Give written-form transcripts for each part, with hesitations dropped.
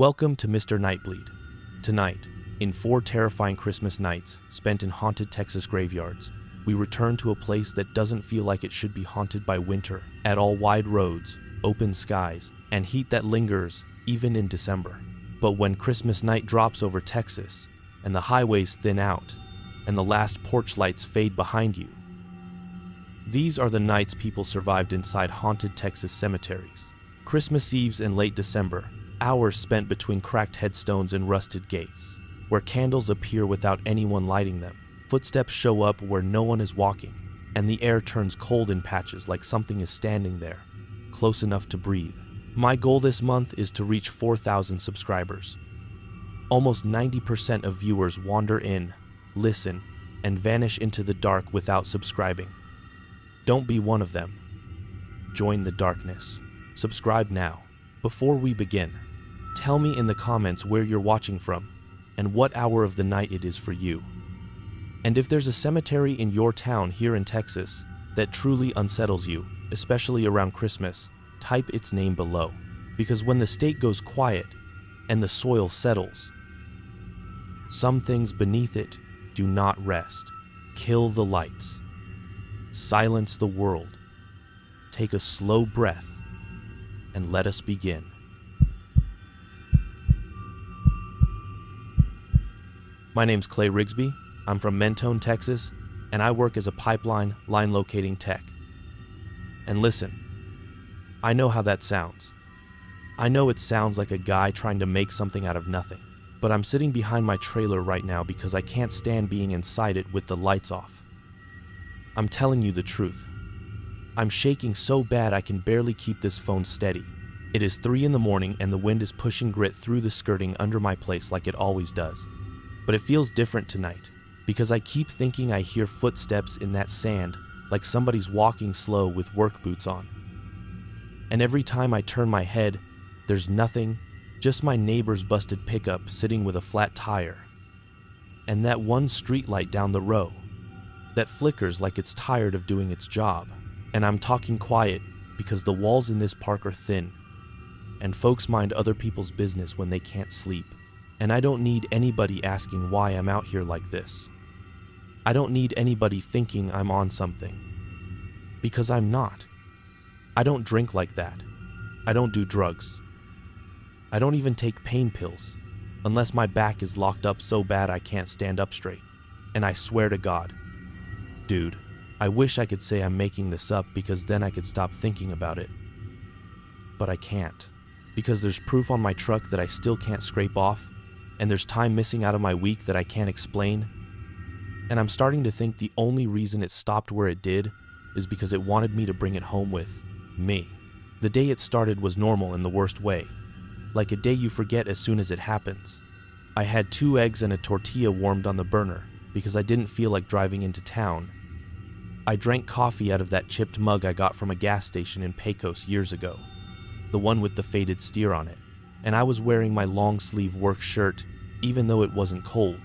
Welcome to Mr. Nightbleed. Tonight, in 4 terrifying Christmas nights spent in haunted Texas graveyards, we return to a place that doesn't feel like it should be haunted by winter at all. Wide roads, open skies, and heat that lingers even in December. But when Christmas night drops over Texas, and the highways thin out, and the last porch lights fade behind you, these are the nights people survived inside haunted Texas cemeteries. Christmas Eves in late December, hours spent between cracked headstones and rusted gates, where candles appear without anyone lighting them. Footsteps show up where no one is walking, and the air turns cold in patches like something is standing there, close enough to breathe. My goal this month is to reach 4,000 subscribers. Almost 90% of viewers wander in, listen, and vanish into the dark without subscribing. Don't be one of them. Join the darkness. Subscribe now. Before we begin, tell me in the comments where you're watching from and what hour of the night it is for you. And if there's a cemetery in your town here in Texas that truly unsettles you, especially around Christmas, type its name below. Because when the state goes quiet and the soil settles, some things beneath it do not rest. Kill the lights. Silence the world. Take a slow breath and let us begin. My name's Clay Rigsby. I'm from Mentone, Texas, and I work as a pipeline line locating tech. And listen, I know how that sounds. I know it sounds like a guy trying to make something out of nothing, but I'm sitting behind my trailer right now because I can't stand being inside it with the lights off. I'm telling you the truth. I'm shaking so bad I can barely keep this phone steady. It is 3 in the morning and the wind is pushing grit through the skirting under my place like it always does. But it feels different tonight, because I keep thinking I hear footsteps in that sand like somebody's walking slow with work boots on. And every time I turn my head, there's nothing, just my neighbor's busted pickup sitting with a flat tire. And that one street light down the row that flickers like it's tired of doing its job. And I'm talking quiet because the walls in this park are thin, and folks mind other people's business when they can't sleep. And I don't need anybody asking why I'm out here like this. I don't need anybody thinking I'm on something. Because I'm not. I don't drink like that. I don't do drugs. I don't even take pain pills, unless my back is locked up so bad I can't stand up straight. And I swear to God, dude, I wish I could say I'm making this up because then I could stop thinking about it. But I can't. Because there's proof on my truck that I still can't scrape off, and there's time missing out of my week that I can't explain. And I'm starting to think the only reason it stopped where it did is because it wanted me to bring it home with me. The day it started was normal in the worst way, like a day you forget as soon as it happens. I had 2 eggs and a tortilla warmed on the burner because I didn't feel like driving into town. I drank coffee out of that chipped mug I got from a gas station in Pecos years ago, the one with the faded steer on it. And I was wearing my long sleeve work shirt even though it wasn't cold,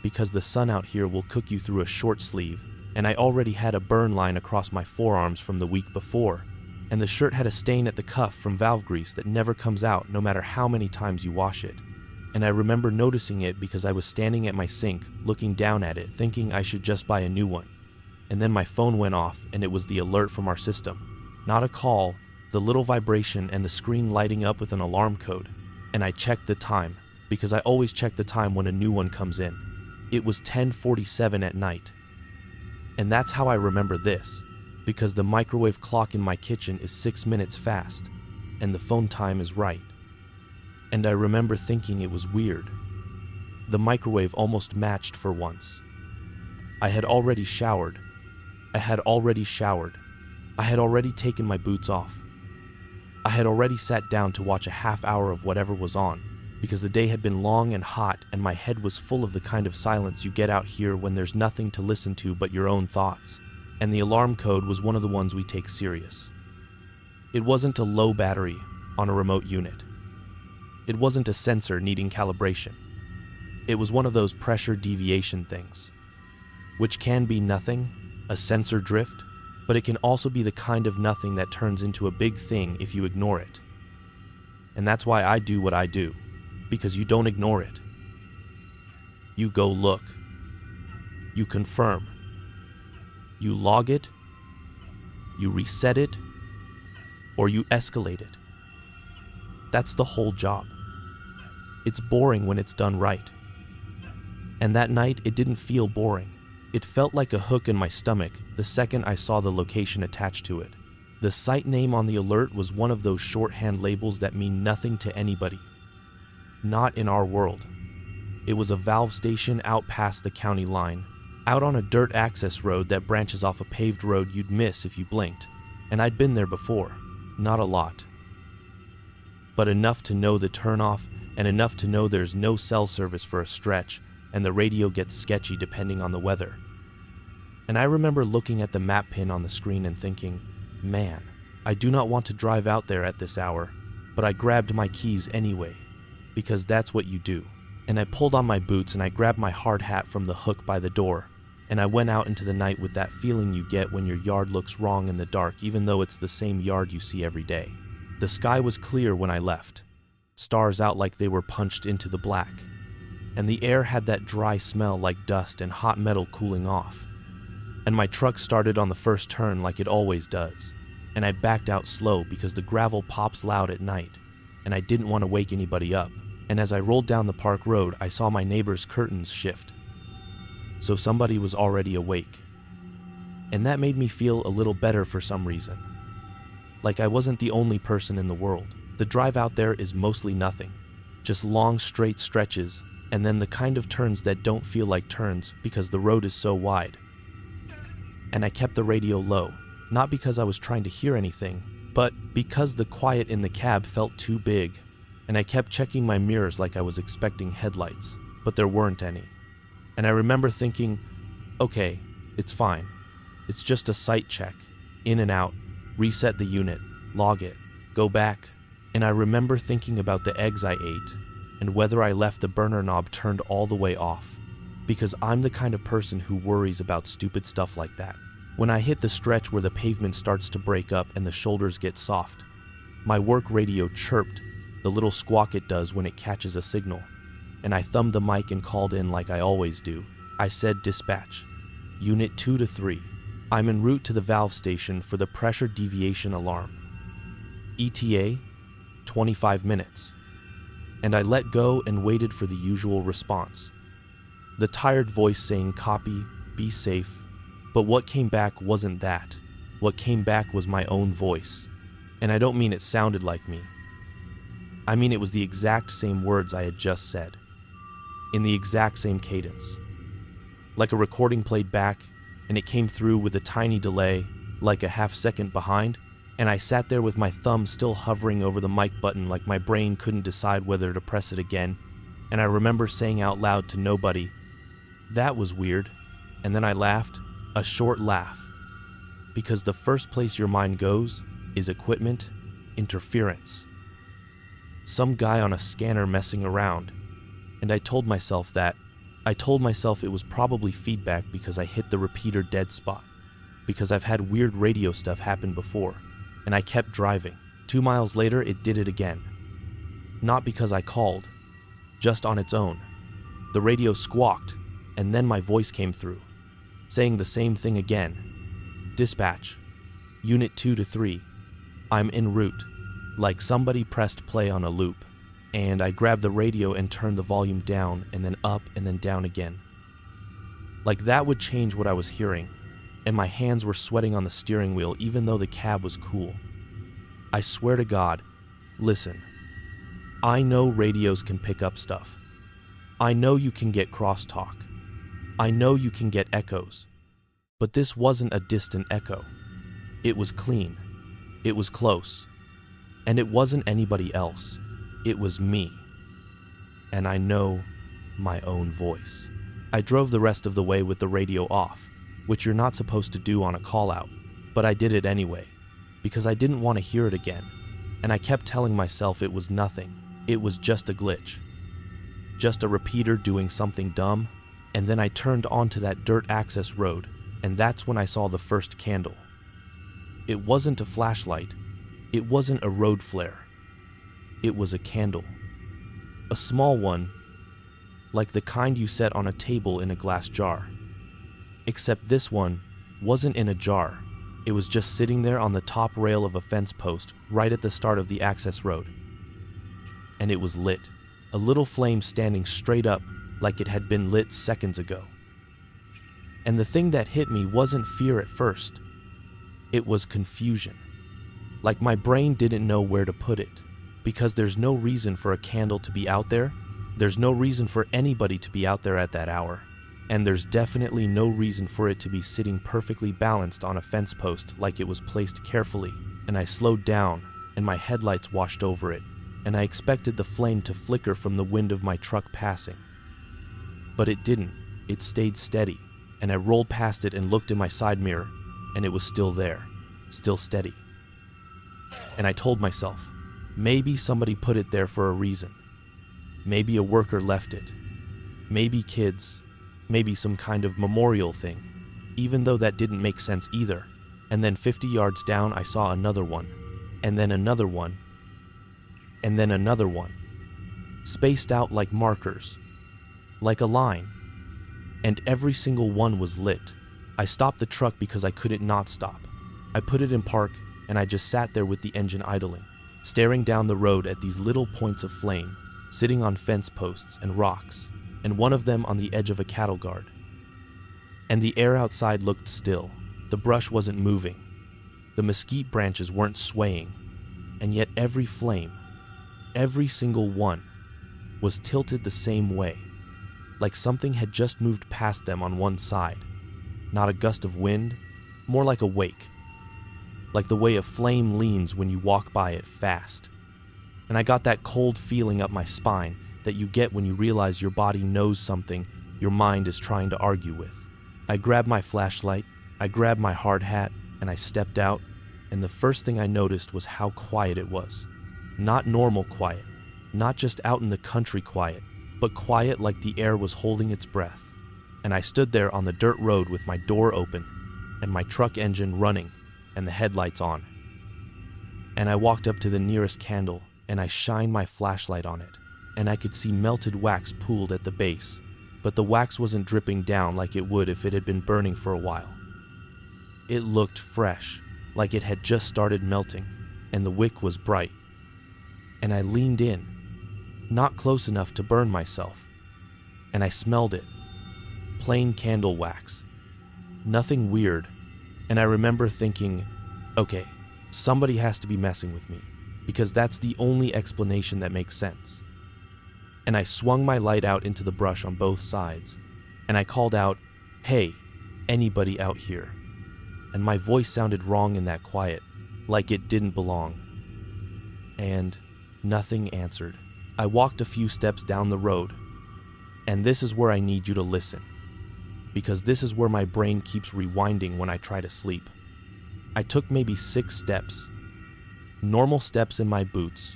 because the sun out here will cook you through a short sleeve, and I already had a burn line across my forearms from the week before, and the shirt had a stain at the cuff from valve grease that never comes out no matter how many times you wash it. And I remember noticing it because I was standing at my sink looking down at it thinking I should just buy a new one. And then my phone went off and it was the alert from our system. Not a call, the little vibration and the screen lighting up with an alarm code. And I checked the time, because I always check the time when a new one comes in. It was 10:47 at night. And that's how I remember this, because the microwave clock in my kitchen is 6 minutes fast, and the phone time is right. And I remember thinking it was weird. The microwave almost matched for once. I had already showered. I had already taken my boots off. I had already sat down to watch a half hour of whatever was on, because the day had been long and hot and my head was full of the kind of silence you get out here when there's nothing to listen to but your own thoughts. And the alarm code was one of the ones we take serious. It wasn't a low battery on a remote unit. It wasn't a sensor needing calibration. It was one of those pressure deviation things, which can be nothing, a sensor drift, but it can also be the kind of nothing that turns into a big thing if you ignore it. And that's why I do what I do. because you don't ignore it. You go look. You confirm. You log it. You reset it. Or you escalate it. That's the whole job. It's boring when it's done right. And that night, it didn't feel boring. It felt like a hook in my stomach the second I saw the location attached to it. The site name on the alert was one of those shorthand labels that mean nothing to anybody. Not in our world. It was a valve station out past the county line, out on a dirt access road that branches off a paved road you'd miss if you blinked. And I'd been there before. Not a lot. But enough to know the turnoff and enough to know there's no cell service for a stretch, and the radio gets sketchy depending on the weather. And I remember looking at the map pin on the screen and thinking, man, I do not want to drive out there at this hour, but I grabbed my keys anyway, because that's what you do. And I pulled on my boots and I grabbed my hard hat from the hook by the door, and I went out into the night with that feeling you get when your yard looks wrong in the dark, even though it's the same yard you see every day. The sky was clear when I left, stars out like they were punched into the black, and the air had that dry smell like dust and hot metal cooling off. And my truck started on the first turn like it always does, and I backed out slow because the gravel pops loud at night, and I didn't want to wake anybody up. And as I rolled down the park road, I saw my neighbor's curtains shift. So somebody was already awake. And that made me feel a little better for some reason. Like I wasn't the only person in the world. The drive out there is mostly nothing. Just long, straight stretches, and then the kind of turns that don't feel like turns because the road is so wide. And I kept the radio low, not because I was trying to hear anything, but because the quiet in the cab felt too big. And I kept checking my mirrors like I was expecting headlights, but there weren't any. And I remember thinking, okay, it's fine. It's just a site check, in and out, reset the unit, log it, go back. And I remember thinking about the eggs I ate and whether I left the burner knob turned all the way off, because I'm the kind of person who worries about stupid stuff like that. When I hit the stretch where the pavement starts to break up and the shoulders get soft, my work radio chirped, the little squawk it does when it catches a signal, and I thumbed the mic and called in like I always do. I said, "Dispatch, Unit 2 to 3. I'm en route to the valve station for the pressure deviation alarm. ETA, 25 minutes. And I let go and waited for the usual response. The tired voice saying, "Copy, be safe." But what came back wasn't that. What came back was my own voice. And I don't mean it sounded like me. I mean it was the exact same words I had just said, in the exact same cadence. Like a recording played back, and it came through with a tiny delay, like a half-second behind, and I sat there with my thumb still hovering over the mic button like my brain couldn't decide whether to press it again, and I remember saying out loud to nobody, "That was weird," and then I laughed, a short laugh, because the first place your mind goes is equipment, interference. Some guy on a scanner messing around, and I told myself it was probably feedback because I hit the repeater dead spot, because I've had weird radio stuff happen before, and I kept driving. 2 miles later, it did it again. Not because I called, just on its own. The radio squawked, and then my voice came through, saying the same thing again. "Dispatch, Unit 2 to 3, I'm en route." Like somebody pressed play on a loop, and I grabbed the radio and turned the volume down and then up and then down again. Like that would change what I was hearing, and my hands were sweating on the steering wheel even though the cab was cool. I swear to God, listen, I know radios can pick up stuff. I know you can get crosstalk. I know you can get echoes. But this wasn't a distant echo. It was clean. It was close. And it wasn't anybody else. It was me. And I know my own voice. I drove the rest of the way with the radio off, which you're not supposed to do on a call-out, but I did it anyway, because I didn't want to hear it again, and I kept telling myself it was nothing. It was just a glitch. Just a repeater doing something dumb, and then I turned onto that dirt access road, and that's when I saw the first candle. It wasn't a flashlight. It wasn't a road flare. It was a candle. A small one, like the kind you set on a table in a glass jar. Except this one wasn't in a jar. It was just sitting there on the top rail of a fence post right at the start of the access road. And it was lit, a little flame standing straight up like it had been lit seconds ago. And the thing that hit me wasn't fear at first. It was confusion. Like my brain didn't know where to put it. Because there's no reason for a candle to be out there. There's no reason for anybody to be out there at that hour. And there's definitely no reason for it to be sitting perfectly balanced on a fence post like it was placed carefully. And I slowed down, and my headlights washed over it, and I expected the flame to flicker from the wind of my truck passing. But it didn't. It stayed steady, and I rolled past it and looked in my side mirror, and it was still there, still steady. And I told myself, maybe somebody put it there for a reason. Maybe a worker left it. Maybe kids. Maybe some kind of memorial thing, even though that didn't make sense either. And then 50 yards down, I saw another one, and then another one, and then another one, spaced out like markers, like a line, and every single one was lit. I stopped the truck because I couldn't not stop. I put it in park, and I just sat there with the engine idling, staring down the road at these little points of flame, sitting on fence posts and rocks, and one of them on the edge of a cattle guard. And the air outside looked still. The brush wasn't moving. The mesquite branches weren't swaying. And yet every flame, every single one, was tilted the same way, like something had just moved past them on one side. Not a gust of wind, more like a wake. Like the way a flame leans when you walk by it fast. And I got that cold feeling up my spine that you get when you realize your body knows something your mind is trying to argue with. I grabbed my flashlight, I grabbed my hard hat, and I stepped out, and the first thing I noticed was how quiet it was. Not normal quiet, not just out in the country quiet, but quiet like the air was holding its breath. And I stood there on the dirt road with my door open, and my truck engine running, and the headlights on. And I walked up to the nearest candle, and I shined my flashlight on it. And I could see melted wax pooled at the base, but the wax wasn't dripping down like it would if it had been burning for a while. It looked fresh, like it had just started melting, and the wick was bright. And I leaned in, not close enough to burn myself, and I smelled it. Plain candle wax. Nothing weird, and I remember thinking, okay, somebody has to be messing with me, because that's the only explanation that makes sense. And I swung my light out into the brush on both sides, and I called out, "Hey, anybody out here?" And my voice sounded wrong in that quiet, like it didn't belong. And nothing answered. I walked a few steps down the road, and this is where I need you to listen, because this is where my brain keeps rewinding when I try to sleep. I took maybe 6 steps, normal steps in my boots,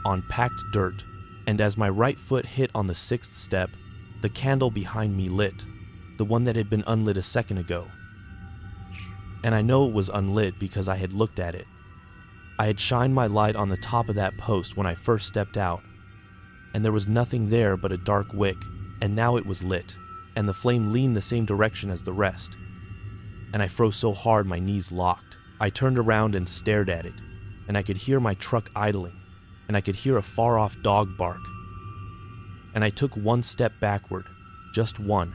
on packed dirt, and as my right foot hit on the 6th step, the candle behind me lit, the one that had been unlit a second ago. And I know it was unlit because I had looked at it. I had shined my light on the top of that post when I first stepped out, and there was nothing there but a dark wick, and now it was lit, and the flame leaned the same direction as the rest. And I froze so hard my knees locked. I turned around and stared at it, and I could hear my truck idling, and I could hear a far-off dog bark. And I took 1 step backward, just one,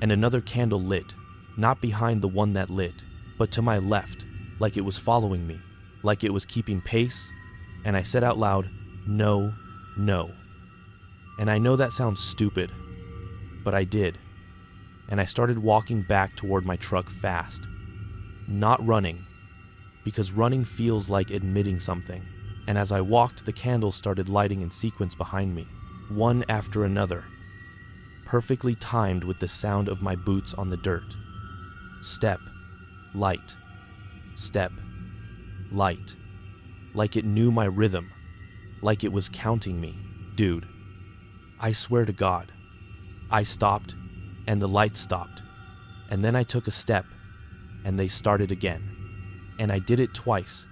and another candle lit, not behind the one that lit, but to my left, like it was following me, like it was keeping pace, and I said out loud, "No, no." And I know that sounds stupid, but I did, and I started walking back toward my truck fast, not running, because running feels like admitting something. And as I walked, the candles started lighting in sequence behind me, one after another, perfectly timed with the sound of my boots on the dirt. Step, light, step, light, like it knew my rhythm, like it was counting me. Dude, I swear to God, I stopped, and the light stopped, and then I took a step, and they started again, and I did it twice,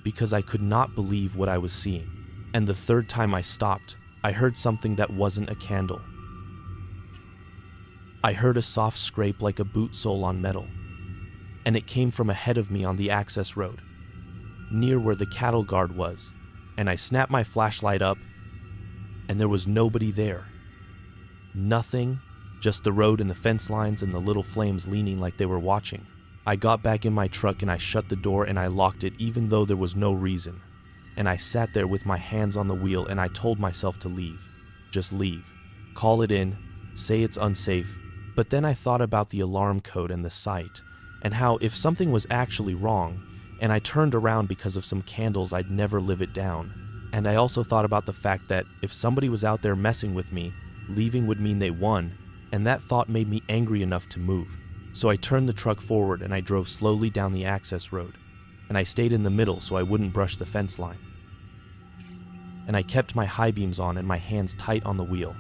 because I could not believe what I was seeing. And the third time I stopped, I heard something that wasn't a candle. I heard a soft scrape like a boot sole on metal, and it came from ahead of me on the access road, near where the cattle guard was, and I snapped my flashlight up, and there was nobody there. Nothing, just the road and the fence lines and the little flames leaning like they were watching. I got back in my truck and I shut the door and I locked it even though there was no reason. And I sat there with my hands on the wheel and I told myself to leave. Just leave. Call it in, say it's unsafe. But then I thought about the alarm code and the site, and how if something was actually wrong, and I turned around because of some candles, I'd never live it down. And I also thought about the fact that if somebody was out there messing with me, leaving would mean they won, and that thought made me angry enough to move. So I turned the truck forward and I drove slowly down the access road, and I stayed in the middle so I wouldn't brush the fence line. And I kept my high beams on and my hands tight on the wheel.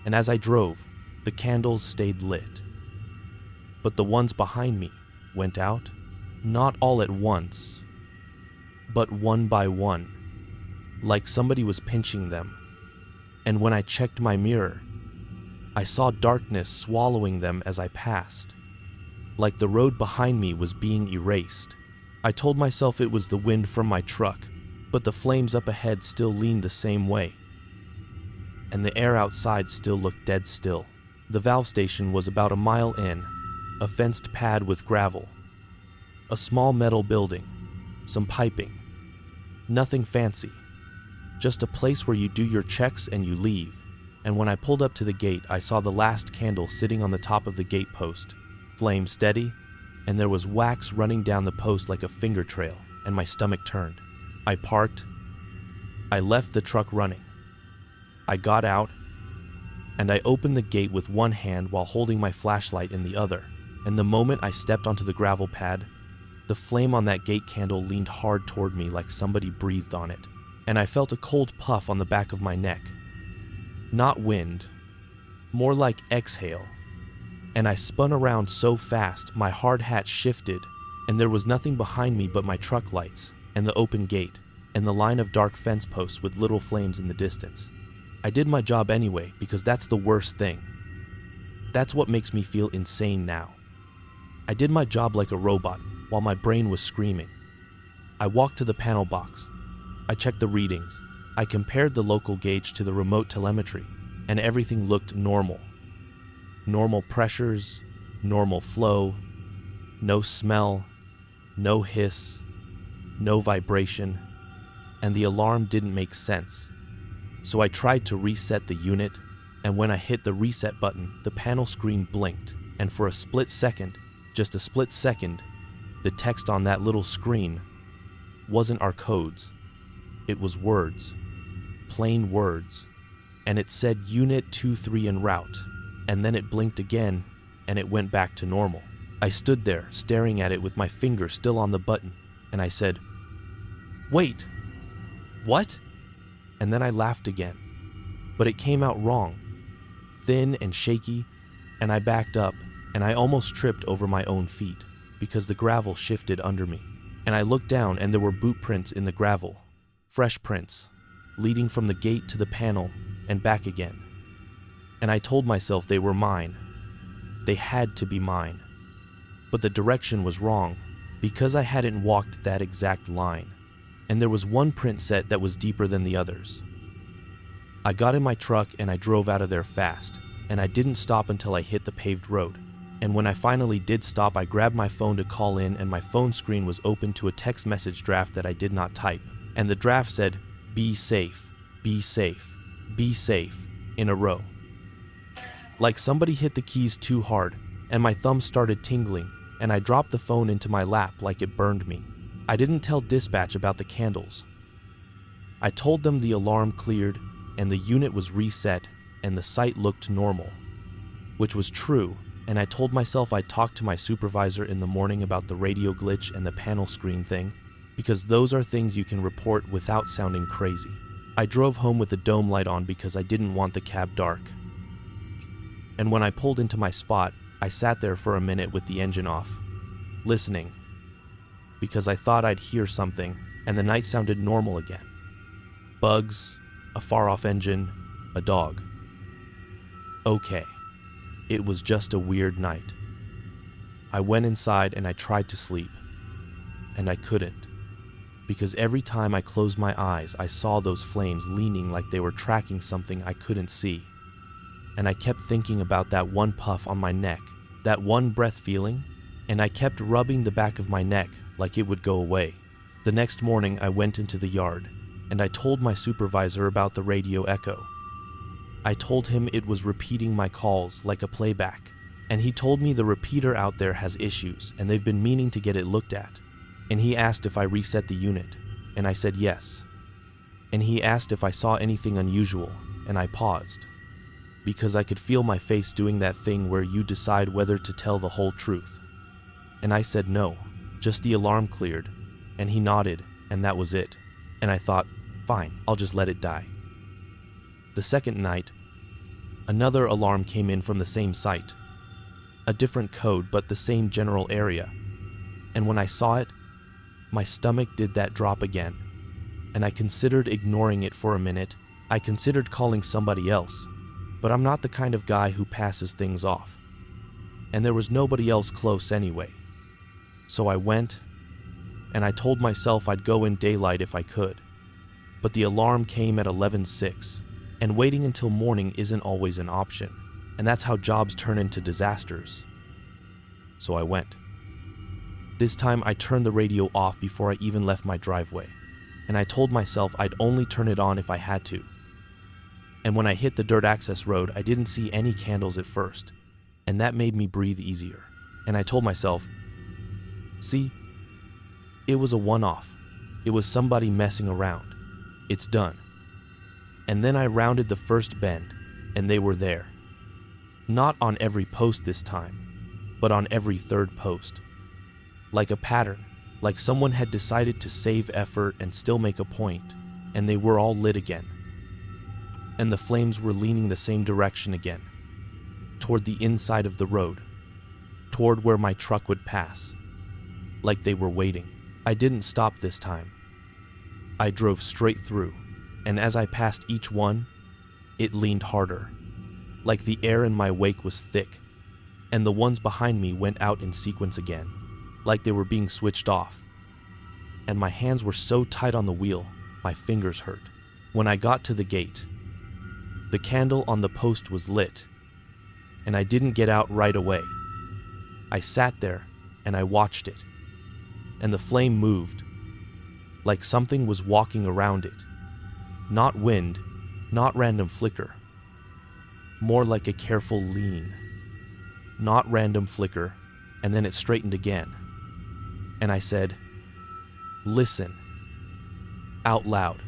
And as I drove, the candles stayed lit. But the ones behind me went out, not all at once, but one by one, like somebody was pinching them. And when I checked my mirror, I saw darkness swallowing them as I passed, like the road behind me was being erased. I told myself it was the wind from my truck, but the flames up ahead still leaned the same way, and the air outside still looked dead still. The valve station was about a mile in, a fenced pad with gravel, a small metal building, some piping, nothing fancy, just a place where you do your checks and you leave. And when I pulled up to the gate, I saw the last candle sitting on the top of the gate post, flame steady, and there was wax running down the post like a finger trail, and my stomach turned. I parked, I left the truck running. I got out, and I opened the gate with one hand while holding my flashlight in the other, and the moment I stepped onto the gravel pad, the flame on that gate candle leaned hard toward me like somebody breathed on it, and I felt a cold puff on the back of my neck. Not wind, more like exhale, and I spun around so fast my hard hat shifted, and there was nothing behind me but my truck lights, and the open gate, and the line of dark fence posts with little flames in the distance. I did my job anyway because that's the worst thing. That's what makes me feel insane now. I did my job like a robot while my brain was screaming. I walked to the panel box. I checked the readings. I compared the local gauge to the remote telemetry, and everything looked normal. Normal pressures, normal flow, no smell, no hiss, no vibration, and the alarm didn't make sense. So I tried to reset the unit, and when I hit the reset button, the panel screen blinked, and for a split second, just a split second, the text on that little screen wasn't our codes. It was words, plain words, and it said Unit 23 en route, and then it blinked again, and it went back to normal. I stood there, staring at it with my finger still on the button, and I said, "Wait, what?" And then I laughed again, but it came out wrong, thin and shaky, and I backed up, and I almost tripped over my own feet, because the gravel shifted under me. And I looked down, and there were boot prints in the gravel, fresh prints, leading from the gate to the panel and back again. And I told myself they were mine. They had to be mine. But the direction was wrong, because I hadn't walked that exact line. And there was one print set that was deeper than the others. I got in my truck and I drove out of there fast, and I didn't stop until I hit the paved road. And when I finally did stop, I grabbed my phone to call in, and my phone screen was open to a text message draft that I did not type. And the draft said, "Be safe, be safe, be safe," in a row. Like somebody hit the keys too hard, and my thumb started tingling, and I dropped the phone into my lap like it burned me. I didn't tell dispatch about the candles. I told them the alarm cleared, and the unit was reset, and the site looked normal, which was true, and I told myself I'd talk to my supervisor in the morning about the radio glitch and the panel screen thing, because those are things you can report without sounding crazy. I drove home with the dome light on because I didn't want the cab dark. And when I pulled into my spot, I sat there for a minute with the engine off, listening, because I thought I'd hear something, and the night sounded normal again. Bugs, a far-off engine, a dog. Okay, it was just a weird night. I went inside and I tried to sleep, and I couldn't, because every time I closed my eyes, I saw those flames leaning like they were tracking something I couldn't see. And I kept thinking about that one puff on my neck, that one breath feeling, and I kept rubbing the back of my neck like it would go away. The next morning, I went into the yard, and I told my supervisor about the radio echo. I told him it was repeating my calls like a playback, and he told me the repeater out there has issues and they've been meaning to get it looked at. And he asked if I reset the unit, and I said yes. And he asked if I saw anything unusual, and I paused, because I could feel my face doing that thing where you decide whether to tell the whole truth. And I said no, just the alarm cleared, and he nodded, and that was it. And I thought, fine, I'll just let it die. The second night, another alarm came in from the same site, a different code but the same general area. And when I saw it, my stomach did that drop again, and I considered ignoring it for a minute. I considered calling somebody else, but I'm not the kind of guy who passes things off. And there was nobody else close anyway. So I went, and I told myself I'd go in daylight if I could. But the alarm came at 11:06, and waiting until morning isn't always an option, and that's how jobs turn into disasters. So I went. This time I turned the radio off before I even left my driveway, and I told myself I'd only turn it on if I had to. And when I hit the dirt access road, I didn't see any candles at first, and that made me breathe easier. And I told myself, see, it was a one-off. It was somebody messing around. It's done. And then I rounded the first bend, and they were there. Not on every post this time, but on every third post. Like a pattern, like someone had decided to save effort and still make a point, and they were all lit again. And the flames were leaning the same direction again, toward the inside of the road, toward where my truck would pass, like they were waiting. I didn't stop this time. I drove straight through, and as I passed each one, it leaned harder, like the air in my wake was thick, and the ones behind me went out in sequence again, like they were being switched off. And my hands were so tight on the wheel, my fingers hurt. When I got to the gate, the candle on the post was lit, and I didn't get out right away. I sat there, and I watched it, and the flame moved, like something was walking around it. Not wind, not random flicker, more like a careful lean. Not random flicker, and then it straightened again. And I said, listen, out loud.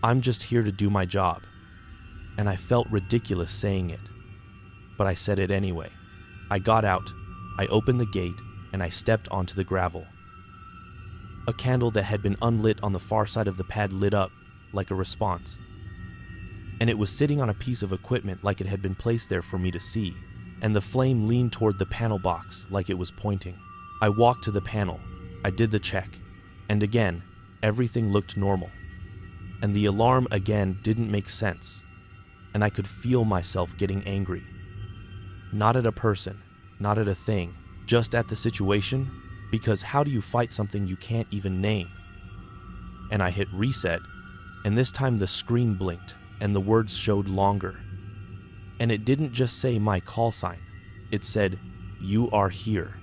I'm just here to do my job. And I felt ridiculous saying it, but I said it anyway. I got out, I opened the gate, and I stepped onto the gravel. A candle that had been unlit on the far side of the pad lit up like a response. And it was sitting on a piece of equipment like it had been placed there for me to see, and the flame leaned toward the panel box like it was pointing. I walked to the panel, I did the check, and again, everything looked normal. And the alarm again didn't make sense, and I could feel myself getting angry. Not at a person, not at a thing, just at the situation, because how do you fight something you can't even name? And I hit reset, and this time the screen blinked, and the words showed longer. And it didn't just say my call sign, it said, "You are here."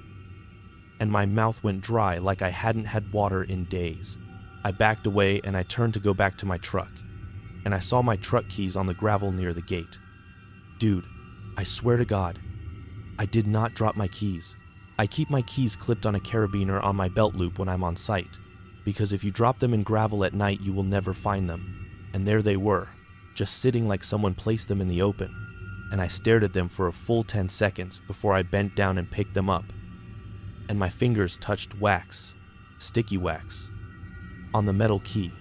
And my mouth went dry like I hadn't had water in days. I backed away and I turned to go back to my truck, and I saw my truck keys on the gravel near the gate. Dude, I swear to God, I did not drop my keys. I keep my keys clipped on a carabiner on my belt loop when I'm on site, because if you drop them in gravel at night, you will never find them. And there they were, just sitting like someone placed them in the open. And I stared at them for a full 10 seconds before I bent down and picked them up. And my fingers touched wax, sticky wax, on the metal key,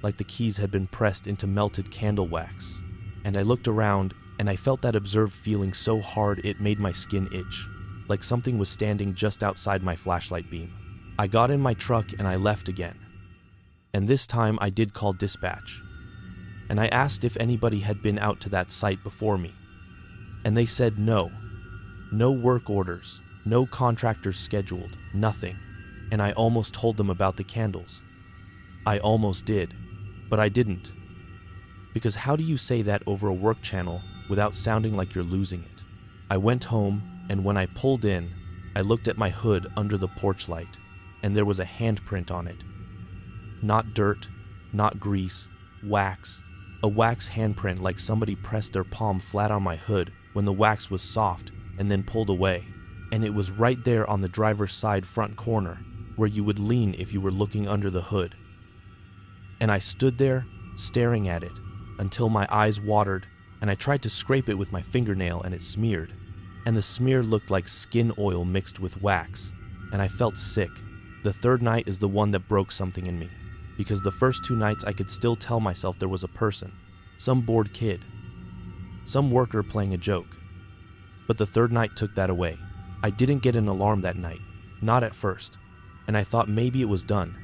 like the keys had been pressed into melted candle wax. And I looked around, and I felt that observed feeling so hard it made my skin itch, like something was standing just outside my flashlight beam. I got in my truck and I left again. And this time I did call dispatch. and I asked if anybody had been out to that site before me. And they said no. No work orders, no contractors scheduled, nothing. And I almost told them about the candles. I almost did, but I didn't. Because how do you say that over a work channel without sounding like you're losing it? I went home, and when I pulled in, I looked at my hood under the porch light, and there was a handprint on it. Not dirt, not grease, wax. A wax handprint like somebody pressed their palm flat on my hood when the wax was soft and then pulled away. And it was right there on the driver's side front corner, where you would lean if you were looking under the hood. And I stood there, staring at it, until my eyes watered, and I tried to scrape it with my fingernail and it smeared. And the smear looked like skin oil mixed with wax, and I felt sick. The third night is the one that broke something in me, because the first 2 nights I could still tell myself there was a person, some bored kid, some worker playing a joke. But the third night took that away. I didn't get an alarm that night, not at first, and I thought maybe it was done.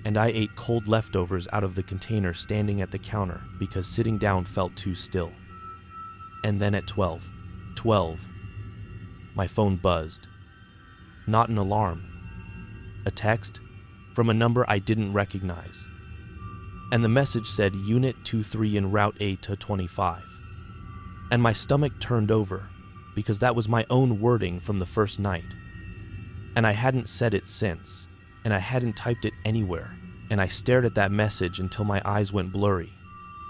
And I ate cold leftovers out of the container standing at the counter because sitting down felt too still. And then at 12, my phone buzzed. Not an alarm. A text from a number I didn't recognize. And the message said Unit 23 en route A to 25. And my stomach turned over because that was my own wording from the first night. And I hadn't said it since, and I hadn't typed it anywhere. And I stared at that message until my eyes went blurry.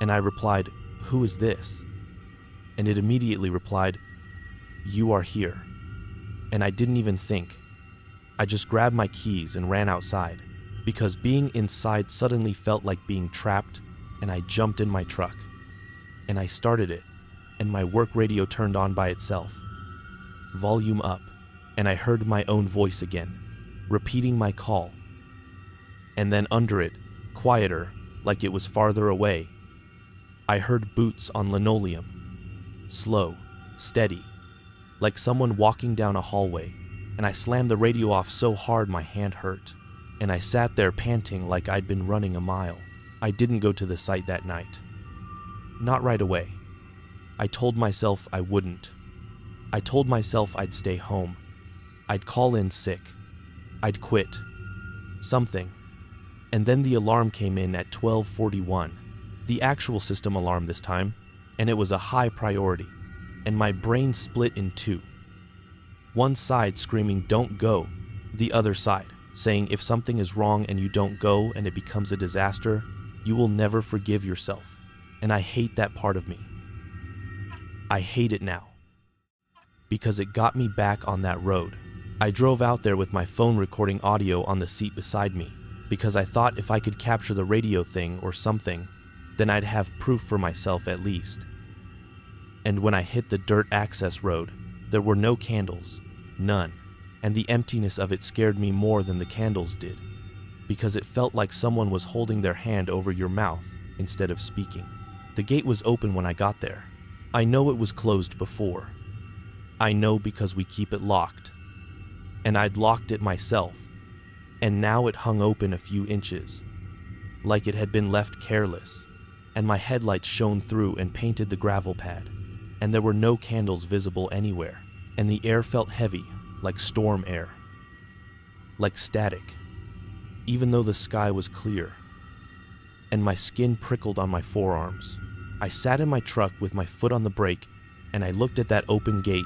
And I replied, "Who is this?" And it immediately replied, "You are here." And I didn't even think. I just grabbed my keys and ran outside, because being inside suddenly felt like being trapped, and I jumped in my truck. And I started it, and my work radio turned on by itself. Volume up, and I heard my own voice again, repeating my call. And then under it, quieter, like it was farther away, I heard boots on linoleum. Slow, steady, like someone walking down a hallway, and I slammed the radio off so hard my hand hurt. And I sat there panting like I'd been running a mile. I didn't go to the site that night. Not right away. I told myself I wouldn't. I told myself I'd stay home. I'd call in sick. I'd quit. Something. And then the alarm came in at 12:41. The actual system alarm this time, and it was a high priority. And my brain split in two. One side screaming, "Don't go." The other side saying if something is wrong and you don't go and it becomes a disaster, you will never forgive yourself. And I hate that part of me. I hate it now. Because it got me back on that road. I drove out there with my phone recording audio on the seat beside me, because I thought if I could capture the radio thing or something, then I'd have proof for myself at least. And when I hit the dirt access road, there were no candles, none. And the emptiness of it scared me more than the candles did, because it felt like someone was holding their hand over your mouth instead of speaking. The gate was open when I got there. I know it was closed before. I know because we keep it locked. And I'd locked it myself, and now it hung open a few inches, like it had been left careless, and my headlights shone through and painted the gravel pad, and there were no candles visible anywhere, and the air felt heavy, like storm air, like static, even though the sky was clear, and my skin prickled on my forearms. I sat in my truck with my foot on the brake, and I looked at that open gate,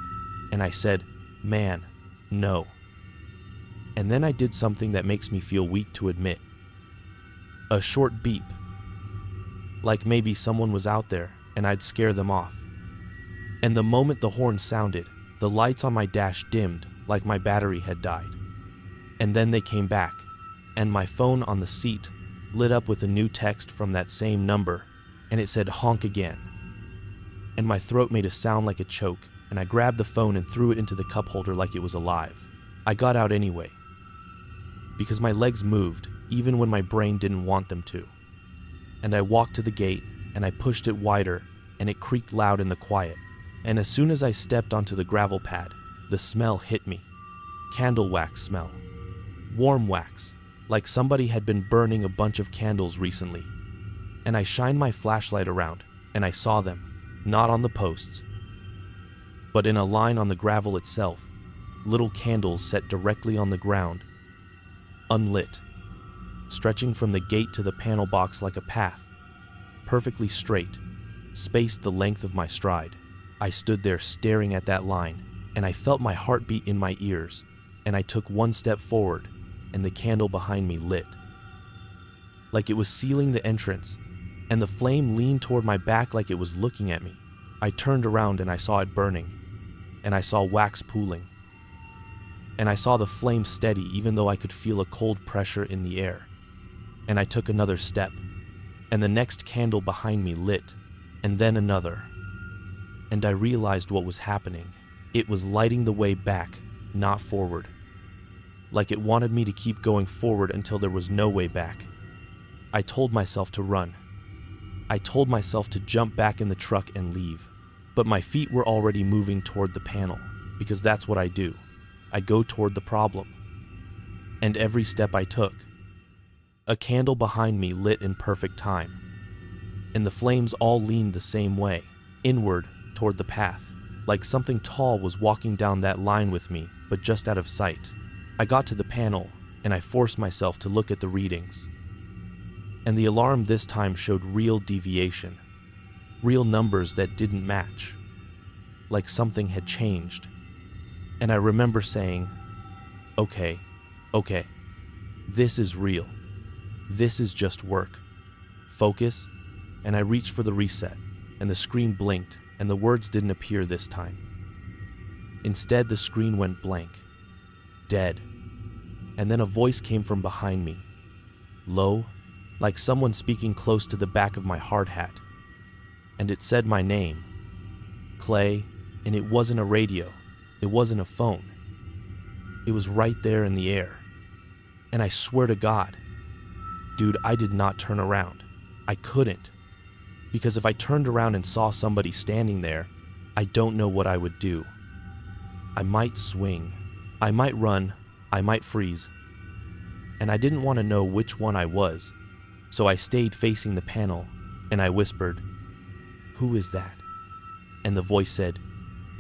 and I said, "Man, no." And then I did something that makes me feel weak to admit. A short beep, like maybe someone was out there and I'd scare them off. And the moment the horn sounded, the lights on my dash dimmed like my battery had died. And then they came back, and my phone on the seat lit up with a new text from that same number, and it said honk again. And my throat made a sound like a choke, and I grabbed the phone and threw it into the cup holder like it was alive. I got out anyway, because my legs moved even when my brain didn't want them to. And I walked to the gate, and I pushed it wider, and it creaked loud in the quiet. And as soon as I stepped onto the gravel pad, the smell hit me. Candle wax smell. Warm wax, like somebody had been burning a bunch of candles recently. And I shined my flashlight around, and I saw them, not on the posts, but in a line on the gravel itself, little candles set directly on the ground, unlit, stretching from the gate to the panel box like a path, perfectly straight, spaced the length of my stride. I stood there staring at that line, and I felt my heartbeat in my ears, and I took one step forward, and the candle behind me lit, like it was sealing the entrance, and the flame leaned toward my back like it was looking at me. I turned around and I saw it burning, and I saw wax pooling, and I saw the flame steady even though I could feel a cold pressure in the air. And I took another step, and the next candle behind me lit, and then another. And I realized what was happening. It was lighting the way back, not forward. Like it wanted me to keep going forward until there was no way back. I told myself to run. I told myself to jump back in the truck and leave. But my feet were already moving toward the panel, because that's what I do. I go toward the problem. And every step I took, a candle behind me lit in perfect time. And the flames all leaned the same way, inward toward the path, like something tall was walking down that line with me, but just out of sight. I got to the panel, and I forced myself to look at the readings. And the alarm this time showed real deviation, real numbers that didn't match, like something had changed. And I remember saying, okay, this is real. This is just work. Focus, and I reached for the reset, and the screen blinked, and the words didn't appear this time. Instead, the screen went blank, dead, and then a voice came from behind me, low, like someone speaking close to the back of my hard hat, and it said my name, Clay, and it wasn't a radio, it wasn't a phone. It was right there in the air, and I swear to God, dude, I did not turn around. I couldn't, because if I turned around and saw somebody standing there, I don't know what I would do. I might swing, I might run, I might freeze, and I didn't want to know which one I was. So I stayed facing the panel, and I whispered, "Who is that?" And the voice said,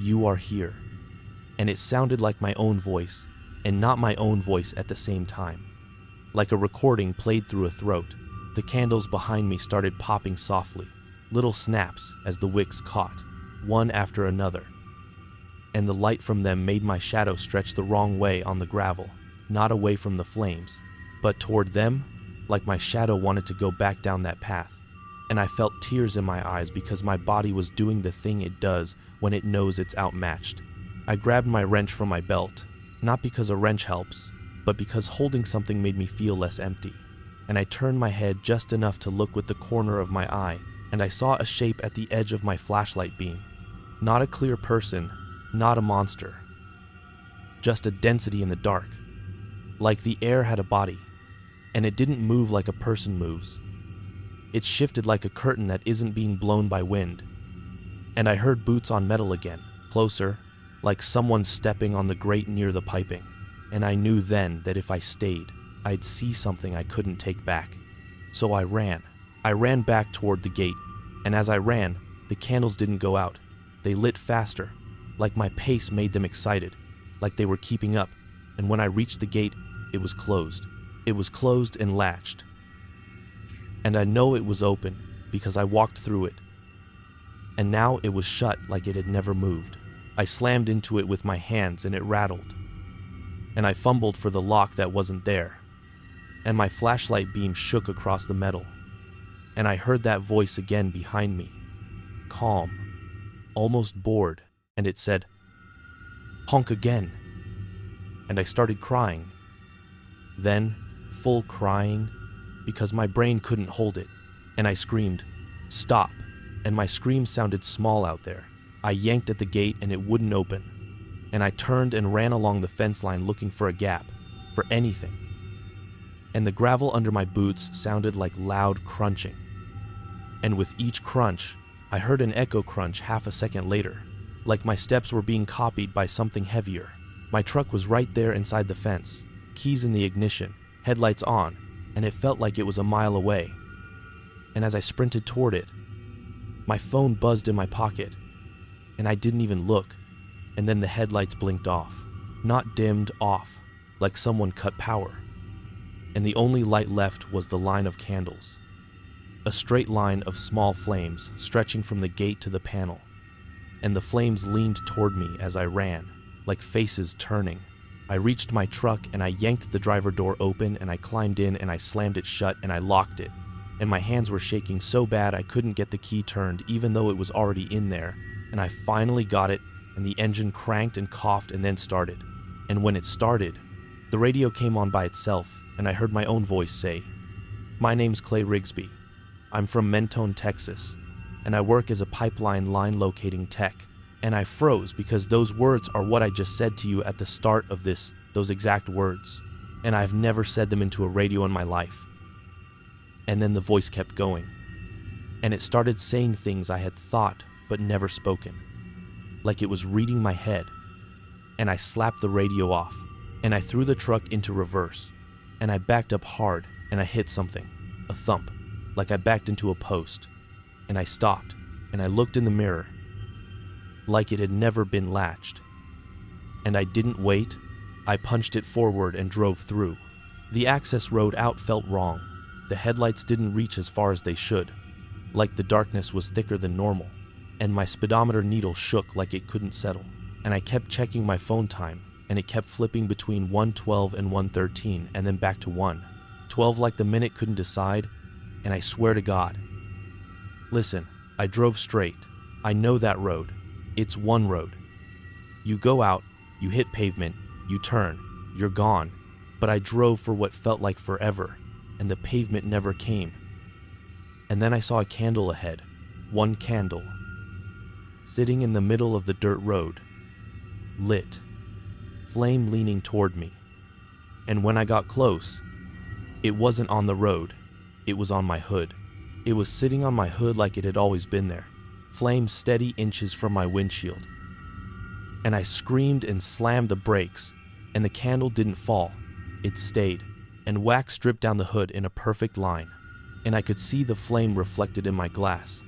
"You are here." And it sounded like my own voice, and not my own voice at the same time. Like a recording played through a throat, the candles behind me started popping softly, little snaps as the wicks caught, one after another. And the light from them made my shadow stretch the wrong way on the gravel, not away from the flames, but toward them, like my shadow wanted to go back down that path. And I felt tears in my eyes because my body was doing the thing it does when it knows it's outmatched. I grabbed my wrench from my belt, not because a wrench helps, but because holding something made me feel less empty. And I turned my head just enough to look with the corner of my eye, and I saw a shape at the edge of my flashlight beam. Not a clear person, not a monster. Just a density in the dark. Like the air had a body. And it didn't move like a person moves. It shifted like a curtain that isn't being blown by wind. And I heard boots on metal again, closer, like someone stepping on the grate near the piping. And I knew then that if I stayed, I'd see something I couldn't take back. So I ran. I ran back toward the gate, and as I ran, the candles didn't go out. They lit faster, like my pace made them excited, like they were keeping up, and when I reached the gate, it was closed. It was closed and latched. And I know it was open because I walked through it. And now it was shut like it had never moved. I slammed into it with my hands and it rattled. And I fumbled for the lock that wasn't there. And my flashlight beam shook across the metal. And I heard that voice again behind me. Calm, almost bored, and it said, "Honk again." And I started crying. Then, full crying, because my brain couldn't hold it, and I screamed, "Stop," and my scream sounded small out there. I yanked at the gate and it wouldn't open, and I turned and ran along the fence line looking for a gap, for anything. And the gravel under my boots sounded like loud crunching. And with each crunch, I heard an echo crunch half a second later, like my steps were being copied by something heavier. My truck was right there inside the fence, keys in the ignition, headlights on, and it felt like it was a mile away. and as I sprinted toward it, my phone buzzed in my pocket, and I didn't even look, and then the headlights blinked off. Not dimmed, off, like someone cut power. And the only light left was the line of candles. A straight line of small flames stretching from the gate to the panel, and the flames leaned toward me as I ran, like faces turning. I reached my truck and I yanked the driver door open and I climbed in and I slammed it shut and I locked it. And my hands were shaking so bad I couldn't get the key turned even though it was already in there. And I finally got it, and the engine cranked and coughed and then started. And when it started, the radio came on by itself and I heard my own voice say, "My name's Clay Rigsby. I'm from Mentone, Texas, and I work as a pipeline line locating tech." And I froze because those words are what I just said to you at the start of this, those exact words. And I've never said them into a radio in my life. And then the voice kept going. And it started saying things I had thought but never spoken. Like it was reading my head. And I slapped the radio off. And I threw the truck into reverse. And I backed up hard and I hit something. A thump. Like I backed into a post. And I stopped. And I looked in the mirror. Like it had never been latched. And I didn't wait. I punched it forward and drove through. The access road out felt wrong. The headlights didn't reach as far as they should. Like the darkness was thicker than normal. And my speedometer needle shook like it couldn't settle. And I kept checking my phone time, and it kept flipping between 1:12 and 1:13 and then back to 1:12 like the minute couldn't decide. And I swear to God. Listen, I drove straight. I know that road. It's one road. You go out, you hit pavement, you turn, you're gone. But I drove for what felt like forever, and the pavement never came. And then I saw a candle ahead, one candle, sitting in the middle of the dirt road, lit, flame leaning toward me. And when I got close, it wasn't on the road, it was on my hood. It was sitting on my hood like it had always been there. Flame steady inches from my windshield. And I screamed and slammed the brakes, and the candle didn't fall. It stayed, and wax dripped down the hood in a perfect line, and I could see the flame reflected in my glass.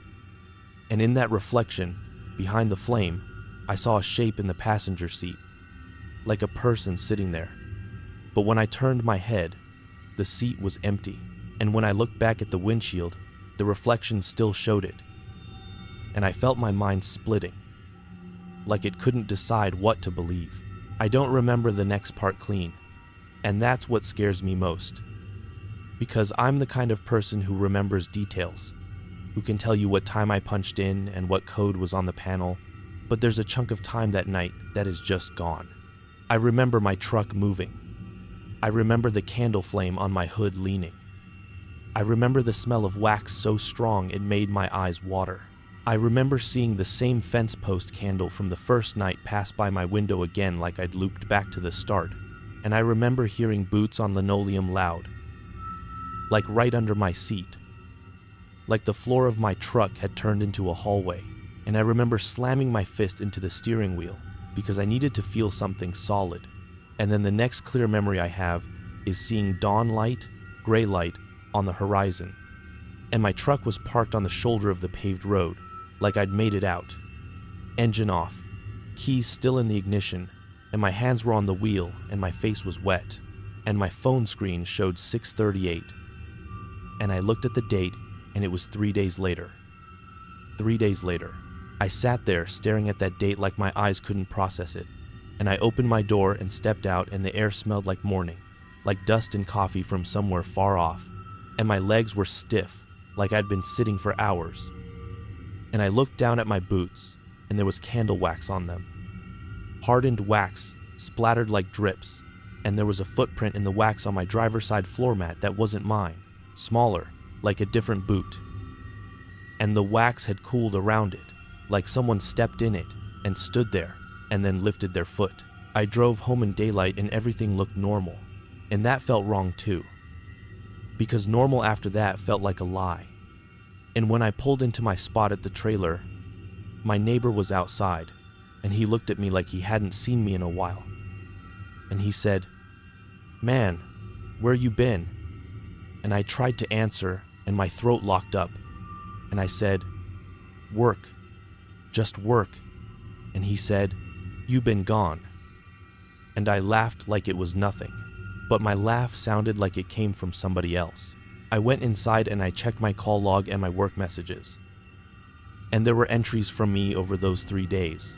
And in that reflection, behind the flame, I saw a shape in the passenger seat, like a person sitting there. But when I turned my head, the seat was empty, and when I looked back at the windshield, the reflection still showed it. And I felt my mind splitting, like it couldn't decide what to believe. I don't remember the next part clean, and that's what scares me most. Because I'm the kind of person who remembers details, who can tell you what time I punched in and what code was on the panel, but there's a chunk of time that night that is just gone. I remember my truck moving. I remember the candle flame on my hood leaning. I remember the smell of wax so strong it made my eyes water. I remember seeing the same fence post candle from the first night pass by my window again like I'd looped back to the start. And I remember hearing boots on linoleum loud, like right under my seat. Like the floor of my truck had turned into a hallway. And I remember slamming my fist into the steering wheel because I needed to feel something solid. And then the next clear memory I have is seeing dawn light, gray light on the horizon. And my truck was parked on the shoulder of the paved road, like I'd made it out. Engine off, keys still in the ignition, and my hands were on the wheel and my face was wet, and my phone screen showed 6:38. And I looked at the date and it was 3 days later. 3 days later. I sat there staring at that date like my eyes couldn't process it. And I opened my door and stepped out and the air smelled like morning, like dust and coffee from somewhere far off. And my legs were stiff, like I'd been sitting for hours. And I looked down at my boots, and there was candle wax on them. Hardened wax, splattered like drips, and there was a footprint in the wax on my driver's side floor mat that wasn't mine, smaller, like a different boot. And the wax had cooled around it, like someone stepped in it and stood there, and then lifted their foot. I drove home in daylight and everything looked normal, and that felt wrong too. Because normal after that felt like a lie. And when I pulled into my spot at the trailer, my neighbor was outside, and he looked at me like he hadn't seen me in a while. And he said, "Man, where you been?" And I tried to answer, and my throat locked up, and I said, "Work, just work." And he said, "You've been gone." And I laughed like it was nothing, but my laugh sounded like it came from somebody else. I went inside and I checked my call log and my work messages. And there were entries from me over those 3 days.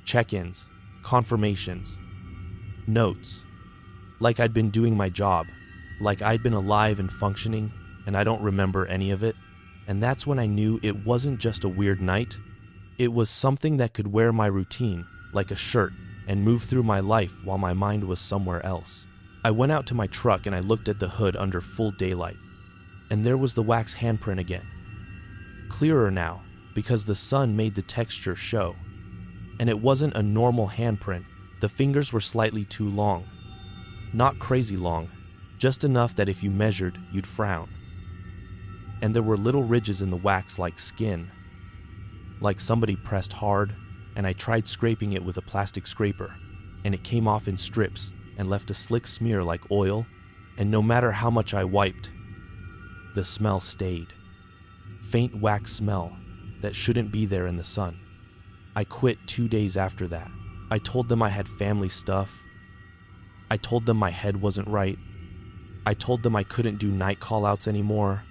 Check-ins, confirmations, notes. Like I'd been doing my job, like I'd been alive and functioning, and I don't remember any of it. And that's when I knew it wasn't just a weird night. It was something that could wear my routine like a shirt and move through my life while my mind was somewhere else. I went out to my truck and I looked at the hood under full daylight, and there was the wax handprint again. Clearer now, because the sun made the texture show. And it wasn't a normal handprint. The fingers were slightly too long. Not crazy long, just enough that if you measured, you'd frown. And there were little ridges in the wax like skin, like somebody pressed hard, and I tried scraping it with a plastic scraper, and it came off in strips and left a slick smear like oil, and no matter how much I wiped, the smell stayed. Faint wax smell that shouldn't be there in the sun. I quit 2 days after that. I told them I had family stuff. I told them my head wasn't right. I told them I couldn't do night call-outs anymore.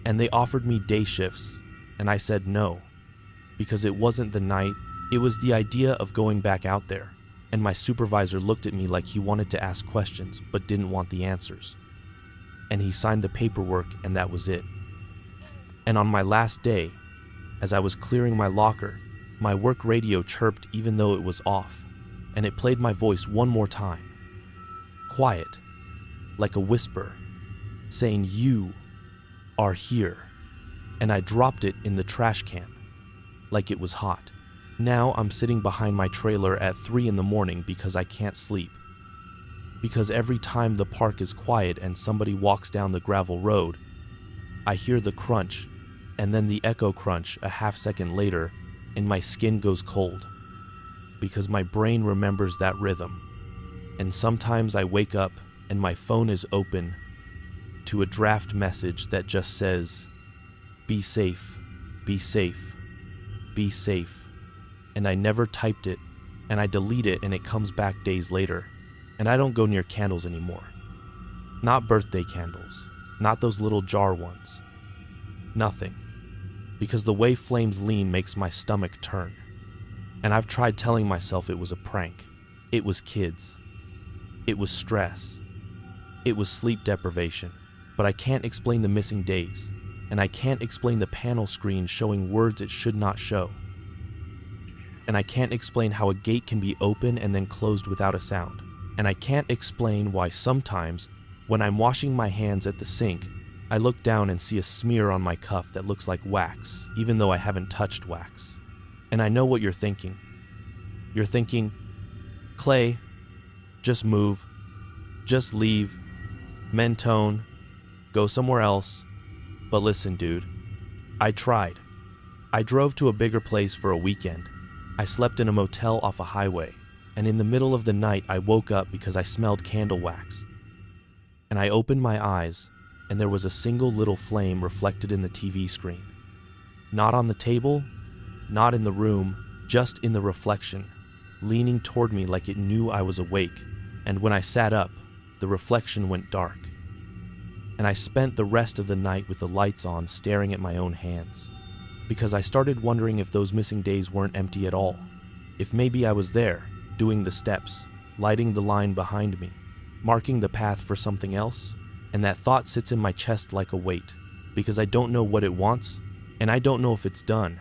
And they offered me day shifts, and I said no, because it wasn't the night, it was the idea of going back out there. And my supervisor looked at me like he wanted to ask questions, but didn't want the answers. And he signed the paperwork, and that was it. And on my last day, as I was clearing my locker, my work radio chirped even though it was off, and it played my voice one more time. Quiet, like a whisper, saying, "You are here." And I dropped it in the trash can, like it was hot. Now I'm sitting behind my trailer at 3 in the morning because I can't sleep. Because every time the park is quiet and somebody walks down the gravel road, I hear the crunch, and then the echo crunch a half second later, and my skin goes cold. Because my brain remembers that rhythm. And sometimes I wake up and my phone is open to a draft message that just says, "Be safe, be safe, be safe." And I never typed it, and I delete it and it comes back days later. And I don't go near candles anymore. Not birthday candles, not those little jar ones. Nothing. Because the way flames lean makes my stomach turn. And I've tried telling myself it was a prank. It was kids. It was stress. It was sleep deprivation. But I can't explain the missing days. And I can't explain the panel screen showing words it should not show. And I can't explain how a gate can be open and then closed without a sound. And I can't explain why sometimes, when I'm washing my hands at the sink, I look down and see a smear on my cuff that looks like wax, even though I haven't touched wax. And I know what you're thinking. You're thinking, "Clay, just move, just leave, Mentone, go somewhere else." But listen, dude, I tried. I drove to a bigger place for a weekend. I slept in a motel off a highway, and in the middle of the night I woke up because I smelled candle wax. And I opened my eyes, and there was a single little flame reflected in the TV screen. Not on the table, not in the room, just in the reflection, leaning toward me like it knew I was awake. And when I sat up, the reflection went dark. And I spent the rest of the night with the lights on, staring at my own hands. Because I started wondering if those missing days weren't empty at all. If maybe I was there, doing the steps, lighting the line behind me, marking the path for something else. And that thought sits in my chest like a weight, because I don't know what it wants, and I don't know if it's done.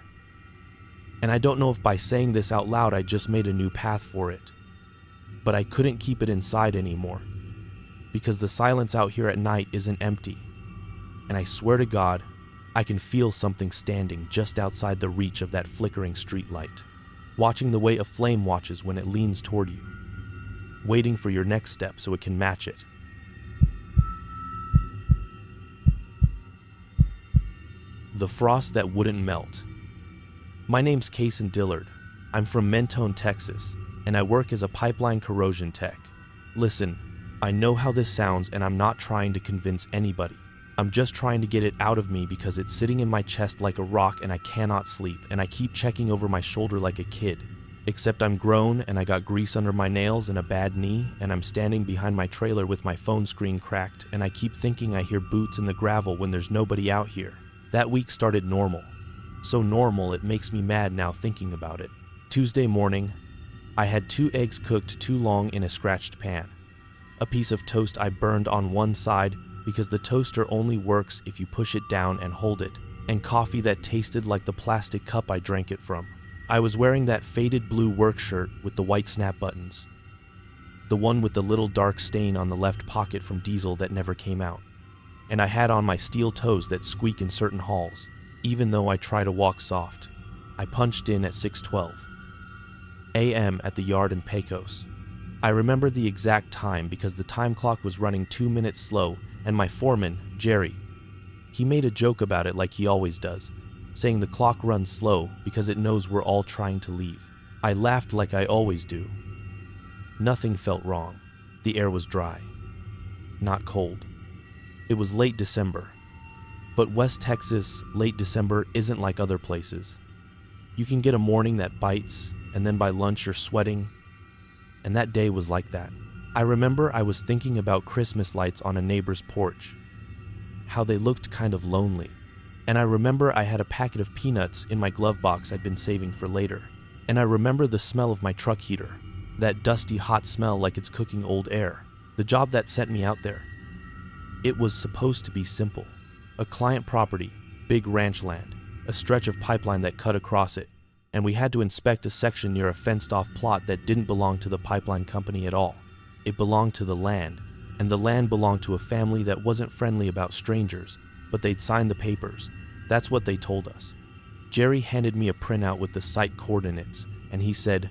And I don't know if by saying this out loud I just made a new path for it. But I couldn't keep it inside anymore, because the silence out here at night isn't empty. And I swear to God, I can feel something standing just outside the reach of that flickering streetlight, watching the way a flame watches when it leans toward you, waiting for your next step so it can match it. The frost that wouldn't melt. My name's Cason Dillard. I'm from Mentone, Texas, and I work as a pipeline corrosion tech. Listen, I know how this sounds, and I'm not trying to convince anybody. I'm just trying to get it out of me because it's sitting in my chest like a rock and I cannot sleep, and I keep checking over my shoulder like a kid. Except I'm grown and I got grease under my nails and a bad knee, and I'm standing behind my trailer with my phone screen cracked, and I keep thinking I hear boots in the gravel when there's nobody out here. That week started normal. So normal it makes me mad now thinking about it. Tuesday morning, I had 2 eggs cooked too long in a scratched pan. A piece of toast I burned on one side because the toaster only works if you push it down and hold it, and coffee that tasted like the plastic cup I drank it from. I was wearing that faded blue work shirt with the white snap buttons, the one with the little dark stain on the left pocket from diesel that never came out, and I had on my steel toes that squeak in certain halls, even though I try to walk soft. I punched in at 6:12 a.m. at the yard in Pecos. I remember the exact time because the time clock was running 2 minutes slow, and my foreman, Jerry, he made a joke about it like he always does, saying the clock runs slow because it knows we're all trying to leave. I laughed like I always do. Nothing felt wrong. The air was dry, not cold. It was late December. But West Texas, late December isn't like other places. You can get a morning that bites, and then by lunch you're sweating, and that day was like that. I remember I was thinking about Christmas lights on a neighbor's porch, how they looked kind of lonely. And I remember I had a packet of peanuts in my glove box I'd been saving for later. And I remember the smell of my truck heater, that dusty hot smell like it's cooking old air. The job that sent me out there. It was supposed to be simple. A client property, big ranch land, a stretch of pipeline that cut across it, and we had to inspect a section near a fenced-off plot that didn't belong to the pipeline company at all. It belonged to the land, and the land belonged to a family that wasn't friendly about strangers, but they'd signed the papers. That's what they told us. Jerry handed me a printout with the site coordinates, and he said,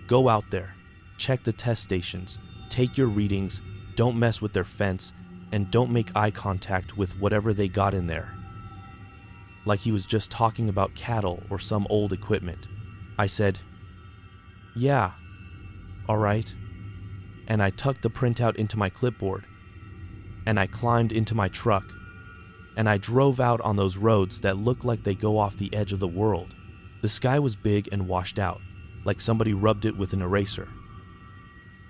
"Go out there, check the test stations, take your readings, don't mess with their fence, and don't make eye contact with whatever they got in there." Like he was just talking about cattle or some old equipment. I said, "Yeah, all right." And I tucked the printout into my clipboard, and I climbed into my truck, and I drove out on those roads that look like they go off the edge of the world. The sky was big and washed out, like somebody rubbed it with an eraser.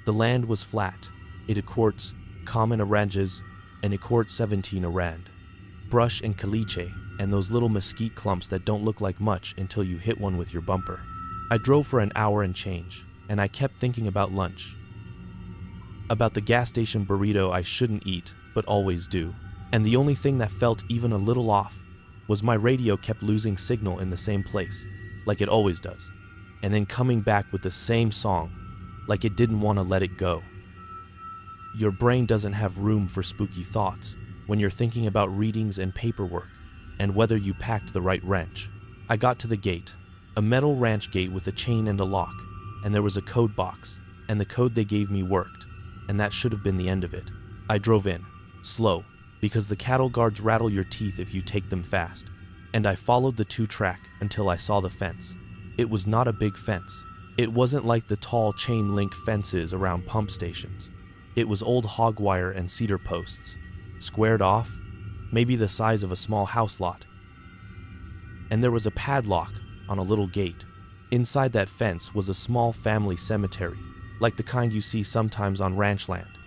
The land was flat. It accords common oranges and accord 17 arand, brush and caliche, and those little mesquite clumps that don't look like much until you hit one with your bumper. I drove for an hour and change, and I kept thinking about lunch. About the gas station burrito I shouldn't eat, but always do. And the only thing that felt even a little off was my radio kept losing signal in the same place, like it always does, and then coming back with the same song, like it didn't want to let it go. Your brain doesn't have room for spooky thoughts when you're thinking about readings and paperwork, and whether you packed the right wrench. I got to the gate, a metal ranch gate with a chain and a lock, and there was a code box, and the code they gave me worked, and that should have been the end of it. I drove in, slow, because the cattle guards rattle your teeth if you take them fast, and I followed the 2-track until I saw the fence. It was not a big fence. It wasn't like the tall chain-link fences around pump stations. It was old hog wire and cedar posts, squared off, maybe the size of a small house lot. And there was a padlock on a little gate. Inside that fence was a small family cemetery, like the kind you see sometimes on ranch land.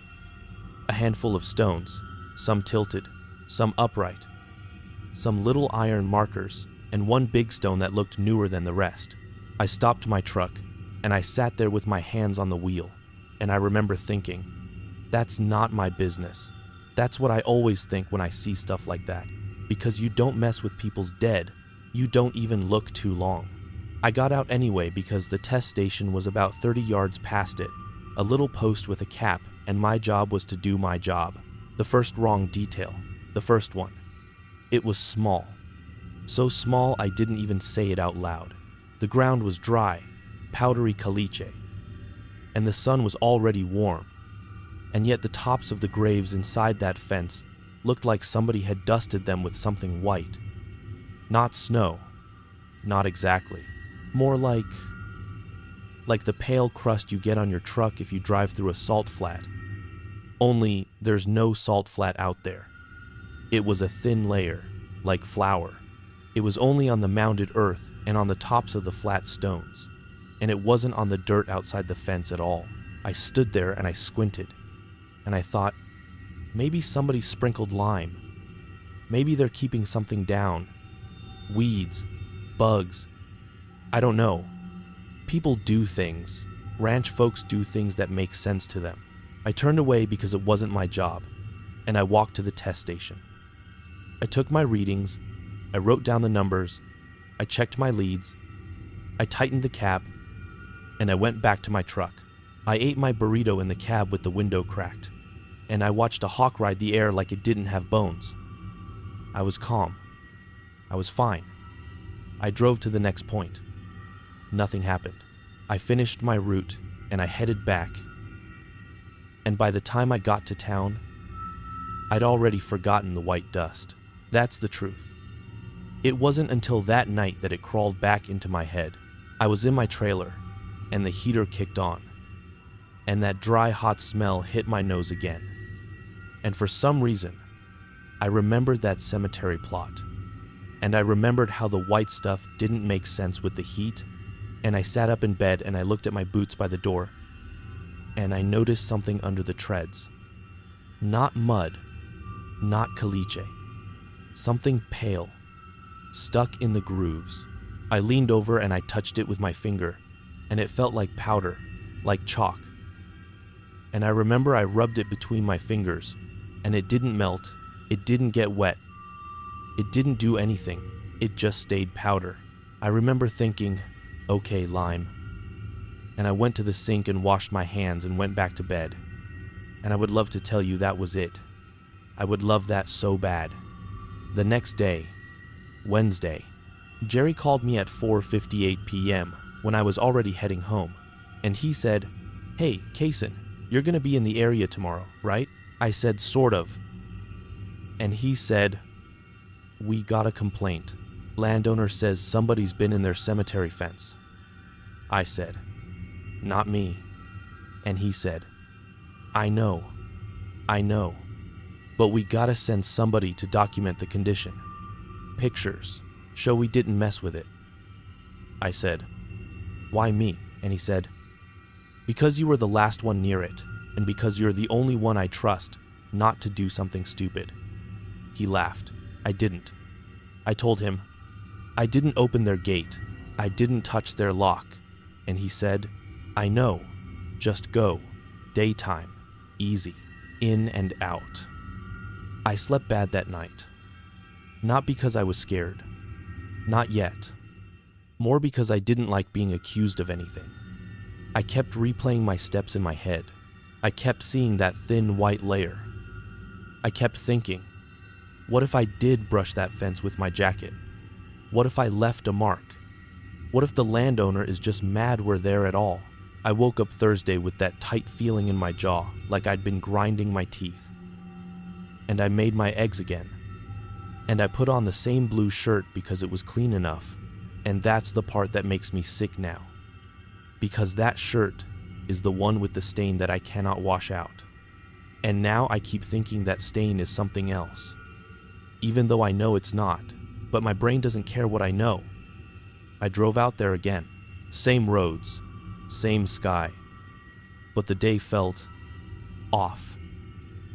A handful of stones, some tilted, some upright, some little iron markers, and one big stone that looked newer than the rest. I stopped my truck, and I sat there with my hands on the wheel, and I remember thinking, that's not my business. That's what I always think when I see stuff like that, because you don't mess with people's dead, you don't even look too long. I got out anyway because the test station was about 30 yards past it, a little post with a cap, and my job was to do my job. The first wrong detail, the first one. It was small. So small I didn't even say it out loud. The ground was dry, powdery caliche, and the sun was already warm. And yet the tops of the graves inside that fence looked like somebody had dusted them with something white. Not snow. Not exactly. More like the pale crust you get on your truck if you drive through a salt flat. Only there's no salt flat out there. It was a thin layer, like flour. It was only on the mounded earth and on the tops of the flat stones, and it wasn't on the dirt outside the fence at all. I stood there and I squinted, and I thought, maybe somebody sprinkled lime. Maybe they're keeping something down. Weeds, bugs. I don't know. People do things. Ranch folks do things that make sense to them. I turned away because it wasn't my job, and I walked to the test station. I took my readings, I wrote down the numbers, I checked my leads, I tightened the cap, and I went back to my truck. I ate my burrito in the cab with the window cracked, and I watched a hawk ride the air like it didn't have bones. I was calm. I was fine. I drove to the next point. Nothing happened. I finished my route, and I headed back. And by the time I got to town, I'd already forgotten the white dust. That's the truth. It wasn't until that night that it crawled back into my head. I was in my trailer, and the heater kicked on, and that dry, hot smell hit my nose again. And for some reason, I remembered that cemetery plot, and I remembered how the white stuff didn't make sense with the heat, and I sat up in bed and I looked at my boots by the door, and I noticed something under the treads. Not mud, not caliche. Something pale, stuck in the grooves. I leaned over and I touched it with my finger, and it felt like powder, like chalk. And I remember I rubbed it between my fingers, and it didn't melt, it didn't get wet, it didn't do anything, it just stayed powder. I remember thinking, okay, lime. And I went to the sink and washed my hands and went back to bed. And I would love to tell you that was it. I would love that so bad. The next day, Wednesday, Jerry called me at 4:58 p.m. when I was already heading home, and he said, "Hey, Kaysen, you're gonna be in the area tomorrow, right?" I said, "Sort of." And he said, "We got a complaint. Landowner says somebody's been in their cemetery fence." I said, "Not me." And he said, I know, but we gotta send somebody to document the condition. Pictures, show we didn't mess with it." I said, "Why me?" And he said, "Because you were the last one near it, and because you're the only one I trust not to do something stupid." He laughed. I didn't. I told him, "I didn't open their gate. I didn't touch their lock." And he said, "I know. Just go. Daytime. Easy. In and out." I slept bad that night. Not because I was scared. Not yet. More because I didn't like being accused of anything. I kept replaying my steps in my head. I kept seeing that thin white layer. I kept thinking, what if I did brush that fence with my jacket? What if I left a mark? What if the landowner is just mad we're there at all? I woke up Thursday with that tight feeling in my jaw, like I'd been grinding my teeth. And I made my eggs again. And I put on the same blue shirt because it was clean enough. And that's the part that makes me sick now. Because that shirt is the one with the stain that I cannot wash out. And now I keep thinking that stain is something else. Even though I know it's not, but my brain doesn't care what I know. I drove out there again. Same roads, same sky. But the day felt off.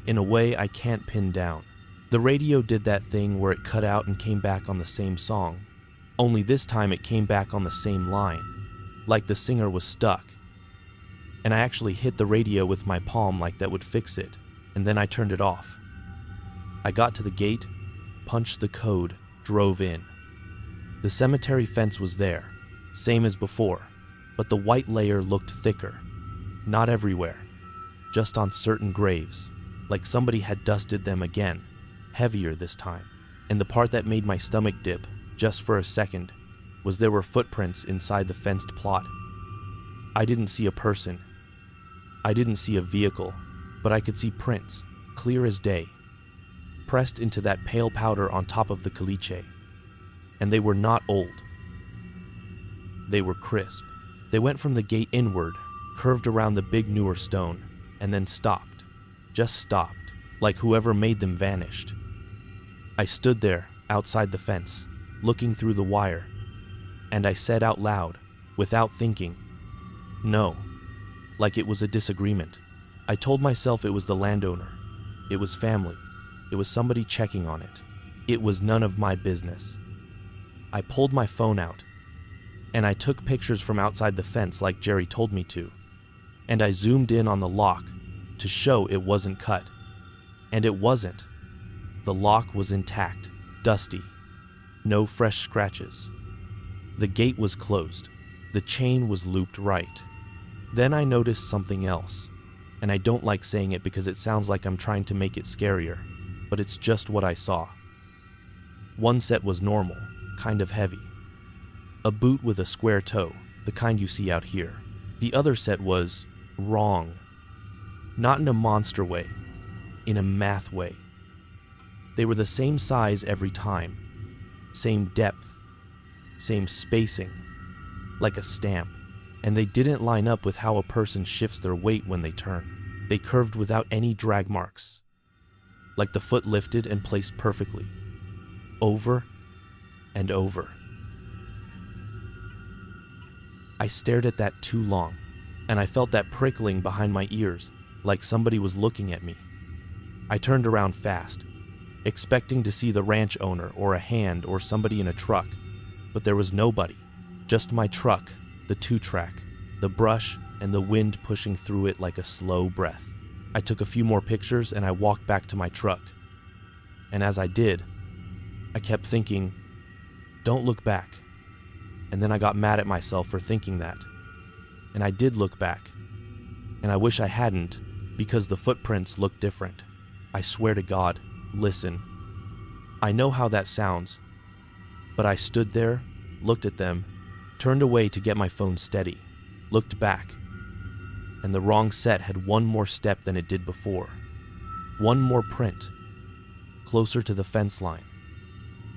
In a way I can't pin down. The radio did that thing where it cut out and came back on the same song. Only this time it came back on the same line, like the singer was stuck. And I actually hit the radio with my palm like that would fix it, and then I turned it off. I got to the gate, punched the code, drove in. The cemetery fence was there, same as before, but the white layer looked thicker. Not everywhere, just on certain graves, like somebody had dusted them again, heavier this time. And the part that made my stomach dip, just for a second, was there were footprints inside the fenced plot. I didn't see a person. I didn't see a vehicle, but I could see prints, clear as day, pressed into that pale powder on top of the caliche. And they were not old. They were crisp. They went from the gate inward, curved around the big newer stone, and then stopped. Just stopped, like whoever made them vanished. I stood there, outside the fence, looking through the wire, and I said out loud, without thinking, "No," like it was a disagreement. I told myself it was the landowner. It was family. It was somebody checking on it. It was none of my business. I pulled my phone out, and I took pictures from outside the fence like Jerry told me to, and I zoomed in on the lock to show it wasn't cut. And it wasn't. The lock was intact, dusty, no fresh scratches. The gate was closed. The chain was looped right. Then I noticed something else, and I don't like saying it because it sounds like I'm trying to make it scarier, but it's just what I saw. One set was normal, kind of heavy. A boot with a square toe, the kind you see out here. The other set was wrong. Not in a monster way, in a math way. They were the same size every time, same depth, same spacing, like a stamp, and they didn't line up with how a person shifts their weight when they turn. They curved without any drag marks, like the foot lifted and placed perfectly, over and over. I stared at that too long, and I felt that prickling behind my ears, like somebody was looking at me. I turned around fast, expecting to see the ranch owner or a hand or somebody in a truck, but there was nobody, just my truck, the 2-track, the brush, and the wind pushing through it like a slow breath. I took a few more pictures and I walked back to my truck. And as I did, I kept thinking, don't look back. And then I got mad at myself for thinking that. And I did look back. And I wish I hadn't, because the footprints looked different. I swear to God, listen. I know how that sounds, but I stood there, looked at them, turned away to get my phone steady, looked back, and the wrong set had one more step than it did before. One more print, closer to the fence line,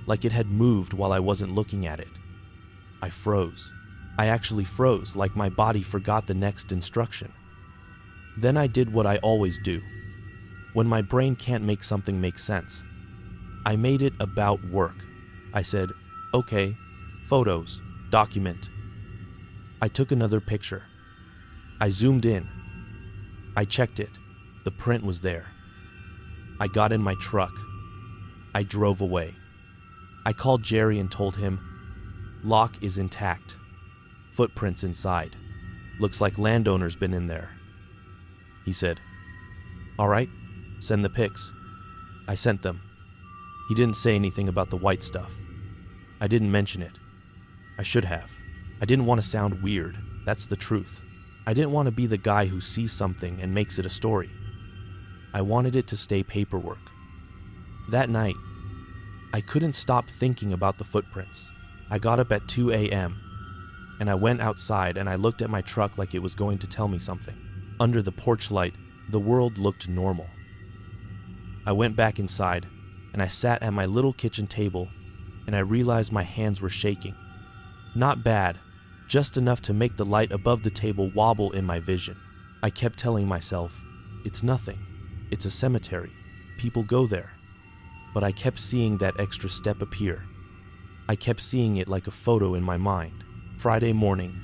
like it had moved while I wasn't looking at it. I froze. I actually froze, like my body forgot the next instruction. Then I did what I always do. When my brain can't make something make sense, I made it about work. I said, okay, photos, document. I took another picture. I zoomed in. I checked it. The print was there. I got in my truck. I drove away. I called Jerry and told him, lock is intact. Footprints inside. Looks like landowner's been in there. He said, all right, send the pics. I sent them. He didn't say anything about the white stuff. I didn't mention it. I should have. I didn't want to sound weird. That's the truth. I didn't want to be the guy who sees something and makes it a story. I wanted it to stay paperwork. That night, I couldn't stop thinking about the footprints. I got up at 2 a.m. and I went outside and I looked at my truck like it was going to tell me something. Under the porch light, the world looked normal. I went back inside and I sat at my little kitchen table and I realized my hands were shaking. Not bad, just enough to make the light above the table wobble in my vision. I kept telling myself, it's nothing. It's a cemetery. People go there. But I kept seeing that extra step appear. I kept seeing it like a photo in my mind. Friday morning,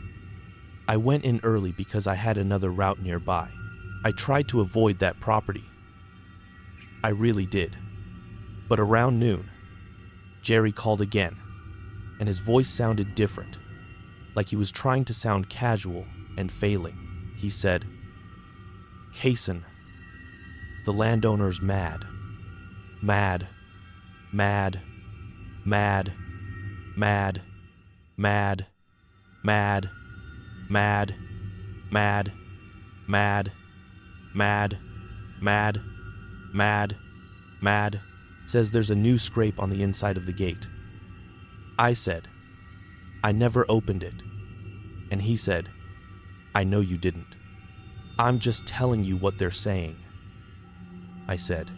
I went in early because I had another route nearby. I tried to avoid that property. I really did. But around noon, Jerry called again, and his voice sounded different, like he was trying to sound casual and failing. He said, Kaysen, the landowner's mad. Mad. Mad. Mad. Mad. Mad. Mad. Mad. Mad. Mad. Mad. Mad. Mad. Mad. Says there's a new scrape on the inside of the gate. I said, I never opened it. And he said, I know you didn't. I'm just telling you what they're saying. I said,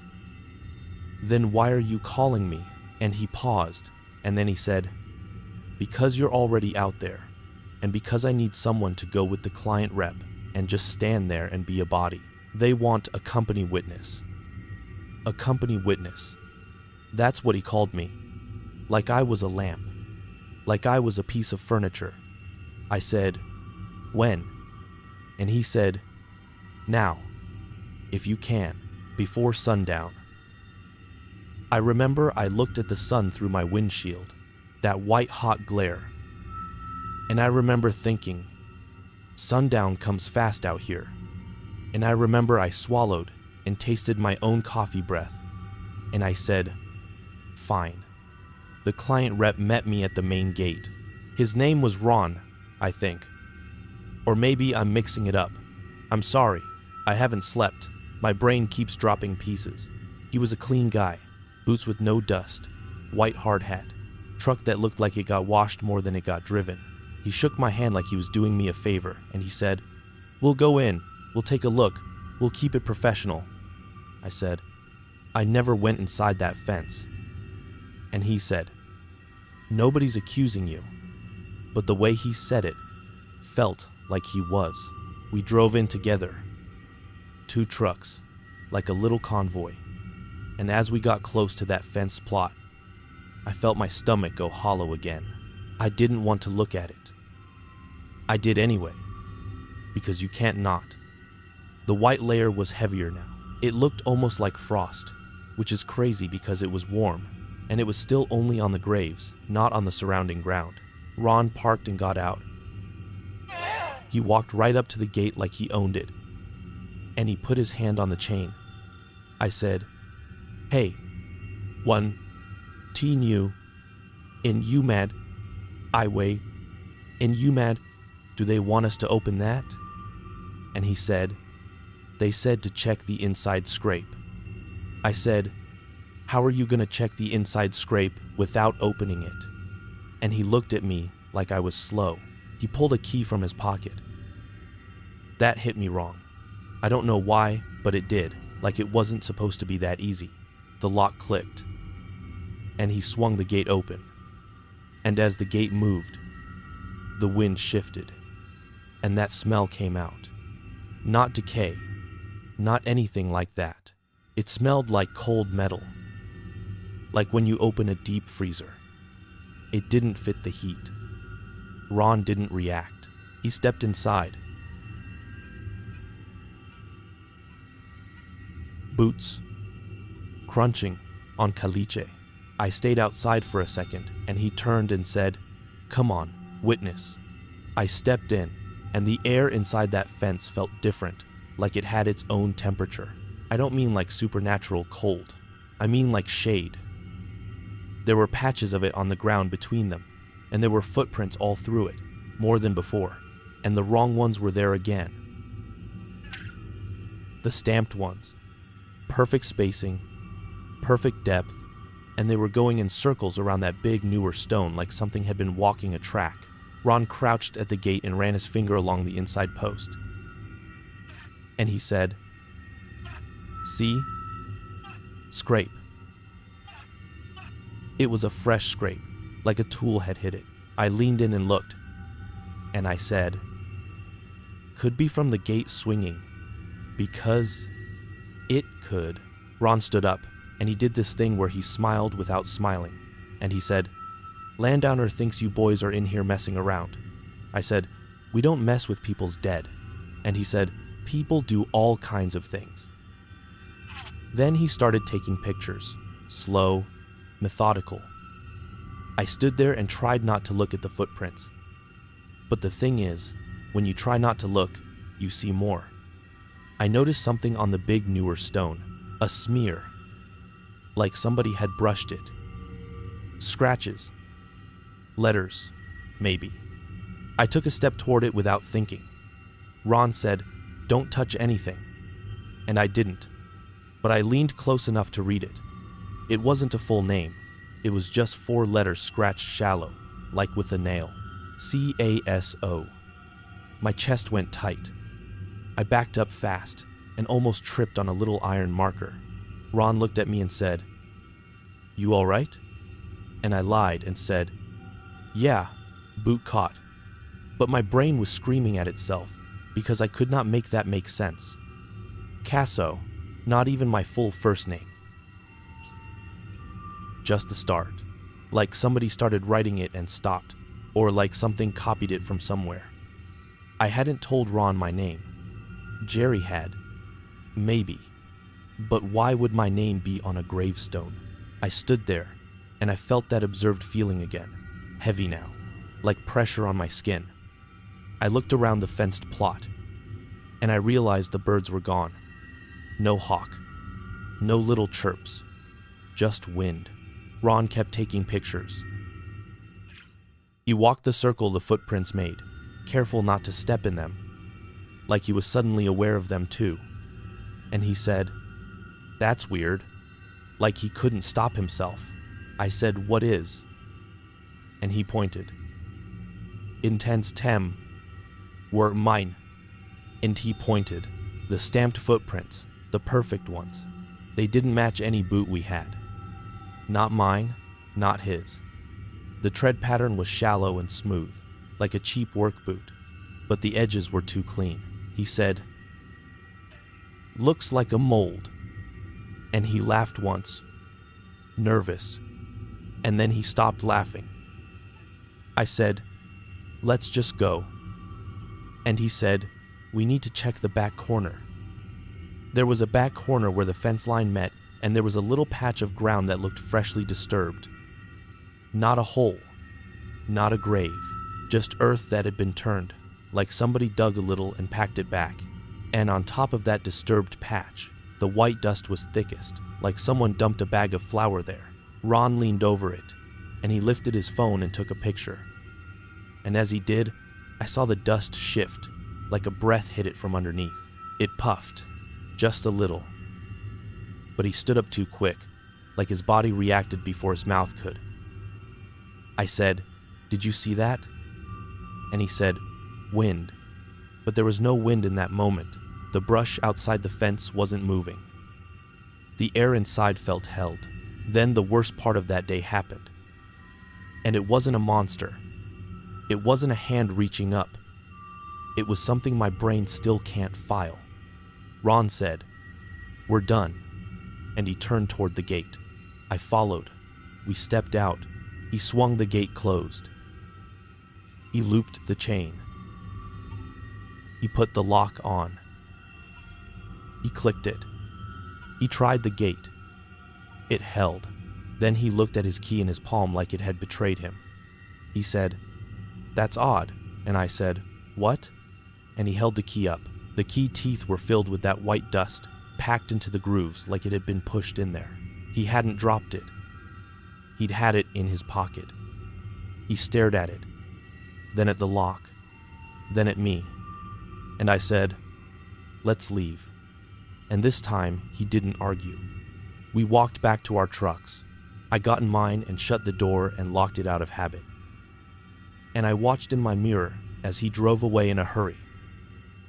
then why are you calling me? And he paused, and then he said, because you're already out there, and because I need someone to go with the client rep and just stand there and be a body. They want a company witness. A company witness. That's what he called me. Like I was a lamp. Like I was a piece of furniture. I said, "When?" And he said, "Now, if you can, before sundown." I remember I looked at the sun through my windshield, that white hot glare. And I remember thinking, sundown comes fast out here. And I remember I swallowed and tasted my own coffee breath. And I said, "Fine." The client rep met me at the main gate. His name was Ron, I think. Or maybe I'm mixing it up. I'm sorry, I haven't slept. My brain keeps dropping pieces. He was a clean guy, boots with no dust, white hard hat, truck that looked like it got washed more than it got driven. He shook my hand like he was doing me a favor, and he said, "We'll go in, we'll take a look, we'll keep it professional." I said, "I never went inside that fence." And he said, "Nobody's accusing you." But the way he said it felt like he was. We drove in together, 2 trucks, like a little convoy. And as we got close to that fenced plot, I felt my stomach go hollow again. I didn't want to look at it. I did anyway, because you can't not. The white layer was heavier now. It looked almost like frost, which is crazy because it was warm, and it was still only on the graves, not on the surrounding ground. Ron parked and got out. He walked right up to the gate like he owned it, and he put his hand on the chain. I said, "Hey, 1 new, in UMAD, I-way, in UMAD, do they want us to open that?" And he said, "They said to check the inside scrape." I said, "How are you going to check the inside scrape without opening it?" And he looked at me like I was slow. He pulled a key from his pocket. That hit me wrong. I don't know why, but it did, like it wasn't supposed to be that easy. The lock clicked, and he swung the gate open. And as the gate moved, the wind shifted, and that smell came out. Not decay, not anything like that. It smelled like cold metal, like when you open a deep freezer. It didn't fit the heat. Ron didn't react. He stepped inside. Boots crunching on caliche. I stayed outside for a second, and he turned and said, "Come on, witness." I stepped in, and the air inside that fence felt different, like it had its own temperature. I don't mean like supernatural cold. I mean like shade. There were patches of it on the ground between them, and there were footprints all through it, more than before, and the wrong ones were there again. The stamped ones. Perfect spacing, perfect depth, and they were going in circles around that big newer stone like something had been walking a track. Ron crouched at the gate and ran his finger along the inside post. And he said, "See? Scrape." It was a fresh scrape, like a tool had hit it. I leaned in and looked, and I said, "Could be from the gate swinging, because it could." Ron stood up, and he did this thing where he smiled without smiling, and he said, "Landowner thinks you boys are in here messing around." I said, "We don't mess with people's dead." And he said, "People do all kinds of things." Then he started taking pictures, slow, methodical. I stood there and tried not to look at the footprints. But the thing is, when you try not to look, you see more. I noticed something on the big newer stone, a smear, like somebody had brushed it. Scratches. Letters, maybe. I took a step toward it without thinking. Ron said, "Don't touch anything." And I didn't, but I leaned close enough to read it. It wasn't a full name. It was just 4 letters scratched shallow, like with a nail. CASO. My chest went tight. I backed up fast and almost tripped on a little iron marker. Ron looked at me and said, "You all right?" And I lied and said, "Yeah, boot caught." But my brain was screaming at itself because I could not make that make sense. Casso, not even my full first name. just the start. Like somebody started writing it and stopped, or like something copied it from somewhere. I hadn't told Ron my name. Jerry had. Maybe. But why would my name be on a gravestone? I stood there, and I felt that observed feeling again, heavy now, like pressure on my skin. I looked around the fenced plot, and I realized the birds were gone. No hawk, no little chirps, just wind. Ron kept taking pictures. He walked the circle the footprints made, careful not to step in them, like he was suddenly aware of them too. And he said, "That's weird," like he couldn't stop himself. I said, "What is?" And he pointed. "Intense tem were mine." And he pointed. The stamped footprints, the perfect ones. They didn't match any boot we had. Not mine, not his. The tread pattern was shallow and smooth, like a cheap work boot, but the edges were too clean. He said, "Looks like a mold." And he laughed once, nervous, and then he stopped laughing. I said, "Let's just go." And he said, "We need to check the back corner." There was a back corner where the fence line met, and there was a little patch of ground that looked freshly disturbed. Not a hole, not a grave, just earth that had been turned, like somebody dug a little and packed it back. And on top of that disturbed patch, the white dust was thickest, like someone dumped a bag of flour there. Ron leaned over it, and he lifted his phone and took a picture. And as he did, I saw the dust shift, like a breath hit it from underneath. It puffed, just a little. But he stood up too quick, like his body reacted before his mouth could. I said, "Did you see that?" And he said, "Wind." But there was no wind in that moment. The brush outside the fence wasn't moving. The air inside felt held. Then the worst part of that day happened. And it wasn't a monster. It wasn't a hand reaching up. It was something my brain still can't file. Ron said, "We're done." And he turned toward the gate. I followed. We stepped out. He swung the gate closed. He looped the chain. He put the lock on. He clicked it. He tried the gate. It held. Then he looked at his key in his palm like it had betrayed him. He said, "That's odd." And I said, "What?" And he held the key up. The key teeth were filled with that white dust, packed into the grooves like it had been pushed in there. He hadn't dropped it. He'd had it in his pocket. He stared at it, then at the lock, then at me. And I said, "Let's leave." And this time, he didn't argue. We walked back to our trucks. I got in mine and shut the door and locked it out of habit. And I watched in my mirror as he drove away in a hurry,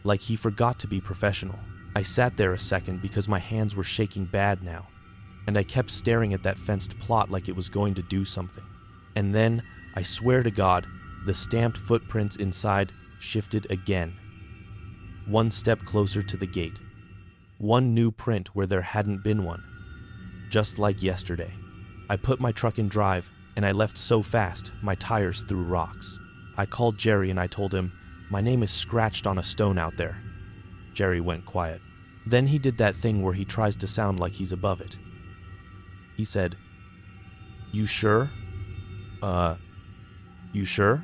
like he forgot to be professional. I sat there a second because my hands were shaking bad now, and I kept staring at that fenced plot like it was going to do something. And then, I swear to God, the stamped footprints inside shifted again. One step closer to the gate. One new print where there hadn't been one. Just like yesterday. I put my truck in drive, and I left so fast, my tires threw rocks. I called Jerry and I told him, "My name is scratched on a stone out there." Jerry went quiet. Then he did that thing where he tries to sound like he's above it. He said, "You sure? You sure?"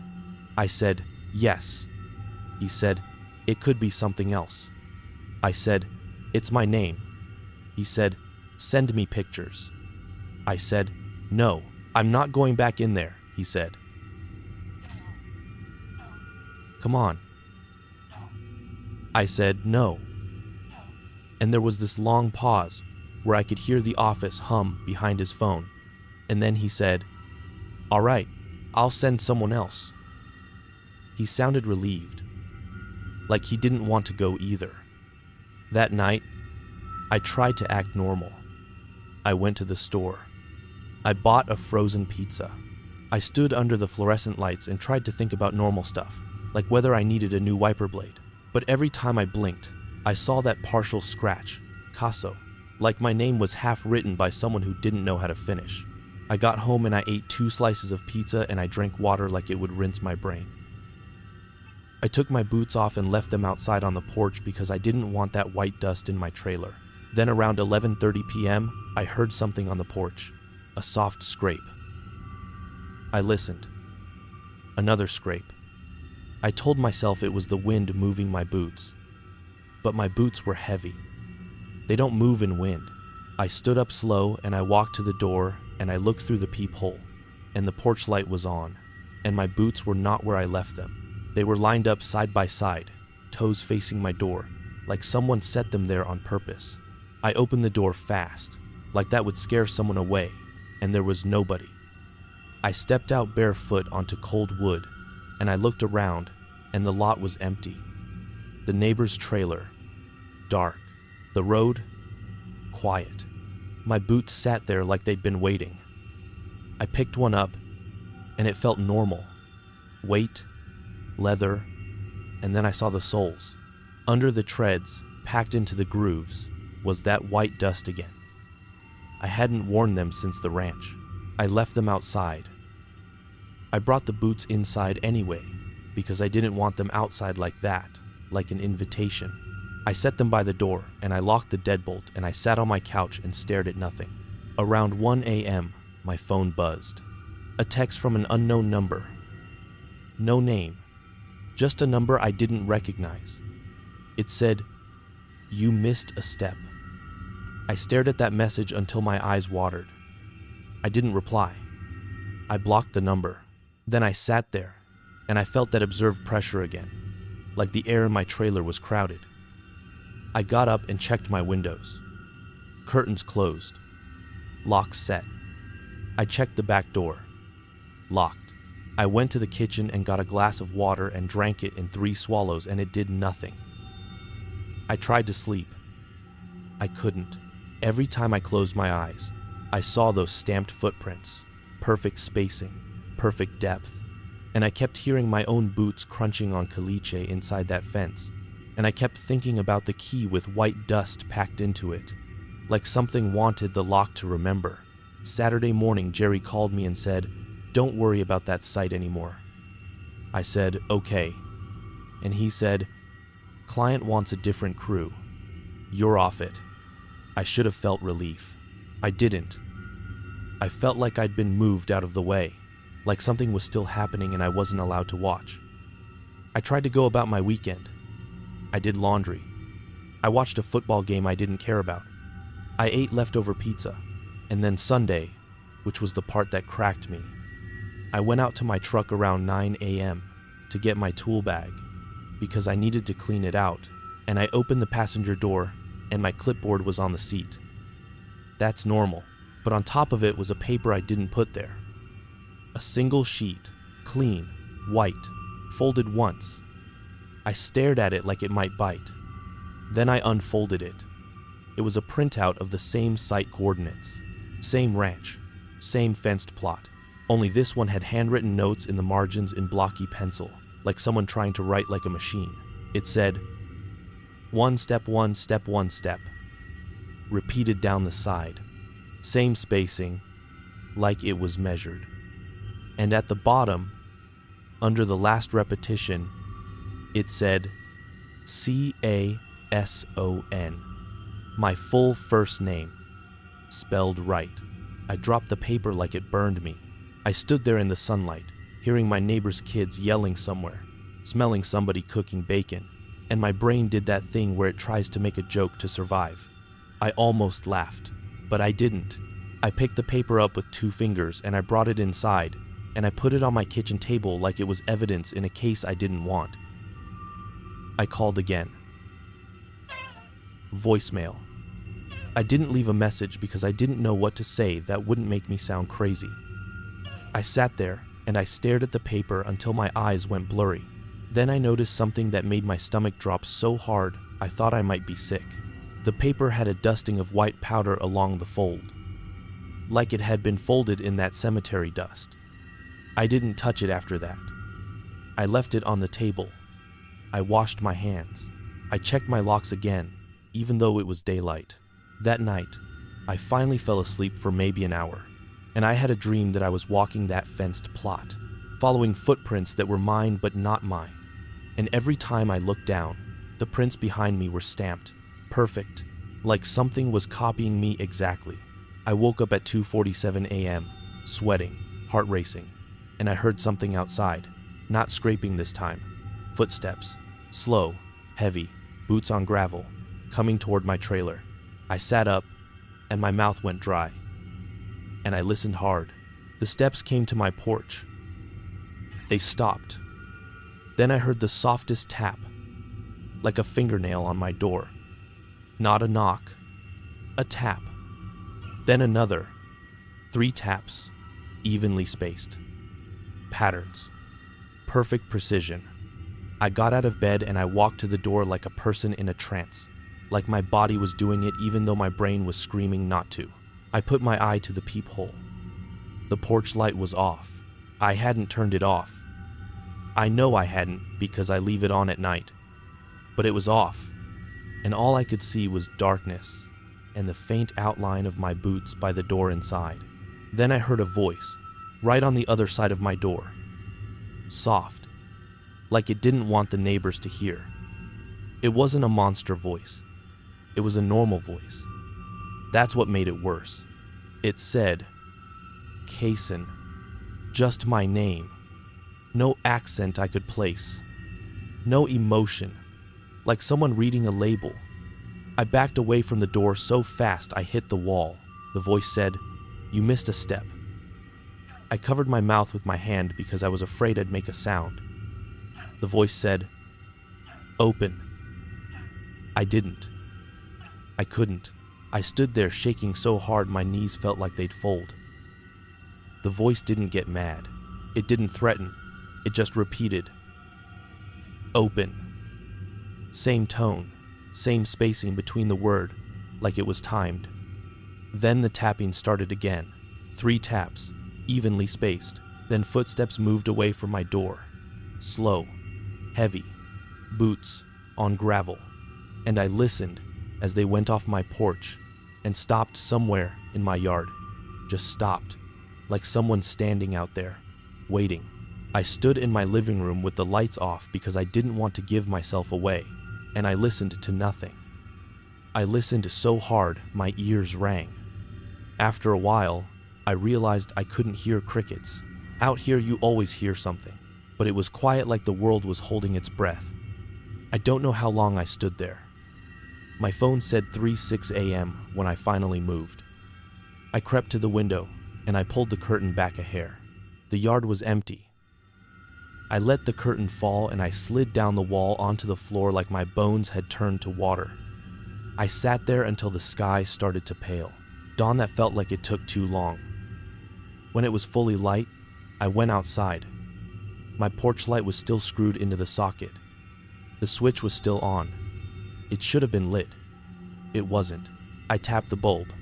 I said, "Yes." He said, "It could be something else." I said, "It's my name." He said, "Send me pictures." I said, "No, I'm not going back in there," he said. "Come on." I said, "No." And there was this long pause where I could hear the office hum behind his phone. And then he said, "All right, I'll send someone else." He sounded relieved, like he didn't want to go either. That night, I tried to act normal. I went to the store. I bought a frozen pizza. I stood under the fluorescent lights and tried to think about normal stuff, like whether I needed a new wiper blade. But every time I blinked, I saw that partial scratch, Caso, like my name was half written by someone who didn't know how to finish. I got home and I ate 2 slices of pizza and I drank water like it would rinse my brain. I took my boots off and left them outside on the porch because I didn't want that white dust in my trailer. Then around 11:30 p.m., I heard something on the porch, a soft scrape. I listened. Another scrape. I told myself it was the wind moving my boots, but my boots were heavy. They don't move in wind. I stood up slow and I walked to the door and I looked through the peephole, and the porch light was on, and my boots were not where I left them. They were lined up side by side, toes facing my door, like someone set them there on purpose. I opened the door fast, like that would scare someone away, and there was nobody. I stepped out barefoot onto cold wood, and I looked around, and the lot was empty. The neighbor's trailer, dark. The road, quiet. My boots sat there like they'd been waiting. I picked one up, and it felt normal. Weight, leather, and then I saw the soles. Under the treads, packed into the grooves, was that white dust again. I hadn't worn them since the ranch. I left them outside. I brought the boots inside anyway, because I didn't want them outside like that, like an invitation. I set them by the door, and I locked the deadbolt, and I sat on my couch and stared at nothing. Around 1 a.m., my phone buzzed. A text from an unknown number. No name, just a number I didn't recognize. It said, "You missed a step." I stared at that message until my eyes watered. I didn't reply. I blocked the number. Then I sat there, and I felt that observed pressure again, like the air in my trailer was crowded. I got up and checked my windows. Curtains closed. Locks set. I checked the back door. Locked. I went to the kitchen and got a glass of water and drank it in 3 swallows, and it did nothing. I tried to sleep. I couldn't. Every time I closed my eyes, I saw those stamped footprints, perfect spacing, perfect depth, and I kept hearing my own boots crunching on caliche inside that fence, and I kept thinking about the key with white dust packed into it, like something wanted the lock to remember. Saturday morning, Jerry called me and said, "Don't worry about that site anymore." I said, "Okay." And he said, "Client wants a different crew. You're off it." I should have felt relief. I didn't. I felt like I'd been moved out of the way, like something was still happening and I wasn't allowed to watch. I tried to go about my weekend. I did laundry. I watched a football game I didn't care about. I ate leftover pizza. And then Sunday, which was the part that cracked me, I went out to my truck around 9 a.m. to get my tool bag because I needed to clean it out, and I opened the passenger door and my clipboard was on the seat. That's normal, but on top of it was a paper I didn't put there. A single sheet, clean, white, folded once. I stared at it like it might bite. Then I unfolded it. It was a printout of the same site coordinates, same ranch, same fenced plot, only this one had handwritten notes in the margins in blocky pencil, like someone trying to write like a machine. It said, one step, one step, repeated down the side, same spacing, like it was measured. And at the bottom, under the last repetition, it said, C-A-S-O-N, my full first name, spelled right. I dropped the paper like it burned me. I stood there in the sunlight, hearing my neighbor's kids yelling somewhere, smelling somebody cooking bacon, and my brain did that thing where it tries to make a joke to survive. I almost laughed, but I didn't. I picked the paper up with 2 fingers and I brought it inside, and I put it on my kitchen table like it was evidence in a case I didn't want. I called again. Voicemail. I didn't leave a message because I didn't know what to say that wouldn't make me sound crazy. I sat there and I stared at the paper until my eyes went blurry. Then I noticed something that made my stomach drop so hard I thought I might be sick. The paper had a dusting of white powder along the fold, like it had been folded in that cemetery dust. I didn't touch it after that. I left it on the table. I washed my hands. I checked my locks again, even though it was daylight. That night, I finally fell asleep for maybe an hour. And I had a dream that I was walking that fenced plot, following footprints that were mine but not mine. And every time I looked down, the prints behind me were stamped, perfect, like something was copying me exactly. I woke up at 2:47 a.m., sweating, heart racing, and I heard something outside, not scraping this time. Footsteps, slow, heavy, boots on gravel, coming toward my trailer. I sat up, and my mouth went dry. And I listened hard. The steps came to my porch. They stopped. Then I heard the softest tap, like a fingernail on my door. Not a knock, a tap. Then another. 3 taps, evenly spaced. Patterns. Perfect precision. I got out of bed and I walked to the door like a person in a trance, like my body was doing it even though my brain was screaming not to. I put my eye to the peephole. The porch light was off. I hadn't turned it off. I know I hadn't because I leave it on at night. But it was off, and all I could see was darkness and the faint outline of my boots by the door inside. Then I heard a voice, right on the other side of my door. Soft, like it didn't want the neighbors to hear. It wasn't a monster voice. It was a normal voice. That's what made it worse. It said, Kaysen. Just my name. No accent I could place. No emotion. Like someone reading a label. I backed away from the door so fast I hit the wall. The voice said, You missed a step. I covered my mouth with my hand because I was afraid I'd make a sound. The voice said, Open. I didn't. I couldn't. I stood there shaking so hard my knees felt like they'd fold. The voice didn't get mad. It didn't threaten. It just repeated, Open. Same tone, same spacing between the word, like it was timed. Then the tapping started again. 3 taps, evenly spaced. Then footsteps moved away from my door. Slow, heavy, boots on gravel. And I listened as they went off my porch and stopped somewhere in my yard. Just stopped, like someone standing out there, waiting. I stood in my living room with the lights off because I didn't want to give myself away, and I listened to nothing. I listened so hard my ears rang. After a while, I realized I couldn't hear crickets. Out here you always hear something, but it was quiet like the world was holding its breath. I don't know how long I stood there. My phone said 3:06 a.m. when I finally moved. I crept to the window, and I pulled the curtain back a hair. The yard was empty. I let the curtain fall and I slid down the wall onto the floor like my bones had turned to water. I sat there until the sky started to pale, dawn that felt like it took too long. When it was fully light, I went outside. My porch light was still screwed into the socket. The switch was still on. It should have been lit. It wasn't. I tapped the bulb.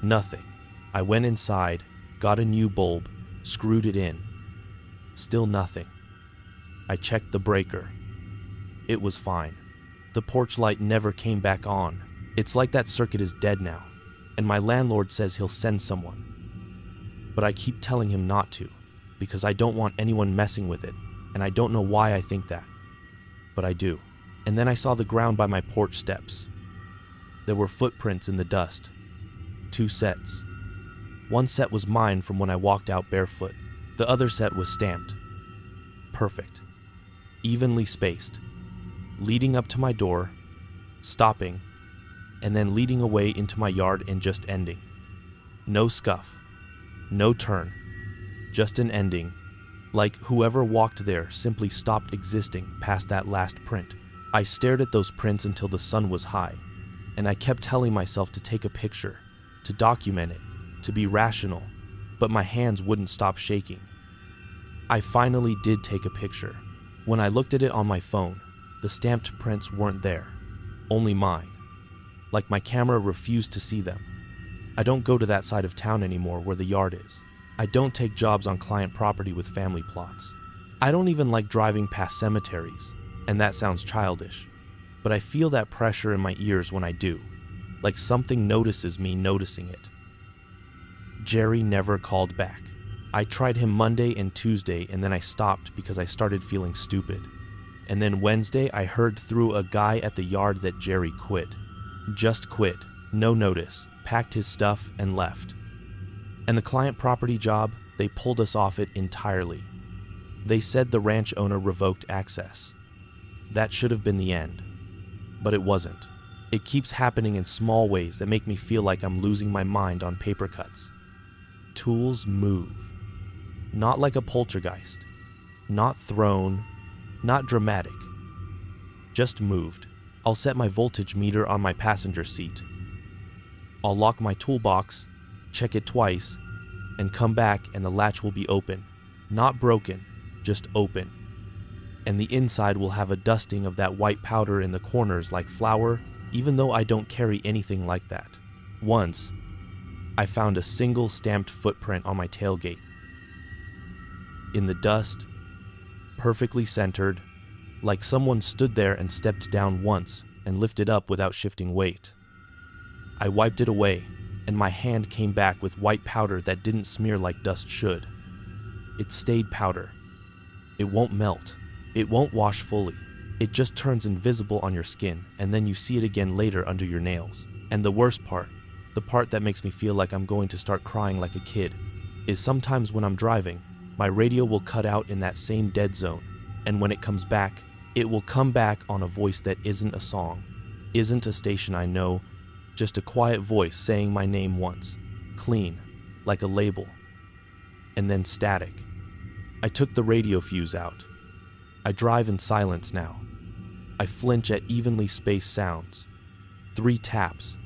Nothing. I went inside, got a new bulb, screwed it in. Still nothing. I checked the breaker. It was fine. The porch light never came back on. It's like that circuit is dead now, and my landlord says he'll send someone. But I keep telling him not to, because I don't want anyone messing with it, and I don't know why I think that. But I do. And then I saw the ground by my porch steps. There were footprints in the dust. 2 sets. One set was mine from when I walked out barefoot. The other set was stamped. Perfect. Evenly spaced. Leading up to my door, stopping, and then leading away into my yard and just ending. No scuff. No turn. Just an ending. Like whoever walked there simply stopped existing past that last print. I stared at those prints until the sun was high, and I kept telling myself to take a picture, to document it, to be rational, but my hands wouldn't stop shaking. I finally did take a picture. When I looked at it on my phone, the stamped prints weren't there, only mine. Like my camera refused to see them. I don't go to that side of town anymore where the yard is. I don't take jobs on client property with family plots. I don't even like driving past cemeteries, and that sounds childish, but I feel that pressure in my ears when I do, like something notices me noticing it. Jerry never called back. I tried him Monday and Tuesday, and then I stopped because I started feeling stupid. And then Wednesday, I heard through a guy at the yard that Jerry quit. Just quit, no notice, packed his stuff and left. And the client property job, they pulled us off it entirely. They said the ranch owner revoked access. That should have been the end. But it wasn't. It keeps happening in small ways that make me feel like I'm losing my mind on paper cuts. Tools move. Not like a poltergeist. Not thrown. Not dramatic. Just moved. I'll set my voltage meter on my passenger seat. I'll lock my toolbox, check it twice, and come back and the latch will be open. Not broken, just open. And the inside will have a dusting of that white powder in the corners like flour, even though I don't carry anything like that. Once, I found a single stamped footprint on my tailgate. In the dust, perfectly centered, like someone stood there and stepped down once and lifted up without shifting weight. I wiped it away, and my hand came back with white powder that didn't smear like dust should. It stayed powder. It won't melt. It won't wash fully. It just turns invisible on your skin, and then you see it again later under your nails. And the worst part, the part that makes me feel like I'm going to start crying like a kid, is sometimes when I'm driving, my radio will cut out in that same dead zone, and when it comes back, it will come back on a voice that isn't a song, isn't a station I know, just a quiet voice saying my name once, clean, like a label, and then static. I took the radio fuse out. I drive in silence now. I flinch at evenly spaced sounds. 3 taps,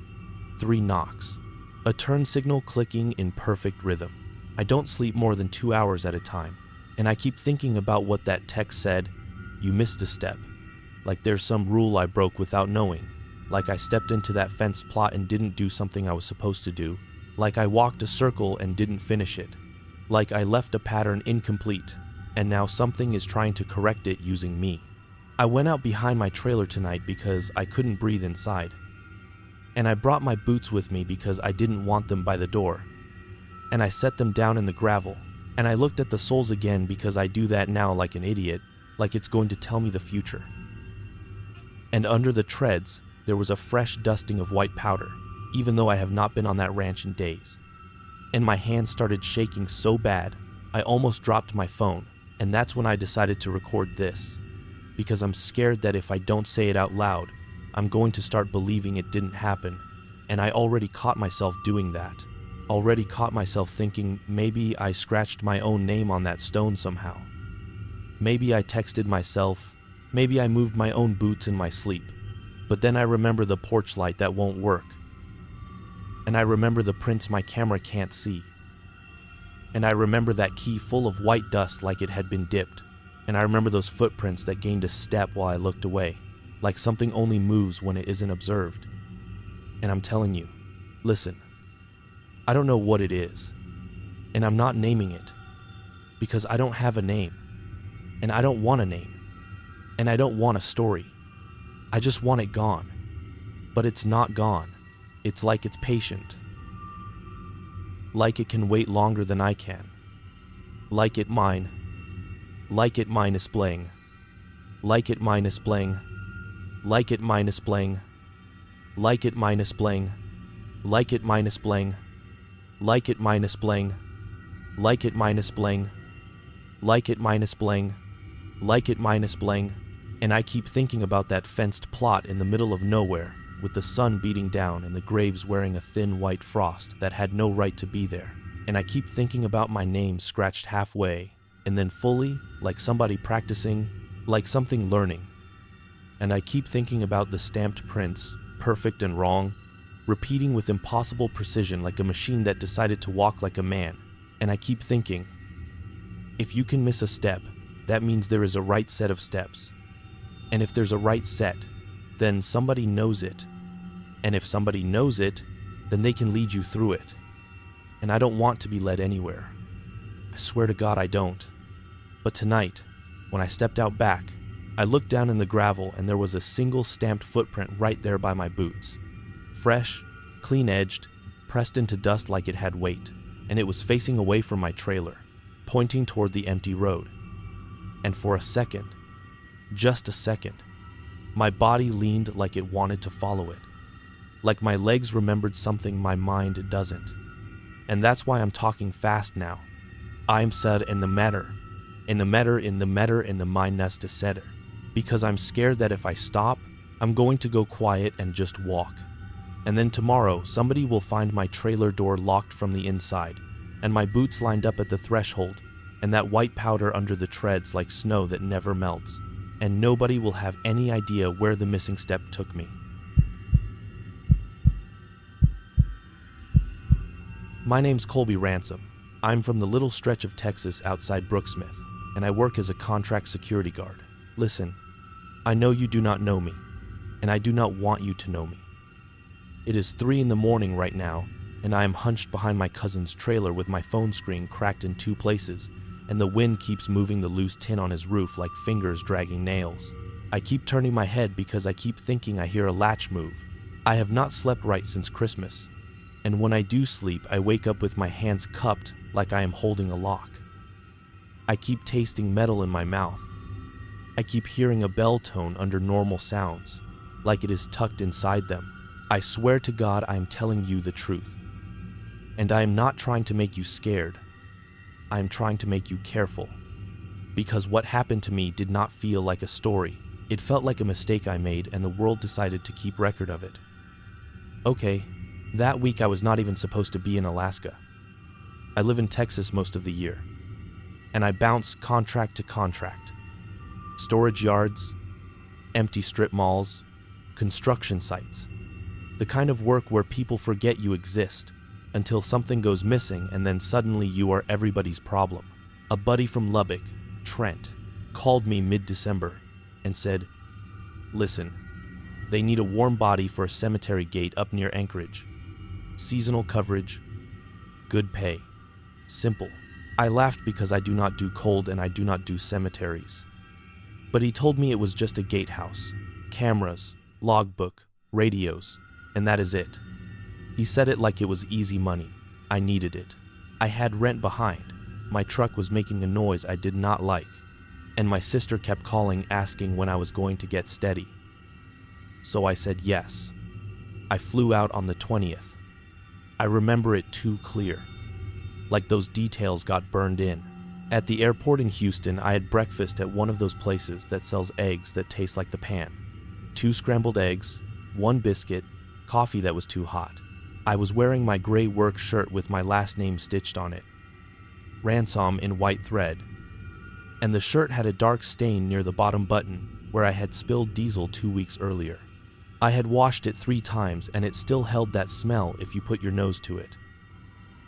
3 knocks, a turn signal clicking in perfect rhythm. I don't sleep more than 2 hours at a time, and I keep thinking about what that text said. You missed a step. Like there's some rule I broke without knowing. Like I stepped into that fence plot and didn't do something I was supposed to do. Like I walked a circle and didn't finish it. Like I left a pattern incomplete, and now something is trying to correct it using me. I went out behind my trailer tonight because I couldn't breathe inside. And I brought my boots with me because I didn't want them by the door. And I set them down in the gravel. And I looked at the soles again because I do that now like an idiot, like it's going to tell me the future. And under the treads, there was a fresh dusting of white powder, even though I have not been on that ranch in days. And my hands started shaking so bad, I almost dropped my phone, and that's when I decided to record this. Because I'm scared that if I don't say it out loud, I'm going to start believing it didn't happen, and I already caught myself doing that. Already caught myself thinking maybe I scratched my own name on that stone somehow. Maybe I texted myself, maybe I moved my own boots in my sleep, but then I remember the porch light that won't work. And I remember the prints my camera can't see. And I remember that key full of white dust like it had been dipped. And I remember those footprints that gained a step while I looked away, like something only moves when it isn't observed. And I'm telling you, listen, I don't know what it is, and I'm not naming it, because I don't have a name, and I don't want a name, and I don't want a story. I just want it gone. But it's not gone. It's like it's patient. Like it can wait longer than I can. Like it mine. Like it minus bling. Like it minus bling. Like it minus bling. Like it minus bling. Like it minus bling. Like it minus bling. Like it minus bling. Like it minus bling. Like it minus bling. And I keep thinking about that fenced plot in the middle of nowhere, with the sun beating down and the graves wearing a thin white frost that had no right to be there. And I keep thinking about my name scratched halfway, and then fully, like somebody practicing, like something learning. And I keep thinking about the stamped prints, perfect and wrong, repeating with impossible precision like a machine that decided to walk like a man. And I keep thinking, if you can miss a step, that means there is a right set of steps. And if there's a right set, then somebody knows it. And if somebody knows it, then they can lead you through it. And I don't want to be led anywhere. I swear to God I don't. But tonight, when I stepped out back, I looked down in the gravel and there was a single stamped footprint right there by my boots. Fresh, clean-edged, pressed into dust like it had weight. and it was facing away from my trailer, pointing toward the empty road. And for a second, just a second, my body leaned like it wanted to follow it. Like my legs remembered something my mind doesn't. And that's why I'm talking fast now. I'm said in the matter mind nest setter. Because I'm scared that if I stop, I'm going to go quiet and just walk. And then tomorrow, somebody will find my trailer door locked from the inside, and my boots lined up at the threshold, and that white powder under the treads like snow that never melts, and nobody will have any idea where the missing step took me. My name's Colby Ransom. I'm from the little stretch of Texas outside Brooksmith, and I work as a contract security guard. Listen, I know you do not know me, and I do not want you to know me. It is 3 a.m. right now, and I am hunched behind my cousin's trailer with my phone screen cracked in 2 places, and the wind keeps moving the loose tin on his roof like fingers dragging nails. I keep turning my head because I keep thinking I hear a latch move. I have not slept right since Christmas, and when I do sleep, I wake up with my hands cupped like I am holding a lock. I keep tasting metal in my mouth. I keep hearing a bell tone under normal sounds, like it is tucked inside them. I swear to God I am telling you the truth. And I am not trying to make you scared. I am trying to make you careful. Because what happened to me did not feel like a story. It felt like a mistake I made, and the world decided to keep record of it. Okay, that week I was not even supposed to be in Alaska. I live in Texas most of the year, and I bounce contract to contract. Storage yards, empty strip malls, construction sites. The kind of work where people forget you exist until something goes missing, and then suddenly you are everybody's problem. A buddy from Lubbock, Trent, called me mid-December and said, "Listen, they need a warm body for a cemetery gate up near Anchorage. Seasonal coverage, good pay, simple." I laughed because I do not do cold and I do not do cemeteries. But he told me it was just a gatehouse, cameras, logbook, radios, and that is it. He said it like it was easy money. I needed it. I had rent behind. My truck was making a noise I did not like, and my sister kept calling asking when I was going to get steady. So I said yes. I flew out on the 20th. I remember it too clear, like those details got burned in. At the airport in Houston, I had breakfast at one of those places that sells eggs that taste like the pan. 2 scrambled eggs, 1 biscuit, coffee that was too hot. I was wearing my gray work shirt with my last name stitched on it, Ransom in white thread, and the shirt had a dark stain near the bottom button where I had spilled diesel 2 weeks earlier. I had washed it 3 times and it still held that smell if you put your nose to it.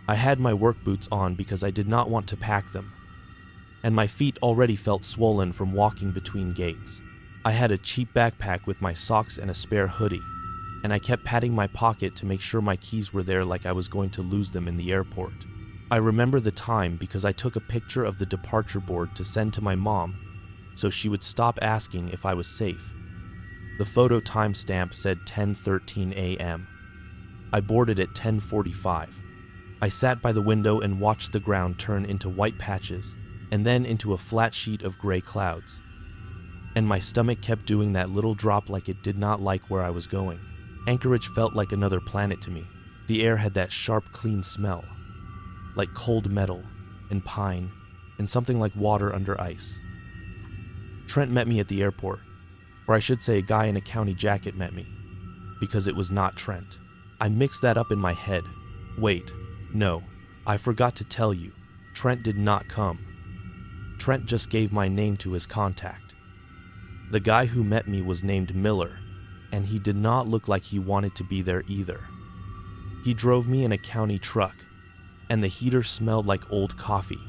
I had my work boots on because I did not want to pack them, and my feet already felt swollen from walking between gates. I had a cheap backpack with my socks and a spare hoodie, and I kept patting my pocket to make sure my keys were there like I was going to lose them in the airport. I remember the time because I took a picture of the departure board to send to my mom so she would stop asking if I was safe. The photo timestamp said 10:13 a.m. I boarded at 10:45. I sat by the window and watched the ground turn into white patches and then into a flat sheet of gray clouds. And my stomach kept doing that little drop like it did not like where I was going. Anchorage felt like another planet to me. The air had that sharp, clean smell, like cold metal and pine and something like water under ice. Trent met me at the airport, or I should say a guy in a county jacket met me, because it was not Trent. I mixed that up in my head. Wait, no, I forgot to tell you. Trent did not come. Trent just gave my name to his contact. The guy who met me was named Miller, and he did not look like he wanted to be there either. He drove me in a county truck, and the heater smelled like old coffee.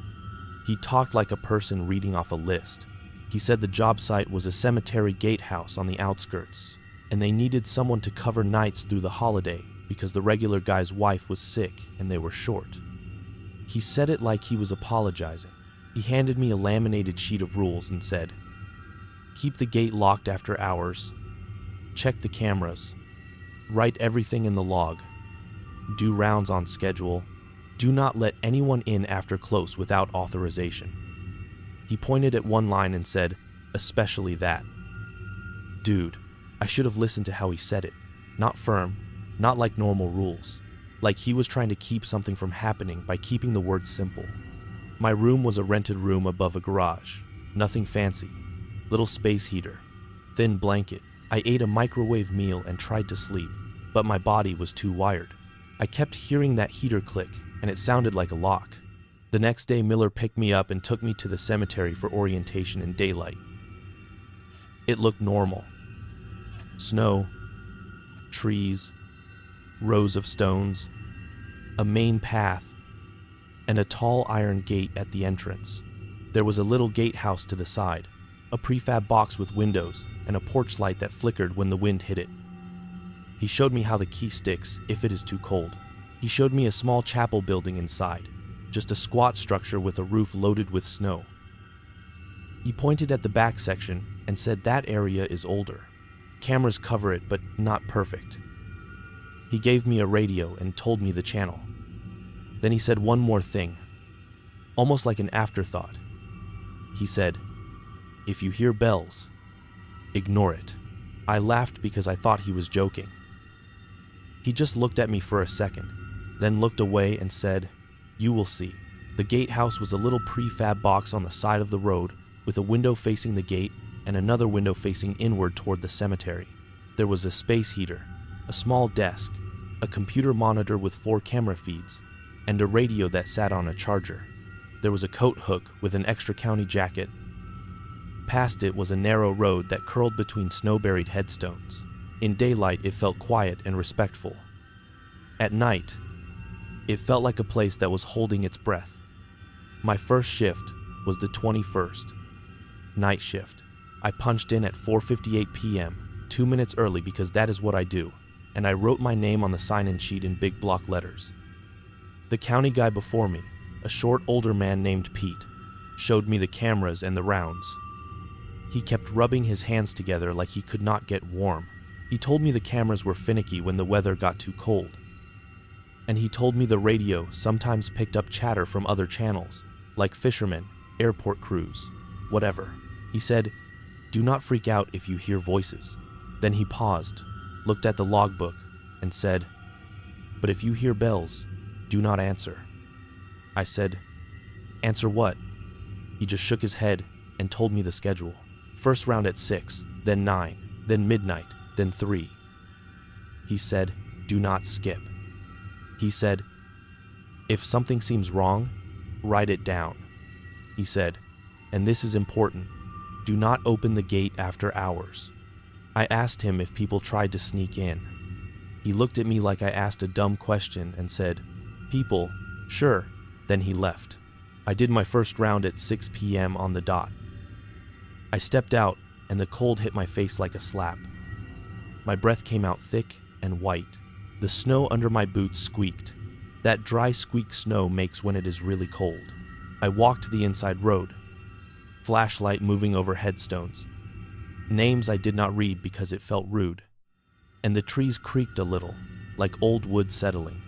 He talked like a person reading off a list. He said the job site was a cemetery gatehouse on the outskirts, and they needed someone to cover nights through the holiday because the regular guy's wife was sick and they were short. He said it like he was apologizing. He handed me a laminated sheet of rules and said, "Keep the gate locked after hours. Check the cameras. Write everything in the log. Do rounds on schedule. "Do not let anyone in after close without authorization." He pointed at one line and said, "Especially that." Dude, I should have listened to how he said it. Not firm, not like normal rules. Like he was trying to keep something from happening by keeping the words simple. My room was a rented room above a garage. Nothing fancy. Little space heater. Thin blanket. I ate a microwave meal and tried to sleep, but my body was too wired. I kept hearing that heater click, and it sounded like a lock. The next day, Miller picked me up and took me to the cemetery for orientation in daylight. It looked normal. Snow, trees, rows of stones, a main path, and a tall iron gate at the entrance. There was a little gatehouse to the side, a prefab box with windows, and a porch light that flickered when the wind hit it. He showed me how the key sticks if it is too cold. He showed me a small chapel building inside, just a squat structure with a roof loaded with snow. He pointed at the back section and said that area is older. Cameras cover it, but not perfect. He gave me a radio and told me the channel. Then he said one more thing, almost like an afterthought. He said, "If you hear bells, ignore it." I laughed because I thought he was joking. He just looked at me for a second, then looked away and said, "You will see." The gatehouse was a little prefab box on the side of the road with a window facing the gate and another window facing inward toward the cemetery. There was a space heater, a small desk, a computer monitor with 4 camera feeds, and a radio that sat on a charger. There was a coat hook with an extra county jacket. Past it was a narrow road that curled between snow-buried headstones. In daylight, it felt quiet and respectful. At night, it felt like a place that was holding its breath. My first shift was the 21st, night shift. I punched in at 4:58 p.m., 2 minutes early because that is what I do, and I wrote my name on the sign-in sheet in big block letters. The county guy before me, a short older man named Pete, showed me the cameras and the rounds. He kept rubbing his hands together like he could not get warm. He told me the cameras were finicky when the weather got too cold. And he told me the radio sometimes picked up chatter from other channels, like fishermen, airport crews, whatever. He said, "Do not freak out if you hear voices." Then he paused, looked at the logbook, and said, "But if you hear bells, do not answer." I said, "Answer what?" He just shook his head and told me the schedule. First round at 6, then 9, then midnight, then 3. He said, "Do not skip." He said, "If something seems wrong, write it down." He said, "And this is important, do not open the gate after hours." I asked him if people tried to sneak in. He looked at me like I asked a dumb question and said, "People, sure." Then he left. I did my first round at 6 p.m. on the dot. I stepped out, and the cold hit my face like a slap. My breath came out thick and white. The snow under my boots squeaked. That dry squeak snow makes when it is really cold. I walked the inside road. Flashlight moving over headstones. Names I did not read because it felt rude. And the trees creaked a little, like old wood settling.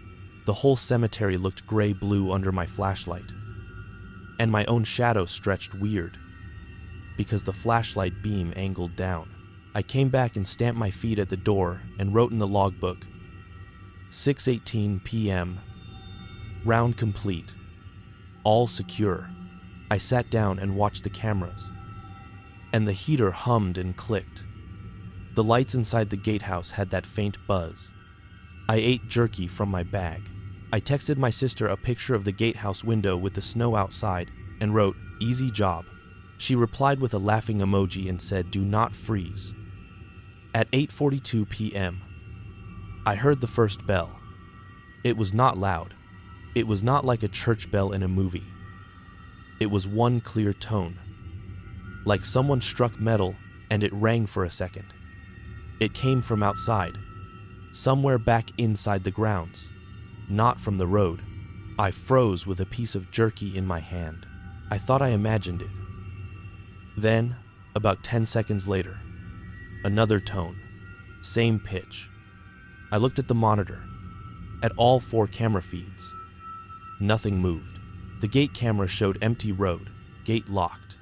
The whole cemetery looked gray-blue under my flashlight. And my own shadow stretched weird, because the flashlight beam angled down. I came back and stamped my feet at the door and wrote in the logbook, 6:18 p.m., round complete, all secure. I sat down and watched the cameras, and the heater hummed and clicked. The lights inside the gatehouse had that faint buzz. I ate jerky from my bag. I texted my sister a picture of the gatehouse window with the snow outside and wrote, "Easy job." She replied with a laughing emoji and said, "Do not freeze." At 8:42 p.m., I heard the first bell. It was not loud. It was not like a church bell in a movie. It was one clear tone, like someone struck metal and it rang for a second. It came from outside, somewhere back inside the grounds, not from the road. I froze with a piece of jerky in my hand. I thought I imagined it. Then, about 10 seconds later, another tone, same pitch. I looked at the monitor, at all 4 camera feeds. Nothing moved. The gate camera showed empty road, gate locked.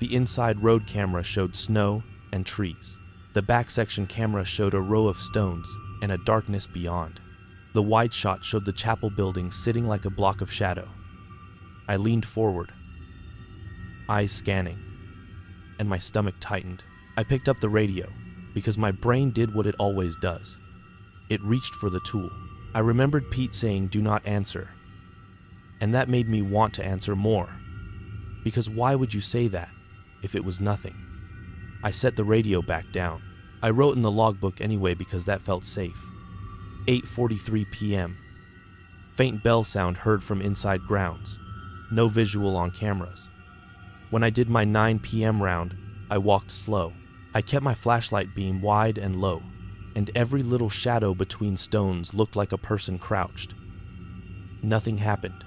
The inside road camera showed snow and trees. The back section camera showed a row of stones and a darkness beyond. The wide shot showed the chapel building sitting like a block of shadow. I leaned forward, eyes scanning, and my stomach tightened. I picked up the radio because my brain did what it always does. It reached for the tool. I remembered Pete saying, "Do not answer." And that made me want to answer more. Because why would you say that if it was nothing? I set the radio back down. I wrote in the logbook anyway because that felt safe. 8:43 p.m. Faint bell sound heard from inside grounds. No visual on cameras. When I did my 9 p.m. round, I walked slow. I kept my flashlight beam wide and low, and every little shadow between stones looked like a person crouched. Nothing happened.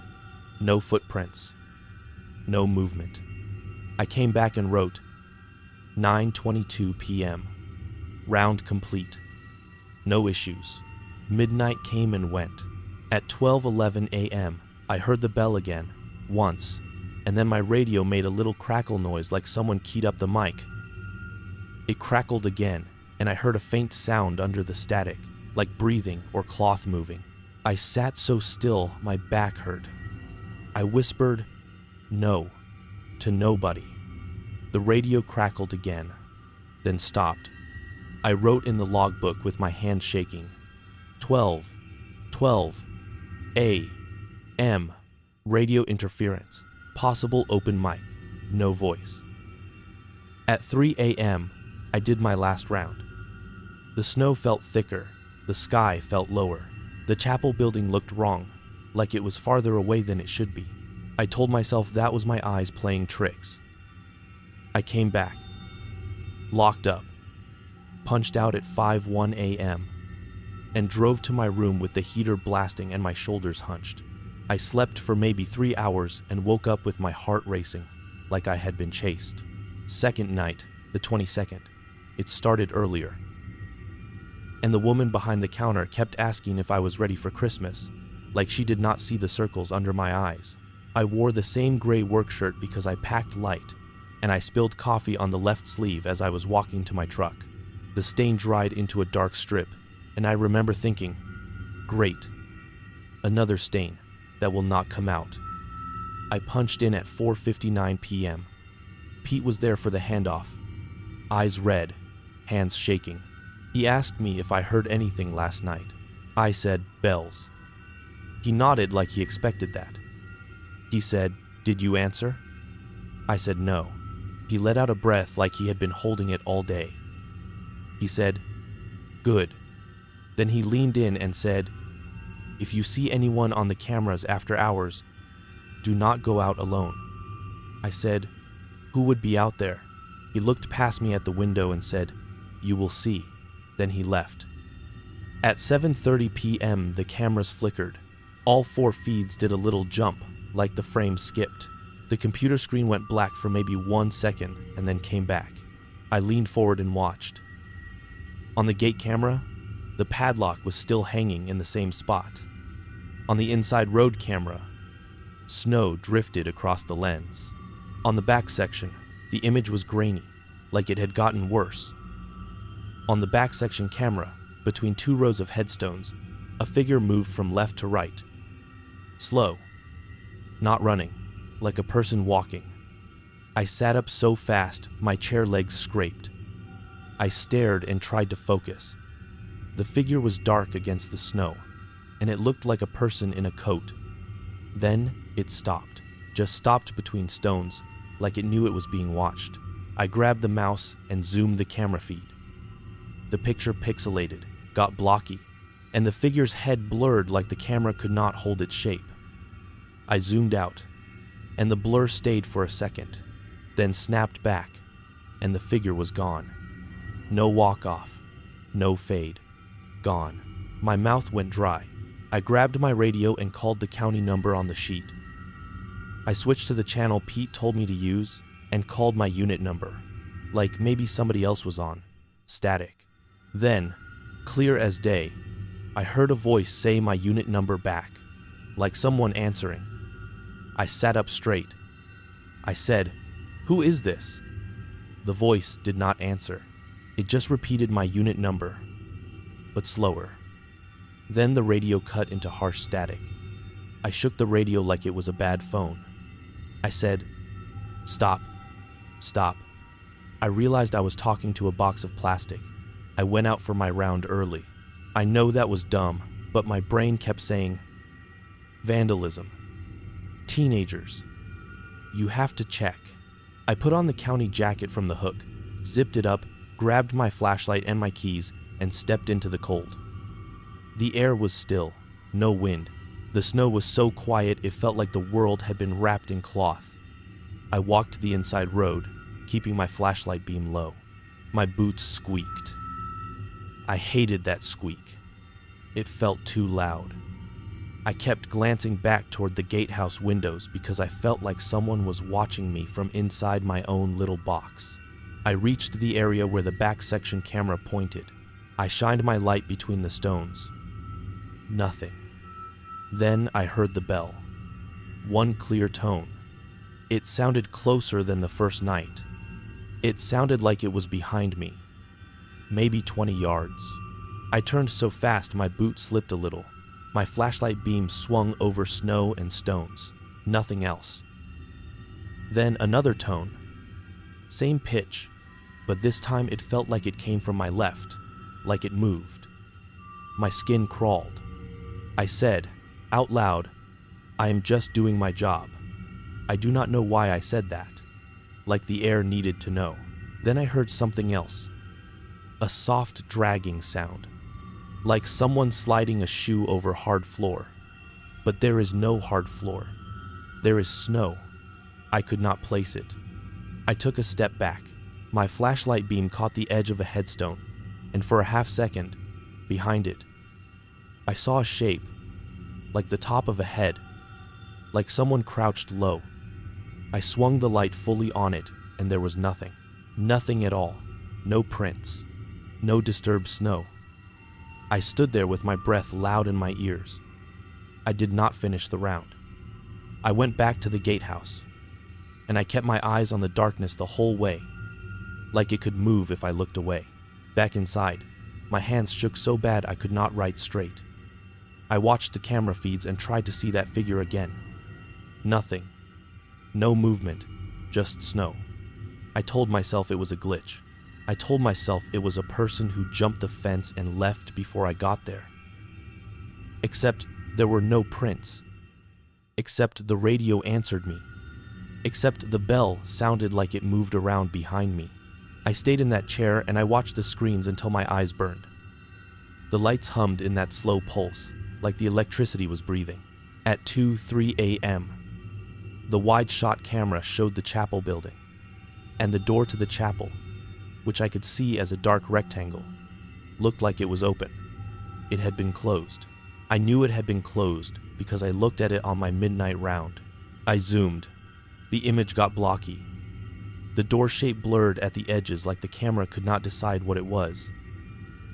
No footprints. No movement. I came back and wrote, 9:22 p.m. Round complete. No issues. Midnight came and went. At 12:11 a.m., I heard the bell again, once, and then my radio made a little crackle noise like someone keyed up the mic. It crackled again, and I heard a faint sound under the static, like breathing or cloth moving. I sat so still my back hurt. I whispered, "No," to nobody. The radio crackled again, then stopped. I wrote in the logbook with my hand shaking, 12 a.m. Radio interference, possible open mic, no voice. At 3 a.m., I did my last round. The snow felt thicker, the sky felt lower. The chapel building looked wrong, like it was farther away than it should be. I told myself that was my eyes playing tricks. I came back, locked up, punched out at 5:01 a.m., and drove to my room with the heater blasting and my shoulders hunched. I slept for maybe 3 hours and woke up with my heart racing, like I had been chased. Second night, the 22nd, it started earlier. And the woman behind the counter kept asking if I was ready for Christmas, like she did not see the circles under my eyes. I wore the same gray work shirt because I packed light, and I spilled coffee on the left sleeve as I was walking to my truck. The stain dried into a dark strip, and I remember thinking, great, another stain that will not come out. I punched in at 4:59 p.m. Pete was there for the handoff, eyes red, hands shaking. He asked me if I heard anything last night. I said, bells. He nodded like he expected that. He said, "Did you answer?" I said no. He let out a breath like he had been holding it all day. He said, "Good." Then he leaned in and said, "If you see anyone on the cameras after hours, do not go out alone." I said, "Who would be out there?" He looked past me at the window and said, "You will see." Then he left. At 7:30 p.m., the cameras flickered. All 4 feeds did a little jump, like the frame skipped. The computer screen went black for maybe 1 second and then came back. I leaned forward and watched. On the gate camera, the padlock was still hanging in the same spot. On the inside road camera, snow drifted across the lens. On the back section, the image was grainy, like it had gotten worse. On the back section camera, between 2 rows of headstones, a figure moved from left to right. Slow, not running, like a person walking. I sat up so fast, my chair legs scraped. I stared and tried to focus. The figure was dark against the snow, and it looked like a person in a coat. Then it stopped, just stopped between stones, like it knew it was being watched. I grabbed the mouse and zoomed the camera feed. The picture pixelated, got blocky, and the figure's head blurred like the camera could not hold its shape. I zoomed out, and the blur stayed for a second, then snapped back, and the figure was gone. No walk-off, no fade, gone. My mouth went dry. I grabbed my radio and called the county number on the sheet. I switched to the channel Pete told me to use and called my unit number, like maybe somebody else was on, static. Then, clear as day, I heard a voice say my unit number back. like someone answering. I sat up straight. I said, "Who is this?" The voice did not answer. It just repeated my unit number, but slower. Then the radio cut into harsh static. I shook the radio like it was a bad phone. I said, "Stop, stop." I realized I was talking to a box of plastic. I went out for my round early. I know that was dumb, but my brain kept saying, vandalism. Teenagers. You have to check. I put on the county jacket from the hook, zipped it up, grabbed my flashlight and my keys, and stepped into the cold. The air was still, no wind. The snow was so quiet it felt like the world had been wrapped in cloth. I walked the inside road, keeping my flashlight beam low. My boots squeaked. I hated that squeak. It felt too loud. I kept glancing back toward the gatehouse windows because I felt like someone was watching me from inside my own little box. I reached the area where the back section camera pointed. I shined my light between the stones. Nothing. Then I heard the bell. One clear tone. It sounded closer than the first night. It sounded like it was behind me, maybe 20 yards. I turned so fast my boot slipped a little. My flashlight beam swung over snow and stones, nothing else. Then another tone. Same pitch, but this time it felt like it came from my left, like it moved. My skin crawled. I said, out loud, "I am just doing my job." I do not know why I said that, like the air needed to know. Then I heard something else. A soft dragging sound, like someone sliding a shoe over hard floor. But there is no hard floor. There is snow. I could not place it. I took a step back. My flashlight beam caught the edge of a headstone, and for a half second, behind it, I saw a shape, like the top of a head, like someone crouched low. I swung the light fully on it, and there was nothing. Nothing at all. No prints. No disturbed snow. I stood there with my breath loud in my ears. I did not finish the round. I went back to the gatehouse, and I kept my eyes on the darkness the whole way, like it could move if I looked away. Back inside, my hands shook so bad I could not write straight. I watched the camera feeds and tried to see that figure again. Nothing. No movement, just snow. I told myself it was a glitch. I told myself it was a person who jumped the fence and left before I got there. Except there were no prints. Except the radio answered me. Except the bell sounded like it moved around behind me. I stayed in that chair and I watched the screens until my eyes burned. The lights hummed in that slow pulse, like the electricity was breathing. At 2:03 a.m., the wide-shot camera showed the chapel building, and the door to the chapel, which I could see as a dark rectangle, looked like it was open. It had been closed. I knew it had been closed because I looked at it on my midnight round. I zoomed. The image got blocky. The door shape blurred at the edges like the camera could not decide what it was.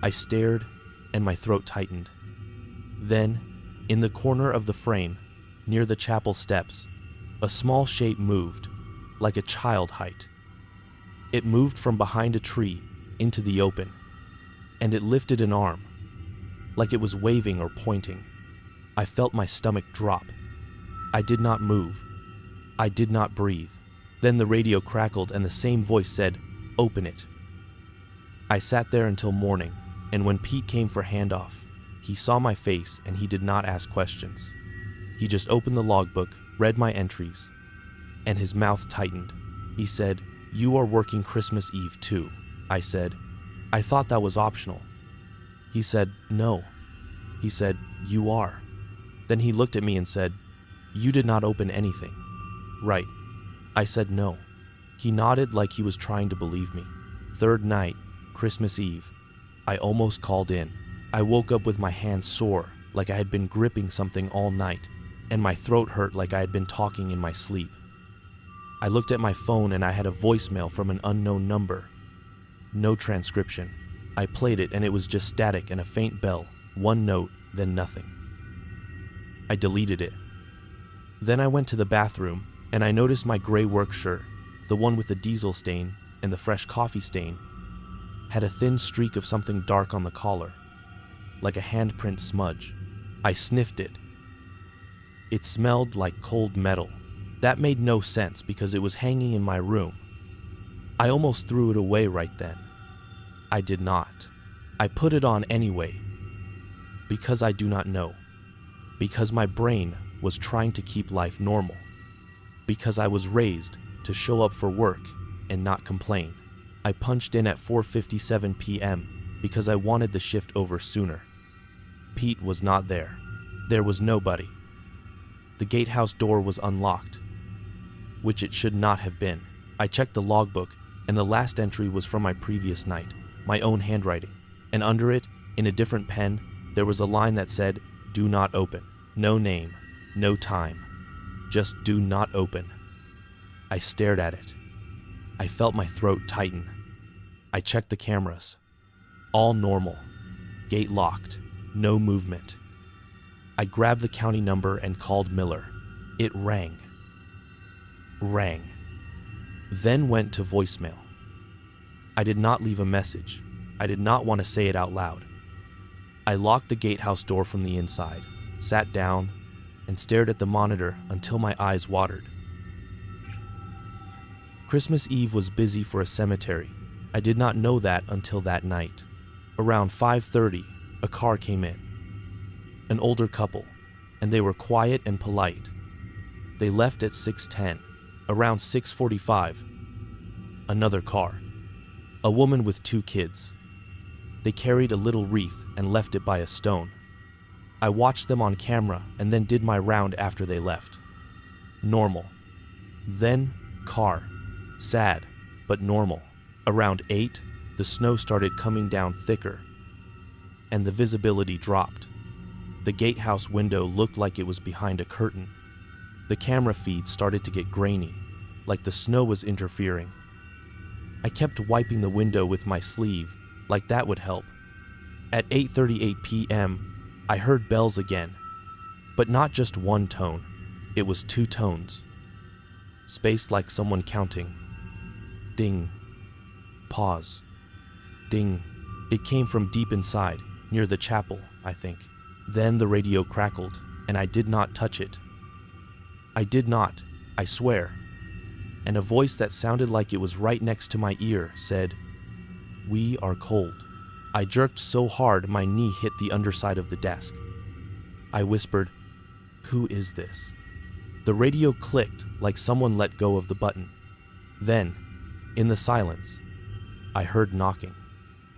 I stared, and my throat tightened. Then, in the corner of the frame, near the chapel steps, a small shape moved, like a child height. It moved from behind a tree into the open, and it lifted an arm, like it was waving or pointing. I felt my stomach drop. I did not move. I did not breathe. Then the radio crackled and the same voice said, "Open it." I sat there until morning, and when Pete came for handoff, he saw my face and he did not ask questions. He just opened the logbook, read my entries, and his mouth tightened. He said, "You are working Christmas Eve too." I said, "I thought that was optional." He said, "No." He said, "You are." Then he looked at me and said, "You did not open anything, right?" I said no. He nodded like he was trying to believe me. Third night, Christmas Eve, I almost called in. I woke up with my hands sore, like I had been gripping something all night, and my throat hurt like I had been talking in my sleep. I looked at my phone and I had a voicemail from an unknown number. No transcription. I played it and it was just static and a faint bell, one note, then nothing. I deleted it. Then I went to the bathroom, and I noticed my gray work shirt, the one with the diesel stain and the fresh coffee stain, had a thin streak of something dark on the collar, like a handprint smudge. I sniffed it. It smelled like cold metal. That made no sense because it was hanging in my room. I almost threw it away right then. I did not. I put it on anyway, because I do not know, because my brain was trying to keep life normal, because I was raised to show up for work and not complain. I punched in at 4:57 p.m. because I wanted the shift over sooner. Pete was not there. There was nobody. The gatehouse door was unlocked, which it should not have been. I checked the logbook, and the last entry was from my previous night, my own handwriting, and under it, in a different pen, there was a line that said, "Do not open." No name, no time, just "do not open." I stared at it. I felt my throat tighten. I checked the cameras. All normal. Gate locked. No movement. I grabbed the county number and called Miller. It rang. Then went to voicemail. I did not leave a message. I did not want to say it out loud. I locked the gatehouse door from the inside, sat down, and stared at the monitor until my eyes watered. Christmas Eve was busy for a cemetery. I did not know that until that night. Around 5:30, a car came in. An older couple, and they were quiet and polite. They left at 6:10. Around 6:45, another car. A woman with 2 kids. They carried a little wreath and left it by a stone. I watched them on camera and then did my round after they left. Normal. Then, car. Sad, but normal. Around 8, the snow started coming down thicker, and the visibility dropped. The gatehouse window looked like it was behind a curtain. The camera feed started to get grainy, like the snow was interfering. I kept wiping the window with my sleeve, like that would help. At 8:38 p.m., I heard bells again, but not just one tone. It was 2 tones, spaced like someone counting. Ding. Pause. Ding. It came from deep inside, near the chapel, I think. Then the radio crackled, and I did not touch it. I did not, I swear. And a voice that sounded like it was right next to my ear said, "We are cold." I jerked so hard my knee hit the underside of the desk. I whispered, "Who is this?" The radio clicked like someone let go of the button. Then, in the silence, I heard knocking.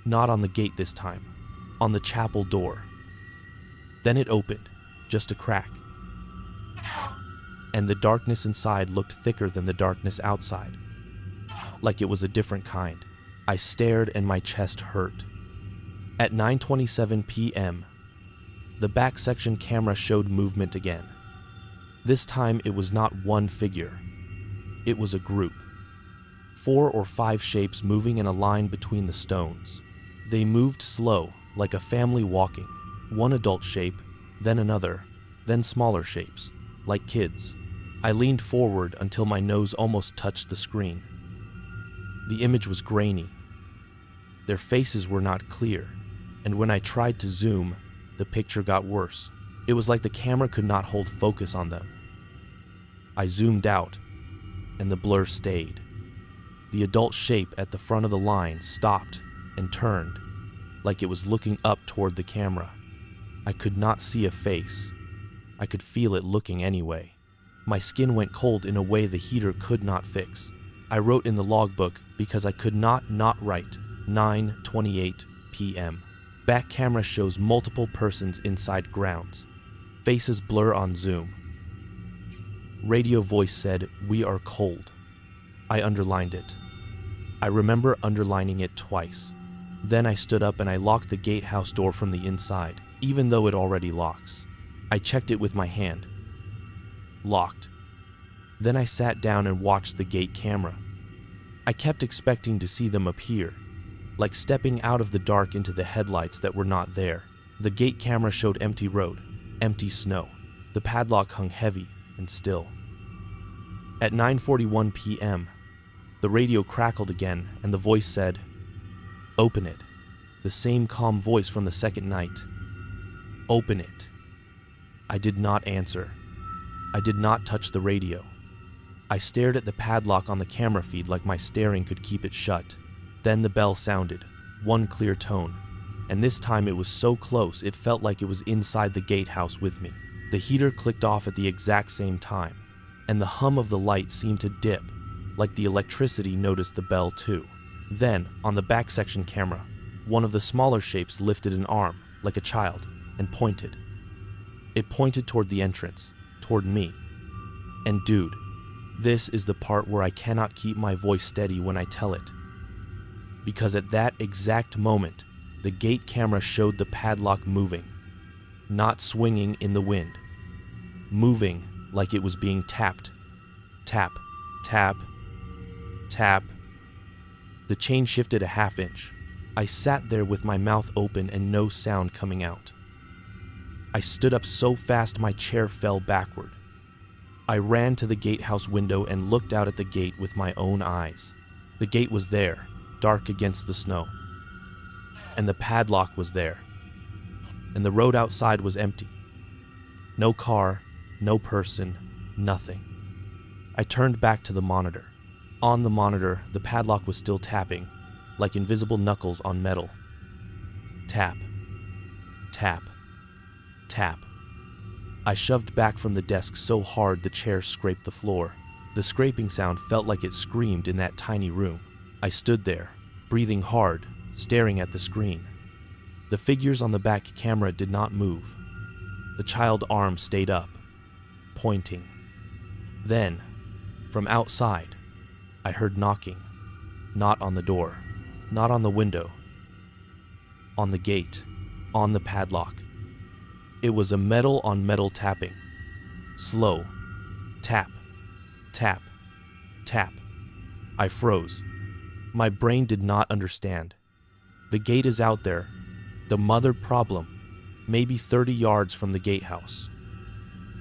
Not on the gate this time, on the chapel door. Then it opened, just a crack. And the darkness inside looked thicker than the darkness outside, like it was a different kind. I stared and my chest hurt. At 9:27 p.m., the back section camera showed movement again. This time it was not one figure. It was a group. 4 or 5 shapes moving in a line between the stones. They moved slow, like a family walking. One adult shape, then another, then smaller shapes, like kids. I leaned forward until my nose almost touched the screen. The image was grainy. Their faces were not clear, and when I tried to zoom, the picture got worse. It was like the camera could not hold focus on them. I zoomed out, and the blur stayed. The adult shape at the front of the line stopped and turned, like it was looking up toward the camera. I could not see a face. I could feel it looking anyway. My skin went cold in a way the heater could not fix. I wrote in the logbook because I could not write 9:28 p.m. Back camera shows multiple persons inside grounds. Faces blur on zoom. Radio voice said, "We are cold." I underlined it. I remember underlining it twice. Then I stood up and I locked the gatehouse door from the inside, even though it already locks. I checked it with my hand. Locked. Then I sat down and watched the gate camera. I kept expecting to see them appear, like stepping out of the dark into the headlights that were not there. The gate camera showed empty road, empty snow. The padlock hung heavy and still. At 9:41 p.m., the radio crackled again and the voice said, "Open it." The same calm voice from the second night. "Open it." I did not answer. I did not touch the radio. I stared at the padlock on the camera feed like my staring could keep it shut. Then the bell sounded, one clear tone, and this time it was so close it felt like it was inside the gatehouse with me. The heater clicked off at the exact same time, and the hum of the light seemed to dip, like the electricity noticed the bell too. Then, on the back section camera, one of the smaller shapes lifted an arm, like a child, and pointed. It pointed toward the entrance, toward me. And dude, this is the part where I cannot keep my voice steady when I tell it. Because at that exact moment, the gate camera showed the padlock moving, not swinging in the wind, moving like it was being tapped. Tap, tap, tap. The chain shifted a half inch. I sat there with my mouth open and no sound coming out. I stood up so fast my chair fell backward. I ran to the gatehouse window and looked out at the gate with my own eyes. The gate was there, dark against the snow. And the padlock was there. And the road outside was empty. No car, no person, nothing. I turned back to the monitor. On the monitor, the padlock was still tapping, like invisible knuckles on metal. Tap, tap, tap. I shoved back from the desk so hard the chair scraped the floor. The scraping sound felt like it screamed in that tiny room. I stood there, breathing hard, staring at the screen. The figures on the back camera did not move. The child arm stayed up, pointing. Then, from outside, I heard knocking. Not on the door, not on the window, on the gate, on the padlock. It was a metal on metal tapping. Slow. Tap, tap, tap. I froze. My brain did not understand. The gate is out there. The mother problem, maybe 30 yards from the gatehouse.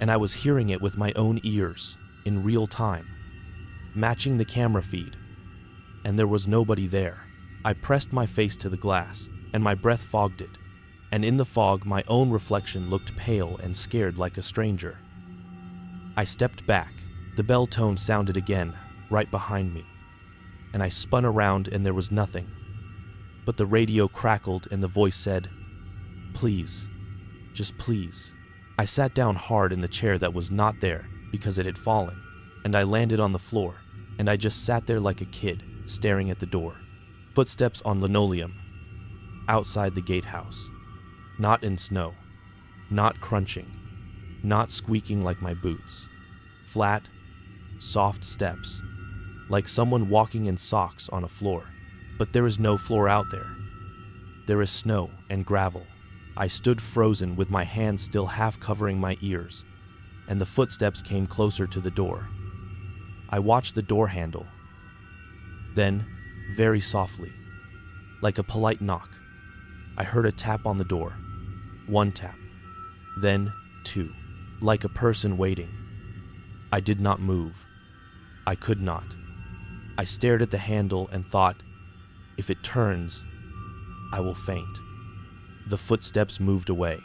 And I was hearing it with my own ears, in real time, matching the camera feed. And there was nobody there. I pressed my face to the glass, and my breath fogged it. And in the fog, my own reflection looked pale and scared like a stranger. I stepped back. The bell tone sounded again, right behind me. And I spun around and there was nothing. But the radio crackled and the voice said, "Please, just please." I sat down hard in the chair that was not there because it had fallen, and I landed on the floor, and I just sat there like a kid, staring at the door. Footsteps on linoleum, outside the gatehouse. Not in snow, not crunching, not squeaking like my boots. Flat, soft steps, like someone walking in socks on a floor. But there is no floor out there. There is snow and gravel. I stood frozen with my hands still half covering my ears, and the footsteps came closer to the door. I watched the door handle. Then, very softly, like a polite knock, I heard a tap on the door. One tap, then two, like a person waiting. I did not move. I could not. I stared at the handle and thought, if it turns, I will faint. The footsteps moved away.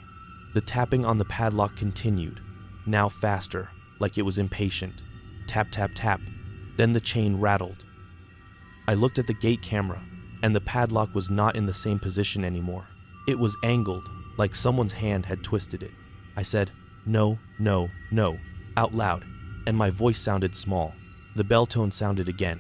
The tapping on the padlock continued, now faster, like it was impatient. Tap, tap, tap. Then the chain rattled. I looked at the gate camera, and the padlock was not in the same position anymore. It was angled, like someone's hand had twisted it. I said, "No, no, no," out loud, and my voice sounded small. The bell tone sounded again,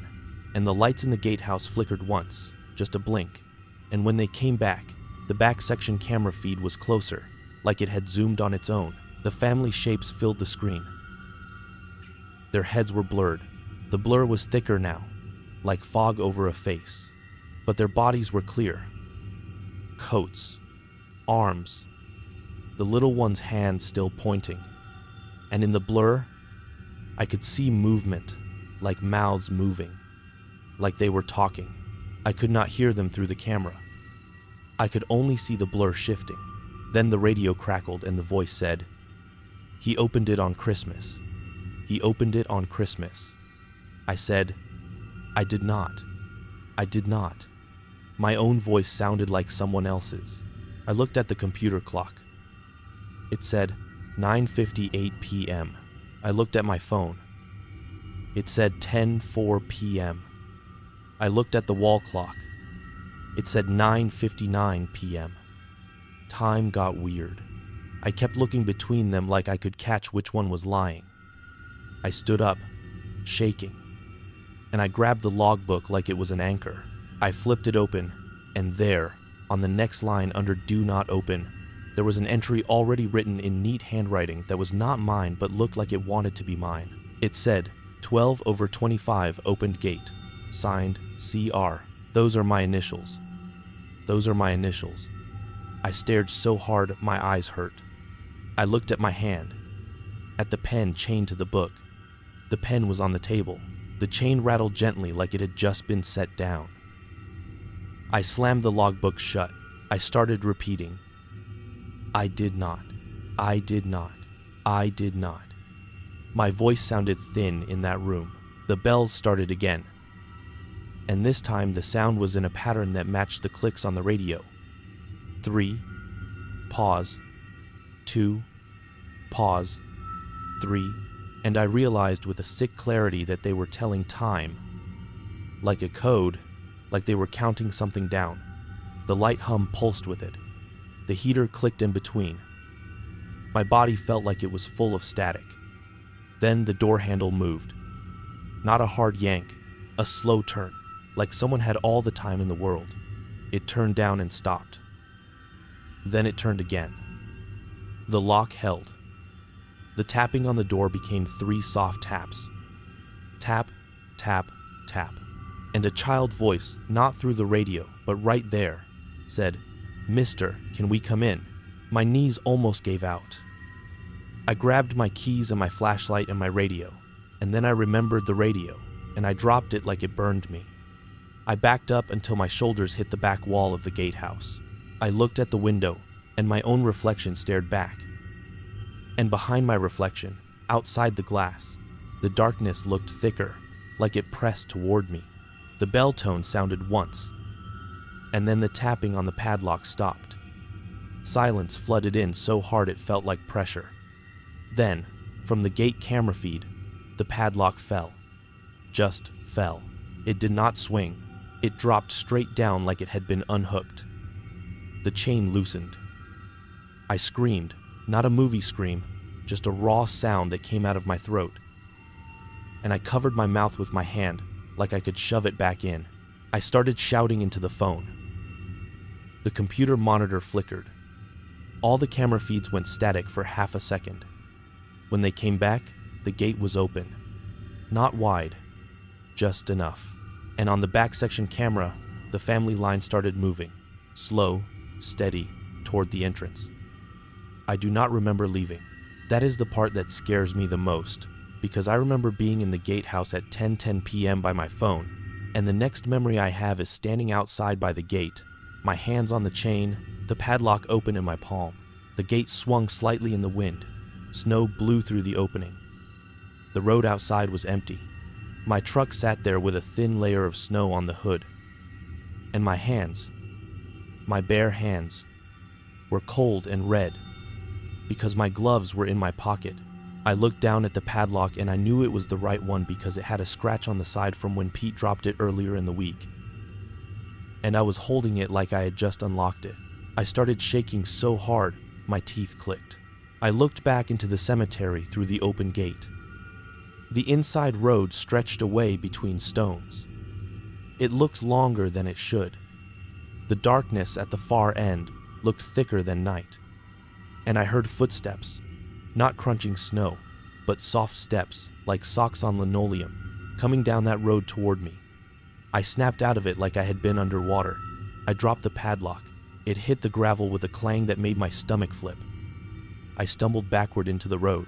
and the lights in the gatehouse flickered once, just a blink, and when they came back, the back section camera feed was closer, like it had zoomed on its own. The family shapes filled the screen. Their heads were blurred. The blur was thicker now, like fog over a face, but their bodies were clear. Coats, arms, the little one's hand still pointing, and in the blur, I could see movement, like mouths moving, like they were talking. I could not hear them through the camera. I could only see the blur shifting. Then the radio crackled and the voice said, He opened it on Christmas. He opened it on Christmas. I said, I did not. I did not. My own voice sounded like someone else's. I looked at the computer clock. It said 9:58 p.m. I looked at my phone. It said 10:04 p.m. I looked at the wall clock. It said 9:59 p.m. Time got weird. I kept looking between them like I could catch which one was lying. I stood up, shaking, and I grabbed the logbook like it was an anchor. I flipped it open, and there, on the next line under Do Not Open, there was an entry already written in neat handwriting that was not mine but looked like it wanted to be mine. It said, 12/25 opened gate, signed CR. Those are my initials. Those are my initials. I stared so hard my eyes hurt. I looked at my hand, at the pen chained to the book. The pen was on the table. The chain rattled gently like it had just been set down. I slammed the logbook shut. I started repeating, I did not. I did not. I did not. My voice sounded thin in that room. The bells started again. And this time the sound was in a pattern that matched the clicks on the radio. 3, pause, 2, pause, 3, and I realized with a sick clarity that they were telling time. Like a code, like they were counting something down. The light hum pulsed with it. The heater clicked in between. My body felt like it was full of static. Then the door handle moved. Not a hard yank, a slow turn, like someone had all the time in the world. It turned down and stopped. Then it turned again. The lock held. The tapping on the door became 3 soft taps. Tap, tap, tap. And a child voice, not through the radio, but right there, said, Mister, can we come in? My knees almost gave out. I grabbed my keys and my flashlight and my radio, and then I remembered the radio, and I dropped it like it burned me. I backed up until my shoulders hit the back wall of the gatehouse. I looked at the window, and my own reflection stared back. And behind my reflection, outside the glass, the darkness looked thicker, like it pressed toward me. The bell tone sounded once, and then the tapping on the padlock stopped. Silence flooded in so hard it felt like pressure. Then, from the gate camera feed, the padlock fell. Just fell. It did not swing. It dropped straight down like it had been unhooked. The chain loosened. I screamed, not a movie scream, just a raw sound that came out of my throat. And I covered my mouth with my hand, like I could shove it back in. I started shouting into the phone. The computer monitor flickered. All the camera feeds went static for half a second. When they came back, the gate was open. Not wide, just enough. And on the back section camera, the family line started moving, slow, steady, toward the entrance. I do not remember leaving. That is the part that scares me the most, because I remember being in the gatehouse at 10:10 p.m. by my phone, and the next memory I have is standing outside by the gate, my hands on the chain, the padlock open in my palm. The gate swung slightly in the wind. Snow blew through the opening. The road outside was empty. My truck sat there with a thin layer of snow on the hood. And my hands, my bare hands, were cold and red because my gloves were in my pocket. I looked down at the padlock and I knew it was the right one because it had a scratch on the side from when Pete dropped it earlier in the week. And I was holding it like I had just unlocked it. I started shaking so hard, my teeth clicked. I looked back into the cemetery through the open gate. The inside road stretched away between stones. It looked longer than it should. The darkness at the far end looked thicker than night. And I heard footsteps, not crunching snow, but soft steps like socks on linoleum, coming down that road toward me. I snapped out of it like I had been underwater. I dropped the padlock. It hit the gravel with a clang that made my stomach flip. I stumbled backward into the road.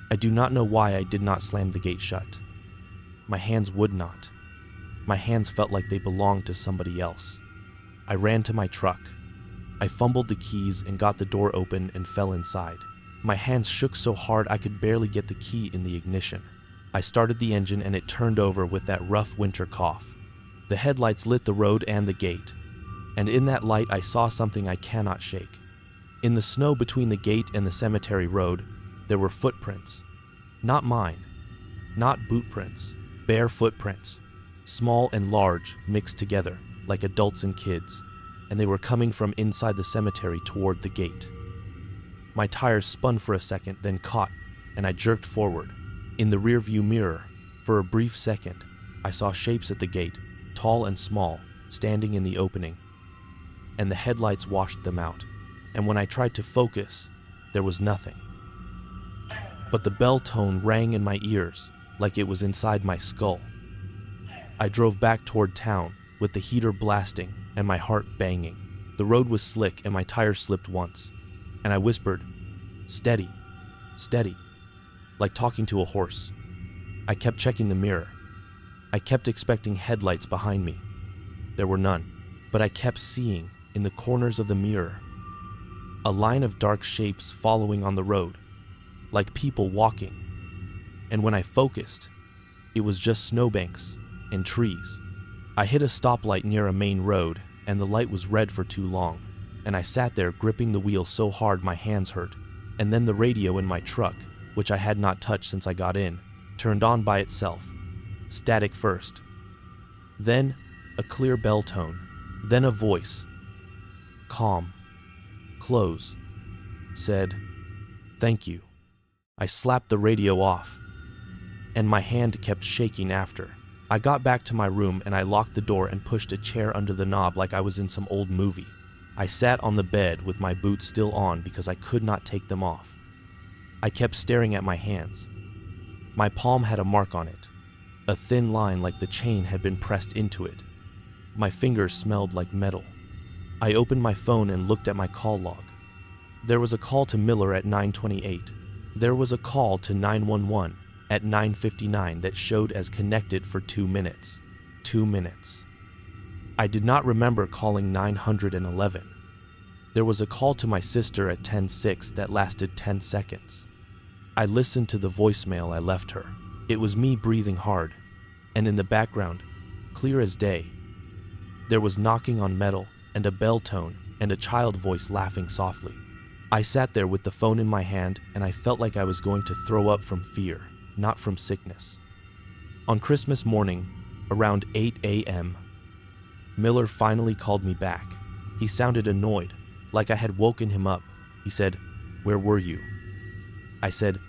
I do not know why I did not slam the gate shut. My hands would not. My hands felt like they belonged to somebody else. I ran to my truck. I fumbled the keys and got the door open and fell inside. My hands shook so hard I could barely get the key in the ignition. I started the engine and it turned over with that rough winter cough. The headlights lit the road and the gate, and in that light I saw something I cannot shake. In the snow between the gate and the cemetery road, there were footprints. Not mine, not boot prints, bare footprints, small and large mixed together like adults and kids, and they were coming from inside the cemetery toward the gate. My tires spun for a second, then caught, and I jerked forward. In the rearview mirror, for a brief second, I saw shapes at the gate, tall and small, standing in the opening, and the headlights washed them out, and when I tried to focus, there was nothing. But the bell tone rang in my ears like it was inside my skull. I drove back toward town with the heater blasting and my heart banging. The road was slick and my tires slipped once, and I whispered, "Steady, steady," like talking to a horse. I kept checking the mirror. I kept expecting headlights behind me. There were none, but I kept seeing, in the corners of the mirror, a line of dark shapes following on the road, like people walking. And when I focused, it was just snowbanks and trees. I hit a stoplight near a main road, and the light was red for too long, and I sat there gripping the wheel so hard my hands hurt. And then the radio in my truck, which I had not touched since I got in, turned on by itself, static first. Then a clear bell tone, then a voice, calm, close, said, "Thank you." I slapped the radio off, and my hand kept shaking after. I got back to my room and I locked the door and pushed a chair under the knob like I was in some old movie. I sat on the bed with my boots still on because I could not take them off. I kept staring at my hands. My palm had a mark on it, a thin line like the chain had been pressed into it. My fingers smelled like metal. I opened my phone and looked at my call log. There was a call to Miller at 9:28. There was a call to 911 at 9:59 that showed as connected for 2 minutes. 2 minutes. I did not remember calling 911. There was a call to my sister at 10:06 that lasted 10 seconds. I listened to the voicemail I left her. It was me breathing hard, and in the background, clear as day, there was knocking on metal and a bell tone and a child voice laughing softly. I sat there with the phone in my hand and I felt like I was going to throw up from fear, not from sickness. On Christmas morning, around 8 a.m., Miller finally called me back. He sounded annoyed, like I had woken him up. He said, "Where were you?" I said,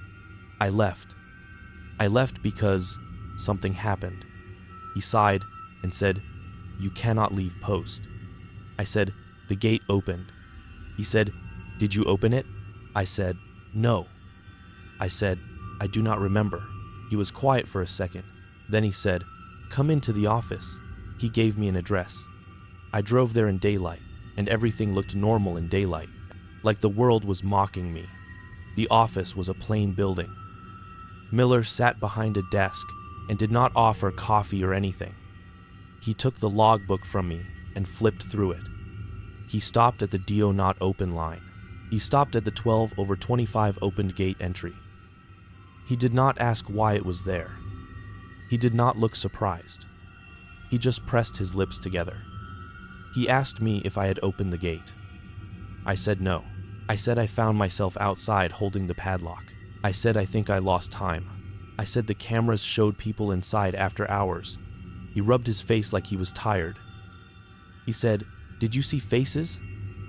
"I left. I left because something happened." He sighed and said, "You cannot leave post." I said, "The gate opened." He said, "Did you open it?" I said, "No." I said, "I do not remember." He was quiet for a second. Then he said, "Come into the office." He gave me an address. I drove there in daylight, and everything looked normal in daylight, like the world was mocking me. The office was a plain building. Miller sat behind a desk and did not offer coffee or anything. He took the logbook from me and flipped through it. He stopped at the "Do Not Open" line. He stopped at the 12/25 opened gate entry. He did not ask why it was there. He did not look surprised. He just pressed his lips together. He asked me if I had opened the gate. I said no. I said I found myself outside holding the padlock. I said I think I lost time. I said the cameras showed people inside after hours. He rubbed his face like he was tired. He said, "Did you see faces?"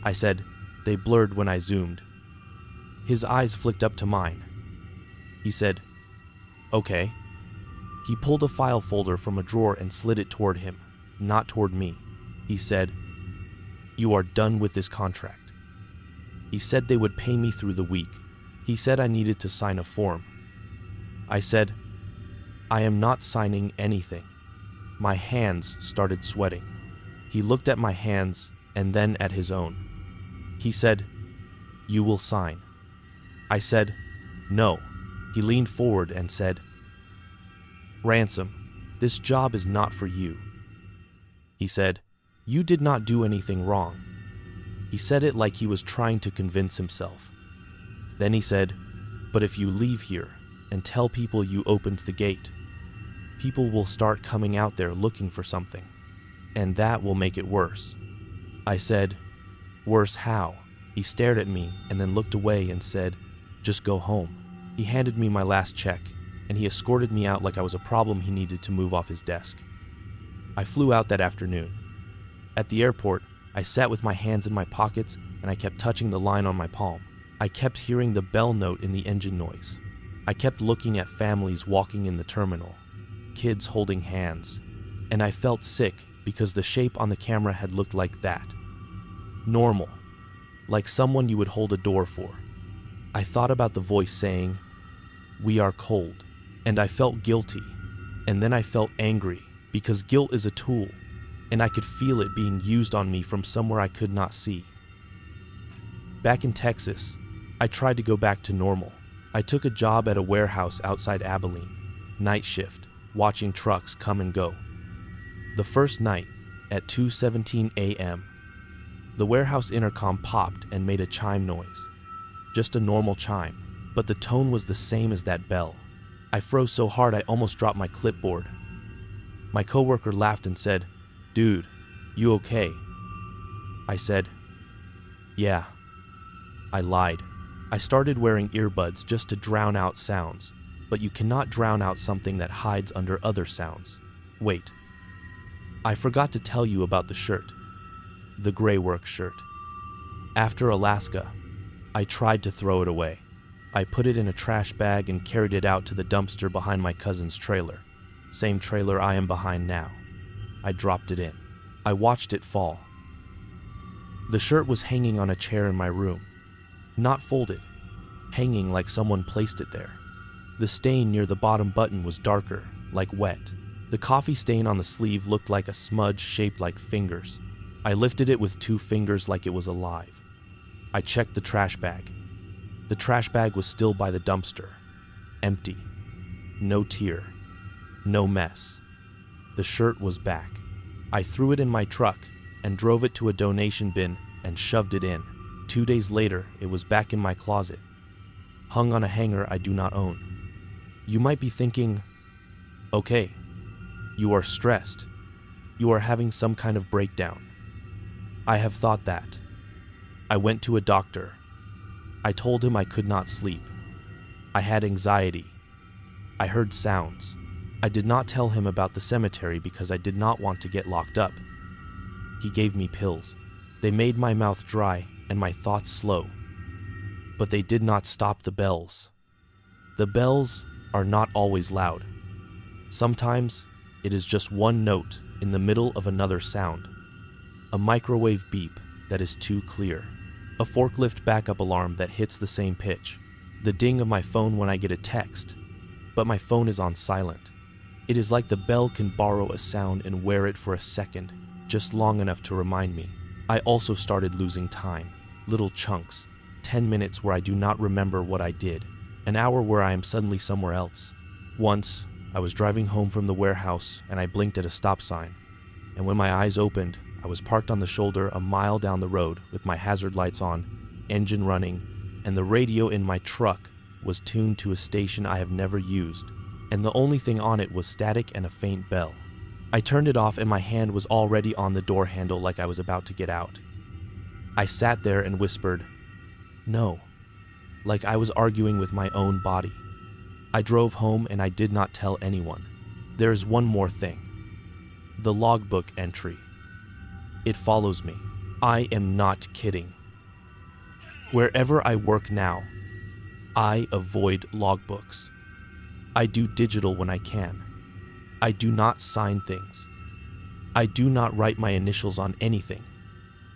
I said, "They blurred when I zoomed." His eyes flicked up to mine. He said, "Okay." He pulled a file folder from a drawer and slid it toward him, not toward me. He said, "You are done with this contract." He said they would pay me through the week. He said I needed to sign a form. I said, "I am not signing anything." My hands started sweating. He looked at my hands and then at his own. He said, "You will sign." I said, "No." He leaned forward and said, "Ransom, this job is not for you." He said, "You did not do anything wrong." He said it like he was trying to convince himself. Then he said, "But if you leave here and tell people you opened the gate, people will start coming out there looking for something, and that will make it worse." I said, "Worse how?" He stared at me and then looked away and said, "Just go home." He handed me my last check, and he escorted me out like I was a problem he needed to move off his desk. I flew out that afternoon. At the airport, I sat with my hands in my pockets and I kept touching the line on my palm. I kept hearing the bell note in the engine noise. I kept looking at families walking in the terminal, kids holding hands, and I felt sick because the shape on the camera had looked like that. Normal, like someone you would hold a door for. I thought about the voice saying, "We are cold," and I felt guilty, and then I felt angry because guilt is a tool, and I could feel it being used on me from somewhere I could not see. Back in Texas, I tried to go back to normal. I took a job at a warehouse outside Abilene, night shift, watching trucks come and go. The first night, at 2:17 a.m., the warehouse intercom popped and made a chime noise. Just a normal chime, but the tone was the same as that bell. I froze so hard I almost dropped my clipboard. My coworker laughed and said, "Dude, you okay?" I said, "Yeah." I lied. I started wearing earbuds just to drown out sounds, but you cannot drown out something that hides under other sounds. Wait. I forgot to tell you about the shirt. The gray work shirt. After Alaska, I tried to throw it away. I put it in a trash bag and carried it out to the dumpster behind my cousin's trailer. Same trailer I am behind now. I dropped it in. I watched it fall. The shirt was hanging on a chair in my room. Not folded, hanging like someone placed it there. The stain near the bottom button was darker, like wet. The coffee stain on the sleeve looked like a smudge shaped like fingers. I lifted it with 2 fingers like it was alive. I checked the trash bag. The trash bag was still by the dumpster. Empty. No tear. No mess. The shirt was back. I threw it in my truck and drove it to a donation bin and shoved it in. 2 days later, it was back in my closet, hung on a hanger I do not own. You might be thinking, okay, you are stressed. You are having some kind of breakdown. I have thought that. I went to a doctor. I told him I could not sleep. I had anxiety. I heard sounds. I did not tell him about the cemetery because I did not want to get locked up. He gave me pills. They made my mouth dry and my thoughts slow. But they did not stop the bells. The bells are not always loud. Sometimes it is just one note in the middle of another sound. A microwave beep that is too clear. A forklift backup alarm that hits the same pitch. The ding of my phone when I get a text, but my phone is on silent. It is like the bell can borrow a sound and wear it for a second, just long enough to remind me. I also started losing time. Little chunks. 10 minutes where I do not remember what I did. An hour where I am suddenly somewhere else. Once, I was driving home from the warehouse and I blinked at a stop sign. And when my eyes opened, I was parked on the shoulder a mile down the road with my hazard lights on, engine running, and the radio in my truck was tuned to a station I have never used, and the only thing on it was static and a faint bell. I turned it off and my hand was already on the door handle like I was about to get out. I sat there and whispered, "No," like I was arguing with my own body. I drove home and I did not tell anyone. There is one more thing. The logbook entry. It follows me. I am not kidding. Wherever I work now, I avoid logbooks. I do digital when I can. I do not sign things. I do not write my initials on anything.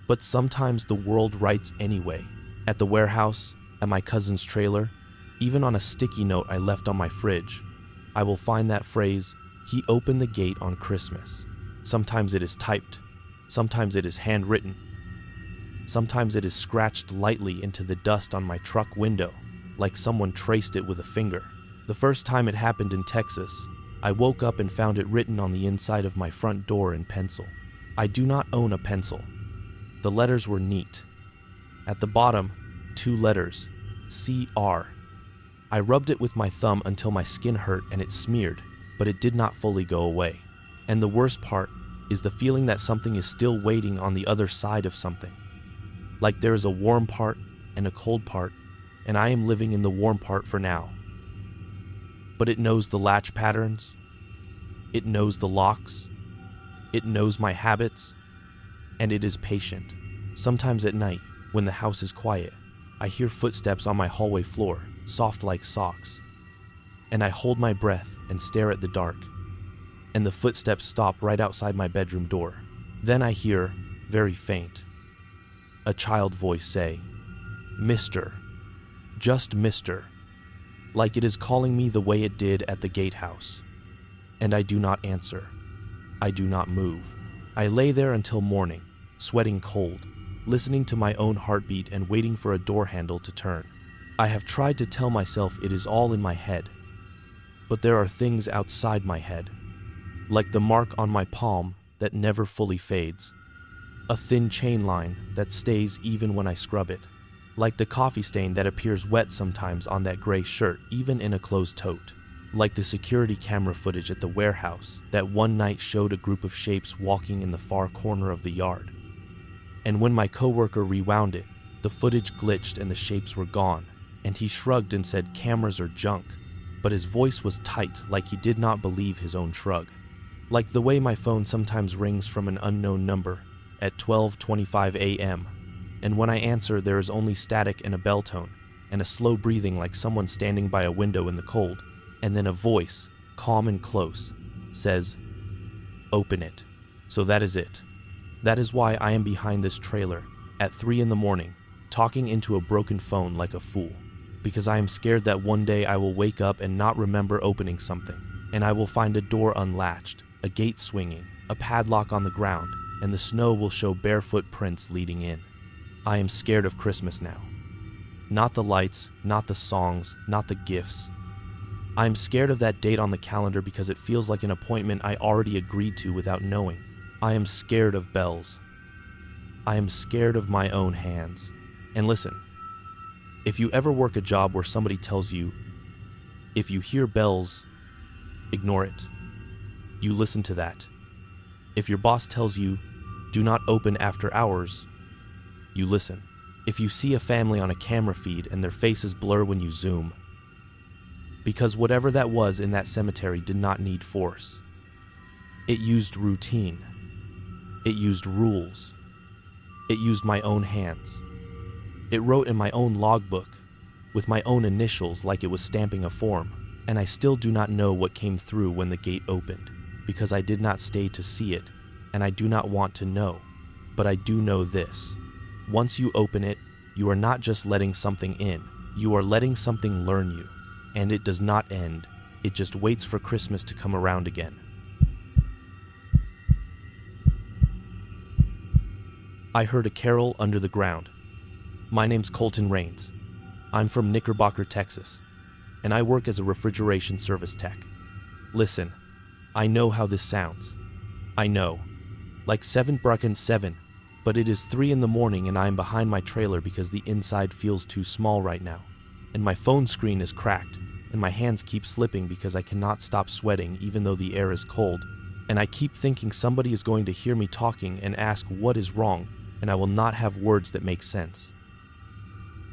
But sometimes the world writes anyway. At the warehouse, at my cousin's trailer, even on a sticky note I left on my fridge, I will find that phrase, "He opened the gate on Christmas." Sometimes it is typed. Sometimes it is handwritten. Sometimes it is scratched lightly into the dust on my truck window, like someone traced it with a finger. The first time it happened in Texas, I woke up and found it written on the inside of my front door in pencil. I do not own a pencil. The letters were neat. At the bottom, 2 letters, CR. I rubbed it with my thumb until my skin hurt and it smeared, but it did not fully go away. And the worst part is the feeling that something is still waiting on the other side of something. Like there is a warm part and a cold part, and I am living in the warm part for now. But it knows the latch patterns, it knows the locks, it knows my habits, and it is patient. Sometimes at night, when the house is quiet, I hear footsteps on my hallway floor, soft like socks. And I hold my breath and stare at the dark. And the footsteps stop right outside my bedroom door. Then I hear, very faint, a child voice say, "Mr." Just Mr. Like it is calling me the way it did at the gatehouse. And I do not answer. I do not move. I lay there until morning, sweating cold, listening to my own heartbeat and waiting for a door handle to turn. I have tried to tell myself it is all in my head, but there are things outside my head, like the mark on my palm that never fully fades, a thin chain line that stays even when I scrub it, like the coffee stain that appears wet sometimes on that gray shirt even in a closed tote, like the security camera footage at the warehouse that one night showed a group of shapes walking in the far corner of the yard. And when my coworker rewound it, the footage glitched and the shapes were gone, and he shrugged and said cameras are junk, but his voice was tight like he did not believe his own shrug. Like the way my phone sometimes rings from an unknown number at 12:25 a.m., and when I answer there is only static and a bell tone, and a slow breathing like someone standing by a window in the cold, and then a voice, calm and close, says, "Open it." So that is it. That is why I am behind this trailer at 3 a.m, talking into a broken phone like a fool, because I am scared that one day I will wake up and not remember opening something, and I will find a door unlatched, a gate swinging, a padlock on the ground, and the snow will show barefoot prints leading in. I am scared of Christmas now. Not the lights, not the songs, not the gifts. I am scared of that date on the calendar because it feels like an appointment I already agreed to without knowing. I am scared of bells. I am scared of my own hands. And listen, if you ever work a job where somebody tells you, if you hear bells, ignore it. You listen to that. If your boss tells you, do not open after hours, you listen. If you see a family on a camera feed and their faces blur when you zoom, because whatever that was in that cemetery did not need force. It used routine. It used rules. It used my own hands. It wrote in my own logbook, with my own initials like it was stamping a form, and I still do not know what came through when the gate opened, because I did not stay to see it, and I do not want to know, but I do know this. Once you open it, you are not just letting something in, you are letting something learn you, and it does not end, it just waits for Christmas to come around again. I heard a carol under the ground. My name's Colton Rains. I'm from Knickerbocker, Texas, and I work as a refrigeration service tech. Listen, I know how this sounds. I know. Like 7 Bracken 7, but it is 3 a.m. and I am behind my trailer because the inside feels too small right now, and my phone screen is cracked, and my hands keep slipping because I cannot stop sweating even though the air is cold, and I keep thinking somebody is going to hear me talking and ask what is wrong, and I will not have words that make sense.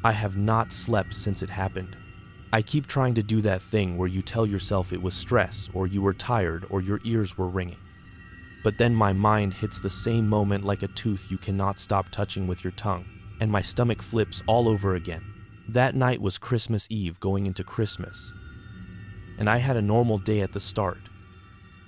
I have not slept since it happened. I keep trying to do that thing where you tell yourself it was stress, or you were tired, or your ears were ringing. But then my mind hits the same moment like a tooth you cannot stop touching with your tongue, and my stomach flips all over again. That night was Christmas Eve going into Christmas, and I had a normal day at the start.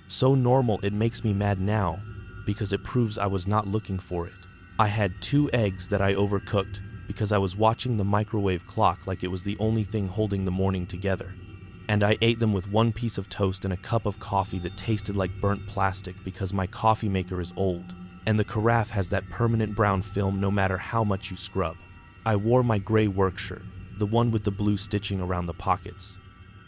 So normal it makes me mad now, because it proves I was not looking for it. I had 2 eggs that I overcooked because I was watching the microwave clock like it was the only thing holding the morning together. And I ate them with 1 piece of toast and a cup of coffee that tasted like burnt plastic because my coffee maker is old, and the carafe has that permanent brown film no matter how much you scrub. I wore my gray work shirt, the one with the blue stitching around the pockets,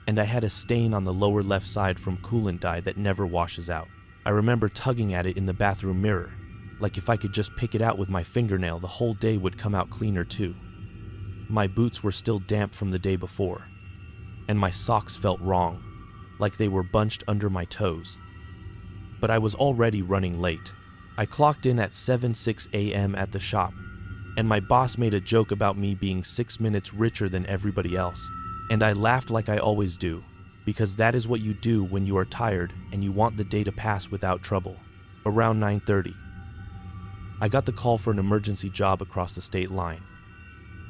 and I had a stain on the lower left side from coolant dye that never washes out. I remember tugging at it in the bathroom mirror, like if I could just pick it out with my fingernail, the whole day would come out cleaner too. My boots were still damp from the day before, and my socks felt wrong, like they were bunched under my toes. But I was already running late. I clocked in at 7:06 a.m. at the shop, and my boss made a joke about me being 6 minutes richer than everybody else. And I laughed like I always do, because that is what you do when you are tired and you want the day to pass without trouble. Around 9:30, I got the call for an emergency job across the state line,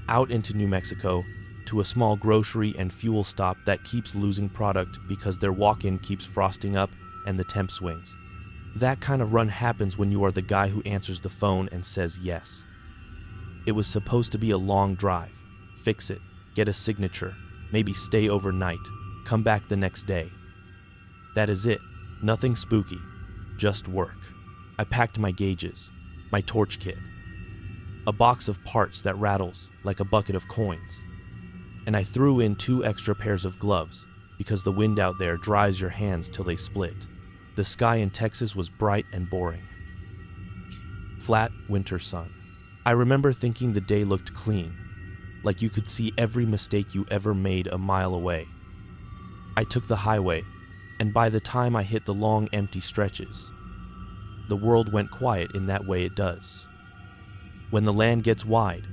out into New Mexico, to a small grocery and fuel stop that keeps losing product because their walk-in keeps frosting up and the temp swings. That kind of run happens when you are the guy who answers the phone and says yes. It was supposed to be a long drive. Fix it, get a signature, maybe stay overnight, come back the next day. That is it. Nothing spooky, just work. I packed my gauges, my torch kit, a box of parts that rattles like a bucket of coins, and I threw in 2 extra pairs of gloves because the wind out there dries your hands till they split. The sky in Texas was bright and boring. Flat winter sun. I remember thinking the day looked clean, like you could see every mistake you ever made a mile away. I took the highway, and by the time I hit the long empty stretches, the world went quiet in that way it does. When the land gets wide,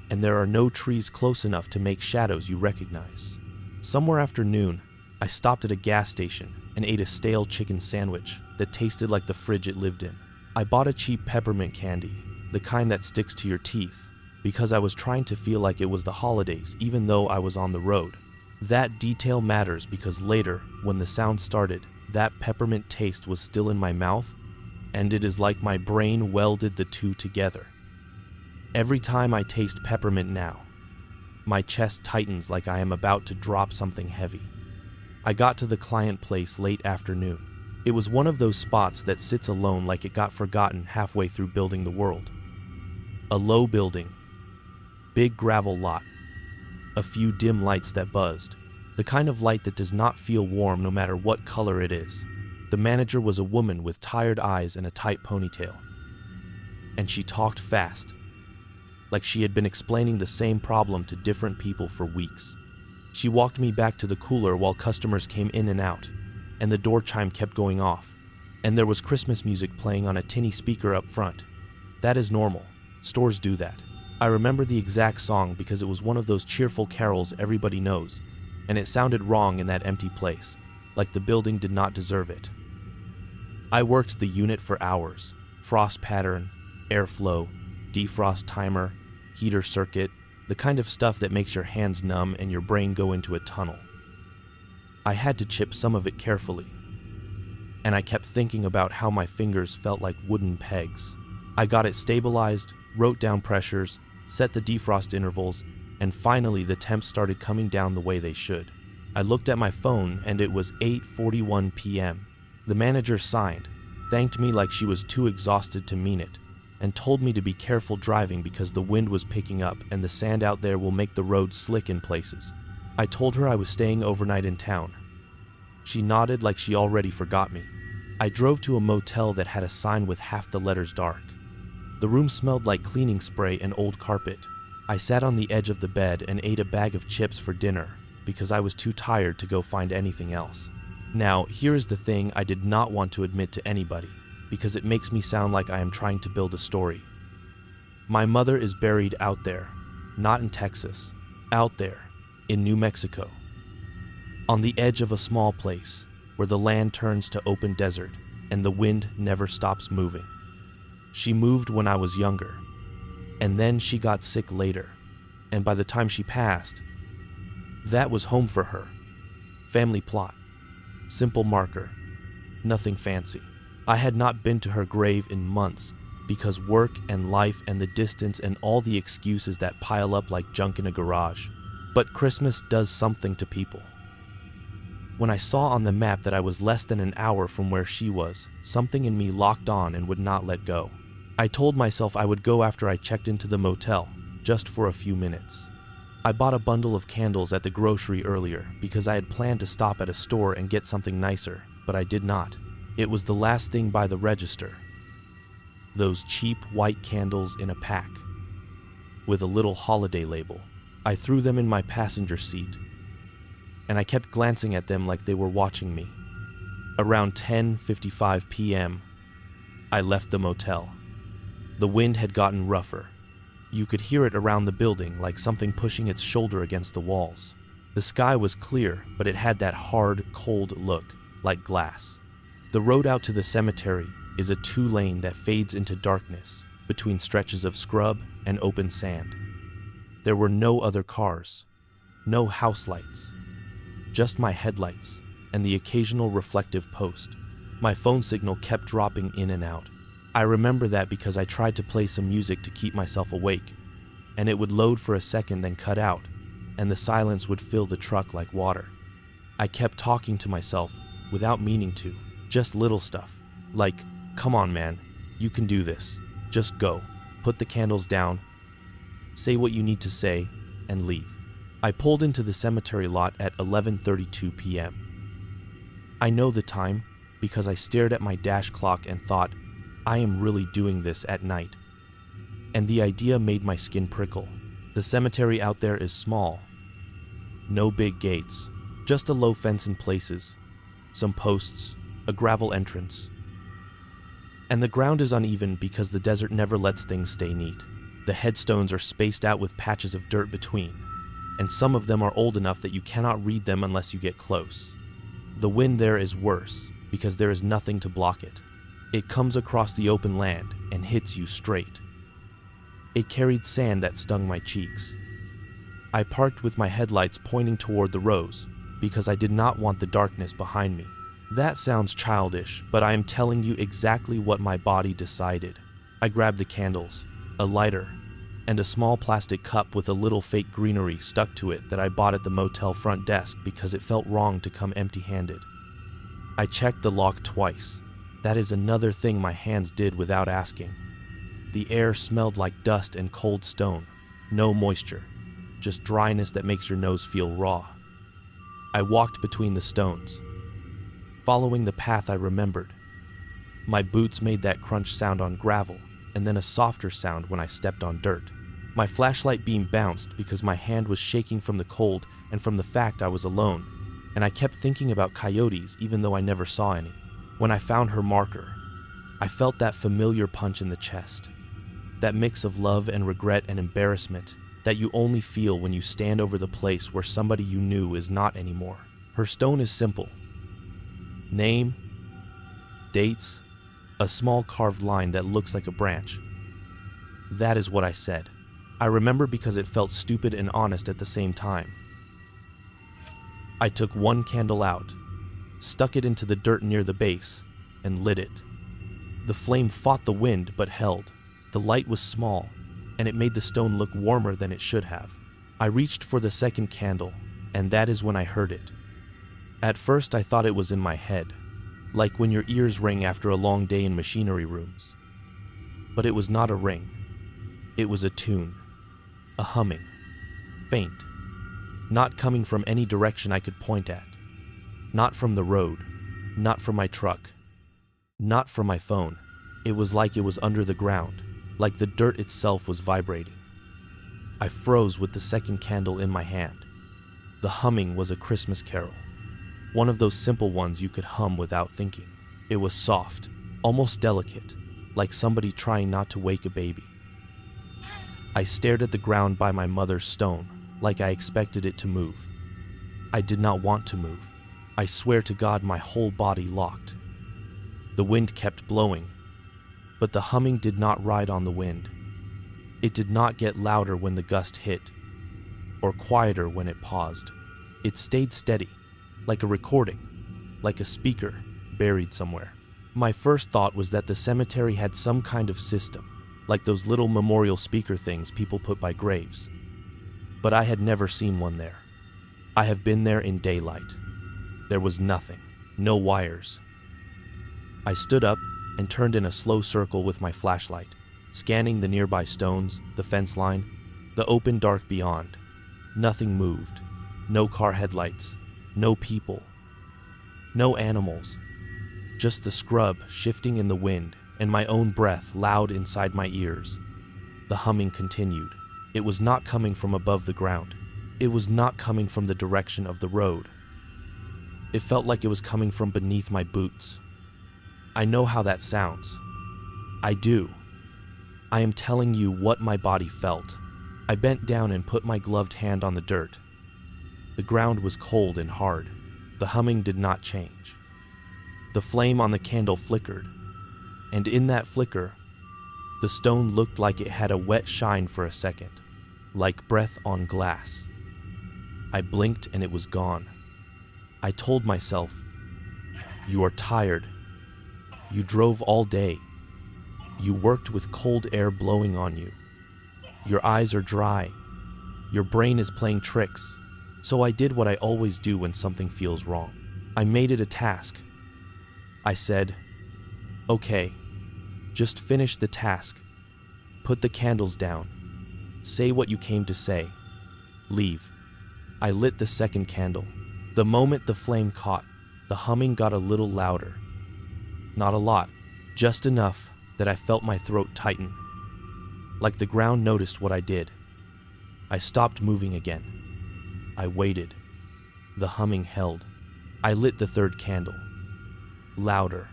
and there are no trees close enough to make shadows you recognize. Somewhere after noon, I stopped at a gas station and ate a stale chicken sandwich that tasted like the fridge it lived in. I bought a cheap peppermint candy, the kind that sticks to your teeth, because I was trying to feel like it was the holidays even though I was on the road. That detail matters because later, when the sound started, that peppermint taste was still in my mouth, and it is like my brain welded the two together. Every time I taste peppermint now, my chest tightens like I am about to drop something heavy. I got to the client place late afternoon. It was one of those spots that sits alone like it got forgotten halfway through building the world. A low building, big gravel lot, a few dim lights that buzzed, the kind of light that does not feel warm no matter what color it is. The manager was a woman with tired eyes and a tight ponytail, and she talked fast, like she had been explaining the same problem to different people for weeks. She walked me back to the cooler while customers came in and out, and the door chime kept going off, and there was Christmas music playing on a tinny speaker up front. That is normal. Stores do that. I remember the exact song because it was one of those cheerful carols everybody knows, and it sounded wrong in that empty place, like the building did not deserve it. I worked the unit for hours. Frost pattern, airflow, defrost timer, heater circuit, the kind of stuff that makes your hands numb and your brain go into a tunnel. I had to chip some of it carefully, and I kept thinking about how my fingers felt like wooden pegs. I got it stabilized, wrote down pressures, set the defrost intervals, and finally the temps started coming down the way they should. I looked at my phone and it was 8:41 p.m. The manager signed, thanked me like she was too exhausted to mean it, and told me to be careful driving because the wind was picking up and the sand out there will make the road slick in places. I told her I was staying overnight in town. She nodded like she already forgot me. I drove to a motel that had a sign with half the letters dark. The room smelled like cleaning spray and old carpet. I sat on the edge of the bed and ate a bag of chips for dinner because I was too tired to go find anything else. Now, here is the thing I did not want to admit to anybody, because it makes me sound like I am trying to build a story. My mother is buried out there, not in Texas, out there, in New Mexico, on the edge of a small place where the land turns to open desert and the wind never stops moving. She moved when I was younger, and then she got sick later, and by the time she passed, that was home for her. Family plot, simple marker, nothing fancy. I had not been to her grave in months because work and life and the distance and all the excuses that pile up like junk in a garage. But Christmas does something to people. When I saw on the map that I was less than an hour from where she was, something in me locked on and would not let go. I told myself I would go after I checked into the motel, just for a few minutes. I bought a bundle of candles at the grocery earlier because I had planned to stop at a store and get something nicer, but I did not. It was the last thing by the register. Those cheap white candles in a pack. with a little holiday label. I threw them in my passenger seat, and I kept glancing at them like they were watching me. Around 10:55 p.m., I left the motel. The wind had gotten rougher. You could hear it around the building like something pushing its shoulder against the walls. The sky was clear, but it had that hard, cold look, like glass. The road out to the cemetery is a 2-lane that fades into darkness between stretches of scrub and open sand. There were no other cars, no house lights, just my headlights and the occasional reflective post. My phone signal kept dropping in and out. I remember that because I tried to play some music to keep myself awake, and it would load for a second then cut out, and the silence would fill the truck like water. I kept talking to myself without meaning to, just little stuff, like, "Come on, man, you can do this. Just go, put the candles down, say what you need to say, and leave." I pulled into the cemetery lot at 11:32 p.m. I know the time because I stared at my dash clock and thought, I am really doing this at night. And the idea made my skin prickle. The cemetery out there is small. No big gates, just a low fence in places, some posts, a gravel entrance. And the ground is uneven because the desert never lets things stay neat. The headstones are spaced out with patches of dirt between, and some of them are old enough that you cannot read them unless you get close. The wind there is worse because there is nothing to block it. It comes across the open land and hits you straight. It carried sand that stung my cheeks. I parked with my headlights pointing toward the rows because I did not want the darkness behind me. That sounds childish, but I am telling you exactly what my body decided. I grabbed the candles, a lighter, and a small plastic cup with a little fake greenery stuck to it that I bought at the motel front desk because it felt wrong to come empty-handed. I checked the lock twice. That is another thing my hands did without asking. The air smelled like dust and cold stone. No moisture, just dryness that makes your nose feel raw. I walked between the stones, following the path I remembered. My boots made that crunch sound on gravel, and then a softer sound when I stepped on dirt. My flashlight beam bounced because my hand was shaking from the cold and from the fact I was alone, and I kept thinking about coyotes even though I never saw any. When I found her marker, I felt that familiar punch in the chest, that mix of love and regret and embarrassment that you only feel when you stand over the place where somebody you knew is not anymore. Her stone is simple. Name, dates, a small carved line that looks like a branch. That is what I said. I remember because it felt stupid and honest at the same time. I took one candle out, stuck it into the dirt near the base, and lit it. The flame fought the wind but held. The light was small, and it made the stone look warmer than it should have. I reached for the second candle, and that is when I heard it. At first I thought it was in my head, like when your ears ring after a long day in machinery rooms. But it was not a ring. It was a tune, a humming, faint, not coming from any direction I could point at. Not from the road, not from my truck, not from my phone. It was like it was under the ground, like the dirt itself was vibrating. I froze with the second candle in my hand. The humming was a Christmas carol, one of those simple ones you could hum without thinking. It was soft, almost delicate, like somebody trying not to wake a baby. I stared at the ground by my mother's stone, like I expected it to move. I did not want to move. I swear to God my whole body locked. The wind kept blowing, but the humming did not ride on the wind. It did not get louder when the gust hit, or quieter when it paused. It stayed steady, like a recording, like a speaker buried somewhere. My first thought was that the cemetery had some kind of system, like those little memorial speaker things people put by graves. But I had never seen one there. I have been there in daylight. There was nothing, no wires. I stood up and turned in a slow circle with my flashlight, scanning the nearby stones, the fence line, the open dark beyond. Nothing moved. No car headlights. No people. No animals. Just the scrub shifting in the wind and my own breath loud inside my ears. The humming continued. It was not coming from above the ground. It was not coming from the direction of the road. It felt like it was coming from beneath my boots. I know how that sounds. I do. I am telling you what my body felt. I bent down and put my gloved hand on the dirt. The ground was cold and hard. The humming did not change. The flame on the candle flickered, and in that flicker, the stone looked like it had a wet shine for a second, like breath on glass. I blinked and it was gone. I told myself, "You are tired. You drove all day. You worked with cold air blowing on you. Your eyes are dry. Your brain is playing tricks." So I did what I always do when something feels wrong. I made it a task. I said, "Okay, just finish the task. Put the candles down. Say what you came to say. Leave." I lit the second candle. The moment the flame caught, the humming got a little louder. Not a lot, just enough that I felt my throat tighten. Like the ground noticed what I did. I stopped moving again. I waited. The humming held. I lit the third candle. Louder.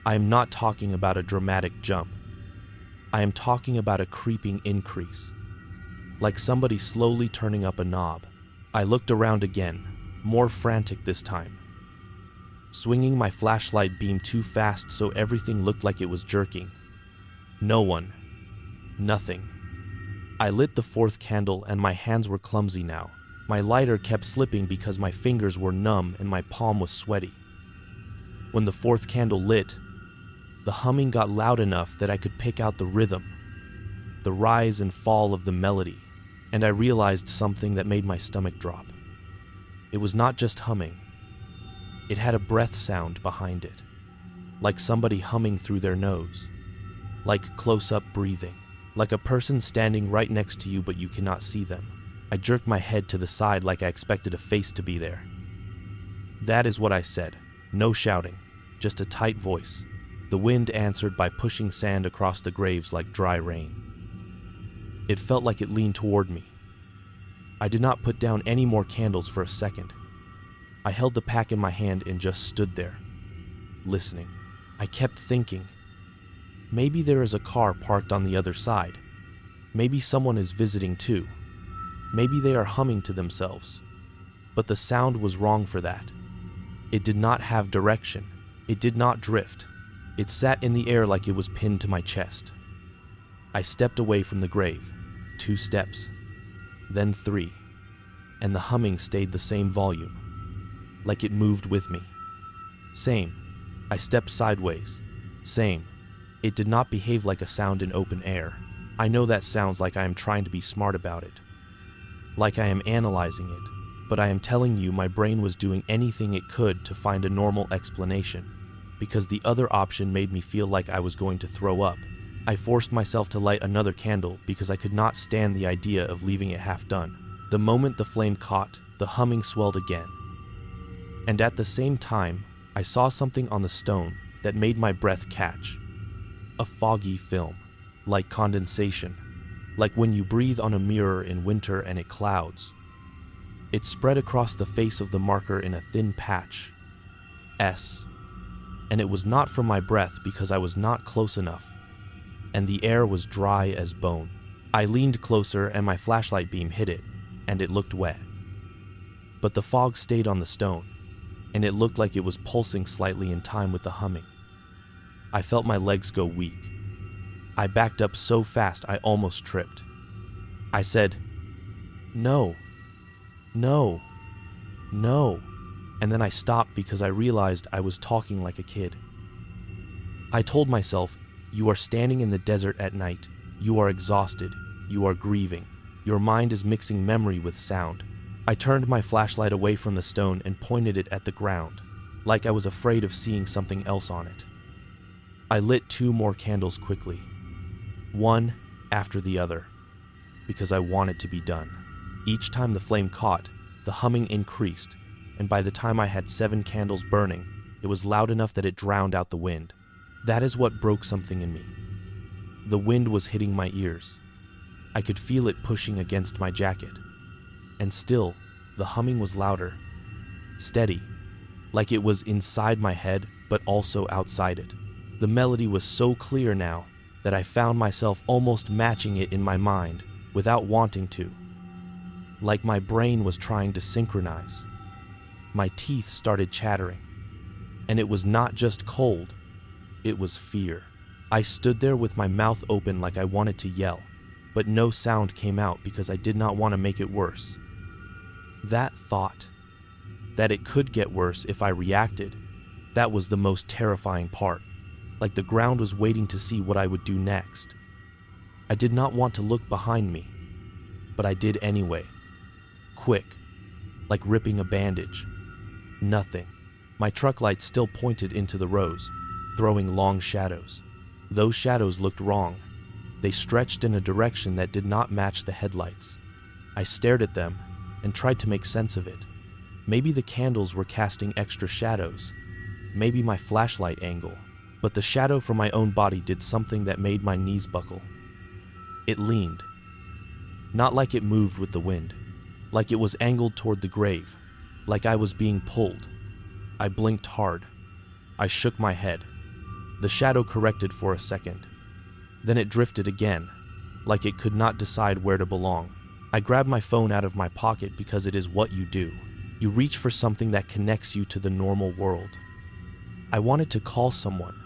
I am not talking about a dramatic jump. I am talking about a creeping increase. Like somebody slowly turning up a knob. I looked around again, more frantic this time. Swinging my flashlight beam too fast so everything looked like it was jerking. No one. Nothing. I lit the fourth candle and my hands were clumsy now. My lighter kept slipping because my fingers were numb and my palm was sweaty. When the fourth candle lit, the humming got loud enough that I could pick out the rhythm, the rise and fall of the melody, and I realized something that made my stomach drop. It was not just humming. It had a breath sound behind it, like somebody humming through their nose, like close-up breathing, like a person standing right next to you but you cannot see them. I jerked my head to the side like I expected a face to be there. "That is what I said. No shouting, just a tight voice." The wind answered by pushing sand across the graves like dry rain. It felt like it leaned toward me. I did not put down any more candles for a second. I held the pack in my hand and just stood there, listening. I kept thinking, maybe there is a car parked on the other side. Maybe someone is visiting too. Maybe they are humming to themselves. But the sound was wrong for that. It did not have direction. It did not drift. It sat in the air like it was pinned to my chest. I stepped away from the grave. 2 steps. Then 3. And the humming stayed the same volume. Like it moved with me. Same. I stepped sideways. Same. It did not behave like a sound in open air. I know that sounds like I am trying to be smart about it. Like I am analyzing it. But I am telling you my brain was doing anything it could to find a normal explanation. Because the other option made me feel like I was going to throw up. I forced myself to light another candle because I could not stand the idea of leaving it half done. The moment the flame caught, the humming swelled again. And at the same time, I saw something on the stone that made my breath catch. A foggy film, like condensation, like when you breathe on a mirror in winter and it clouds. It spread across the face of the marker in a thin patch. S. And it was not from my breath because I was not close enough. And the air was dry as bone. I leaned closer and my flashlight beam hit it, and it looked wet. But the fog stayed on the stone, and it looked like it was pulsing slightly in time with the humming. I felt my legs go weak. I backed up so fast I almost tripped. I said, "No, no, no," and then I stopped because I realized I was talking like a kid. I told myself, "You are standing in the desert at night. You are exhausted. You are grieving. Your mind is mixing memory with sound." I turned my flashlight away from the stone and pointed it at the ground, like I was afraid of seeing something else on it. I lit 2 more candles quickly, one after the other, because I wanted to be done. Each time the flame caught, the humming increased, and by the time I had 7 candles burning, it was loud enough that it drowned out the wind. That is what broke something in me. The wind was hitting my ears. I could feel it pushing against my jacket. And still, the humming was louder, steady, like it was inside my head but also outside it. The melody was so clear now that I found myself almost matching it in my mind without wanting to. Like my brain was trying to synchronize. My teeth started chattering. And it was not just cold, it was fear. I stood there with my mouth open like I wanted to yell, but no sound came out because I did not want to make it worse. That thought, that it could get worse if I reacted, that was the most terrifying part. Like the ground was waiting to see what I would do next. I did not want to look behind me, but I did anyway. Quick, like ripping a bandage. Nothing. My truck lights still pointed into the rows, throwing long shadows. Those shadows looked wrong. They stretched in a direction that did not match the headlights. I stared at them and tried to make sense of it. Maybe the candles were casting extra shadows. Maybe my flashlight angle. But the shadow from my own body did something that made my knees buckle. It leaned. Not like it moved with the wind. Like it was angled toward the grave. Like I was being pulled. I blinked hard. I shook my head. The shadow corrected for a second. Then it drifted again, like it could not decide where to belong. I grabbed my phone out of my pocket because it is what you do. You reach for something that connects you to the normal world. I wanted to call someone.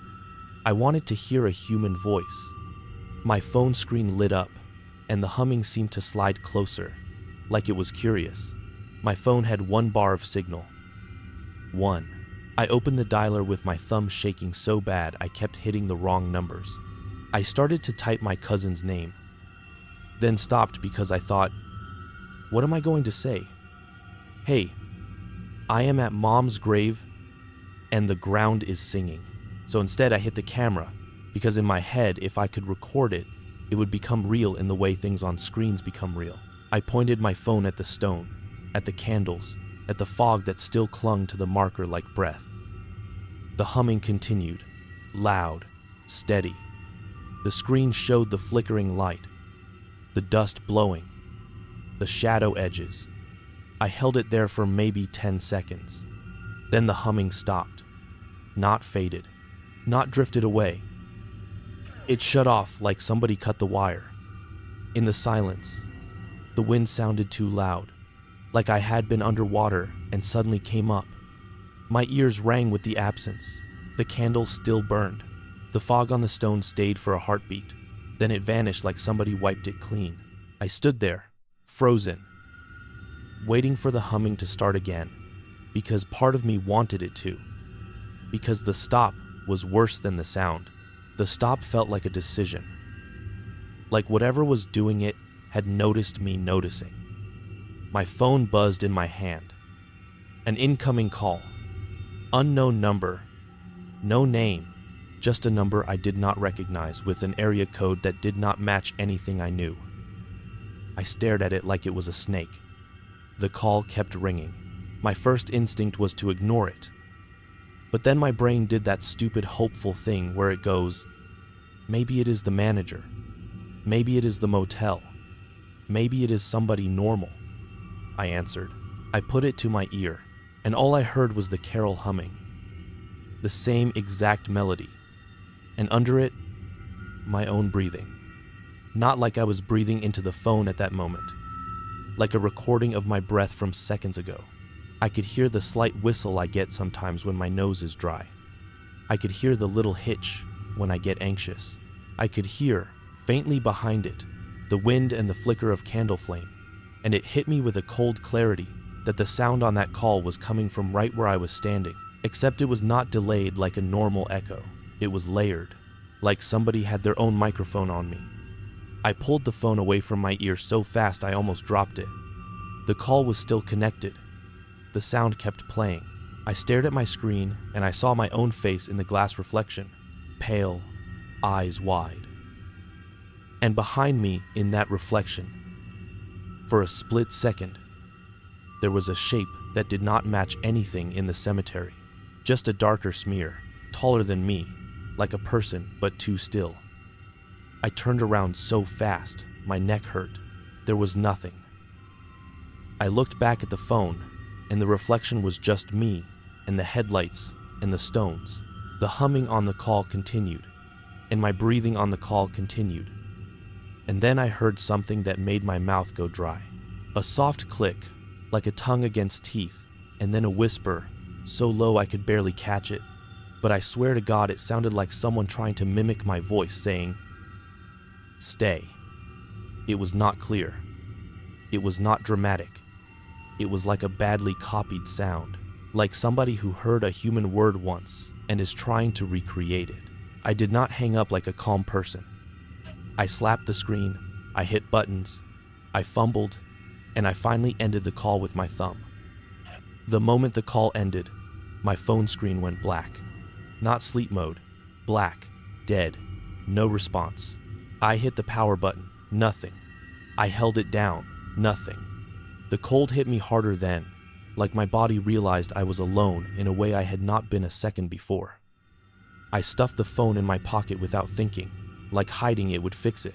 I wanted to hear a human voice. My phone screen lit up, and the humming seemed to slide closer, like it was curious. My phone had 1 bar of signal. 1. I opened the dialer with my thumb shaking so bad I kept hitting the wrong numbers. I started to type my cousin's name, then stopped because I thought, what am I going to say? Hey, I am at Mom's grave and the ground is singing. So instead I hit the camera, because in my head, if I could record it, it would become real in the way things on screens become real. I pointed my phone at the stone, at the candles, at the fog that still clung to the marker like breath. The humming continued, loud, steady. The screen showed the flickering light, the dust blowing, the shadow edges. I held it there for maybe 10 seconds. Then the humming stopped, not faded, not drifted away. It shut off like somebody cut the wire. In the silence, the wind sounded too loud, like I had been underwater and suddenly came up. My ears rang with the absence. The candle still burned. The fog on the stone stayed for a heartbeat. Then it vanished like somebody wiped it clean. I stood there, frozen, waiting for the humming to start again, because part of me wanted it to. Because the stop was worse than the sound. The stop felt like a decision. Like whatever was doing it had noticed me noticing. My phone buzzed in my hand. An incoming call. Unknown number. No name. Just a number I did not recognize with an area code that did not match anything I knew. I stared at it like it was a snake. The call kept ringing. My first instinct was to ignore it. But then my brain did that stupid hopeful thing where it goes, maybe it is the manager. Maybe it is the motel. Maybe it is somebody normal. I answered. I put it to my ear, and all I heard was the carol humming. The same exact melody. And under it, my own breathing. Not like I was breathing into the phone at that moment. Like a recording of my breath from seconds ago. I could hear the slight whistle I get sometimes when my nose is dry. I could hear the little hitch when I get anxious. I could hear, faintly behind it, the wind and the flicker of candle flame, and it hit me with a cold clarity that the sound on that call was coming from right where I was standing, except it was not delayed like a normal echo. It was layered, like somebody had their own microphone on me. I pulled the phone away from my ear so fast I almost dropped it. The call was still connected. The sound kept playing. I stared at my screen and I saw my own face in the glass reflection, pale, eyes wide. And behind me in that reflection, for a split second, there was a shape that did not match anything in the cemetery. Just a darker smear, taller than me, like a person but too still. I turned around so fast, my neck hurt. There was nothing. I looked back at the phone, and the reflection was just me, and the headlights, and the stones. The humming on the call continued, and my breathing on the call continued. And then I heard something that made my mouth go dry. A soft click, like a tongue against teeth, and then a whisper, so low I could barely catch it. But I swear to God it sounded like someone trying to mimic my voice saying, "Stay." It was not clear. It was not dramatic. It was like a badly copied sound, like somebody who heard a human word once and is trying to recreate it. I did not hang up like a calm person. I slapped the screen, I hit buttons, I fumbled, and I finally ended the call with my thumb. The moment the call ended, my phone screen went black. Not sleep mode, black, dead, no response. I hit the power button, nothing. I held it down, nothing. The cold hit me harder then, like my body realized I was alone in a way I had not been a second before. I stuffed the phone in my pocket without thinking, like hiding it would fix it.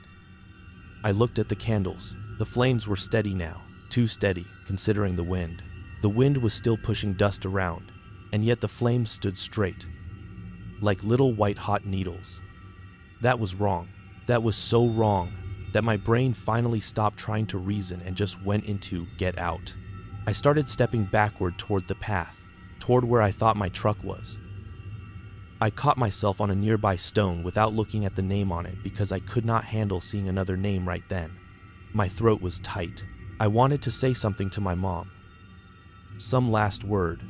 I looked at the candles. The flames were steady now, too steady, considering the wind. The wind was still pushing dust around, and yet the flames stood straight, like little white-hot needles. That was wrong. That was so wrong that my brain finally stopped trying to reason and just went into get out. I started stepping backward toward the path, toward where I thought my truck was. I caught myself on a nearby stone without looking at the name on it because I could not handle seeing another name right then. My throat was tight. I wanted to say something to my mom, some last word,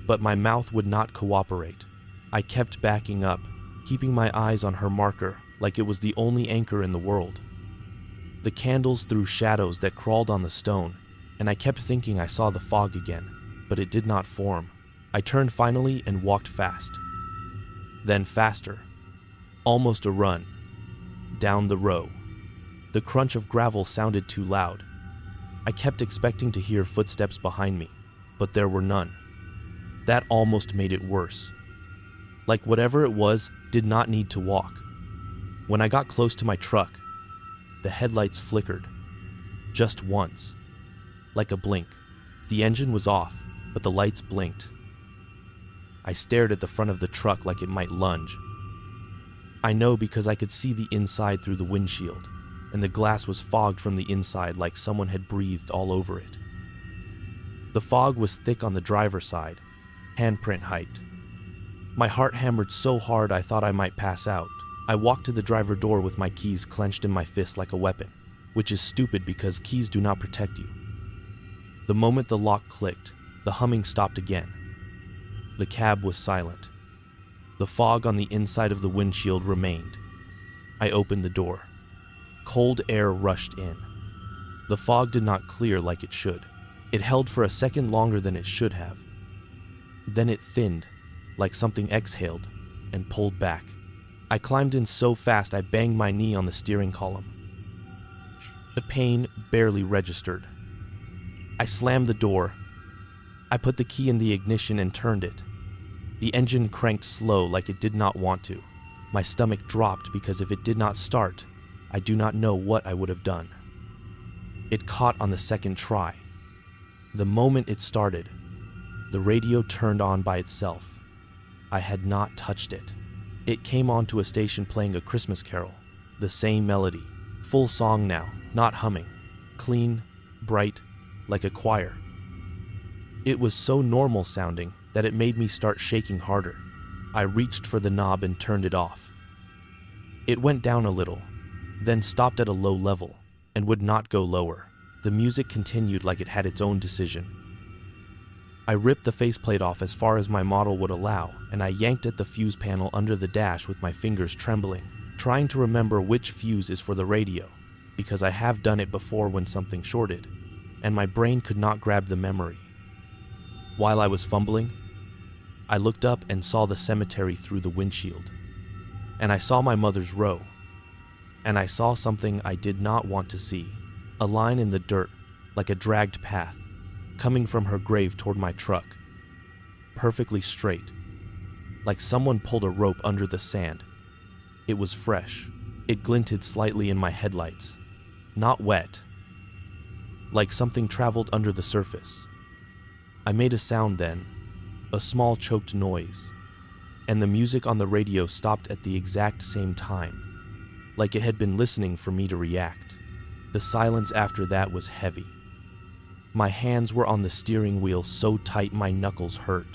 but my mouth would not cooperate. I kept backing up, keeping my eyes on her marker like it was the only anchor in the world. The candles threw shadows that crawled on the stone, and I kept thinking I saw the fog again, but it did not form. I turned finally and walked fast. Then faster, almost a run, down the row. The crunch of gravel sounded too loud. I kept expecting to hear footsteps behind me, but there were none. That almost made it worse. Like whatever it was did not need to walk. When I got close to my truck, the headlights flickered. Just once. Like a blink. The engine was off, but the lights blinked. I stared at the front of the truck like it might lunge. I know because I could see the inside through the windshield, and the glass was fogged from the inside like someone had breathed all over it. The fog was thick on the driver's side, handprint height. My heart hammered so hard I thought I might pass out. I walked to the driver door with my keys clenched in my fist like a weapon, which is stupid because keys do not protect you. The moment the lock clicked, the humming stopped again. The cab was silent. The fog on the inside of the windshield remained. I opened the door. Cold air rushed in. The fog did not clear like it should. It held for a second longer than it should have. Then it thinned, like something exhaled, and pulled back. I climbed in so fast I banged my knee on the steering column. The pain barely registered. I slammed the door. I put the key in the ignition and turned it. The engine cranked slow like it did not want to. My stomach dropped because if it did not start, I do not know what I would have done. It caught on the second try. The moment it started, the radio turned on by itself. I had not touched it. It came onto a station playing a Christmas carol, the same melody, full song now, not humming, clean, bright, like a choir. It was so normal sounding that it made me start shaking harder. I reached for the knob and turned it off. It went down a little, then stopped at a low level, and would not go lower. The music continued like it had its own decision. I ripped the faceplate off as far as my model would allow, and I yanked at the fuse panel under the dash with my fingers trembling, trying to remember which fuse is for the radio, because I have done it before when something shorted, and my brain could not grab the memory. While I was fumbling, I looked up and saw the cemetery through the windshield, and I saw my mother's row, and I saw something I did not want to see, a line in the dirt, like a dragged path, coming from her grave toward my truck, perfectly straight, like someone pulled a rope under the sand. It was fresh. It glinted slightly in my headlights. not wet, like something traveled under the surface. I made a sound then, a small choked noise, and the music on the radio stopped at the exact same time, like it had been listening for me to react. The silence after that was heavy. My hands were on the steering wheel so tight my knuckles hurt.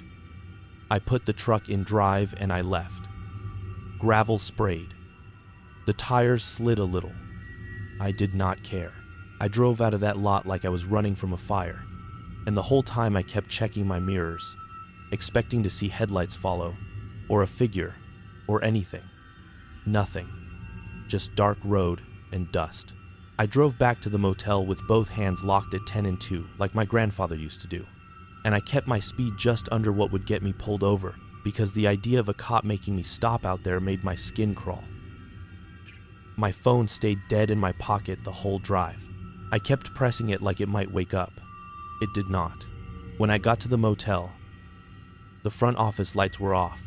I put the truck in drive and I left. Gravel sprayed. The tires slid a little. I did not care. I drove out of that lot like I was running from a fire, and the whole time I kept checking my mirrors, expecting to see headlights follow, or a figure, or anything. Nothing. Just dark road and dust. I drove back to the motel with both hands locked at 10 and 2, like my grandfather used to do. And I kept my speed just under what would get me pulled over, because the idea of a cop making me stop out there made my skin crawl. My phone stayed dead in my pocket the whole drive. I kept pressing it like it might wake up. It did not. When I got to the motel, the front office lights were off,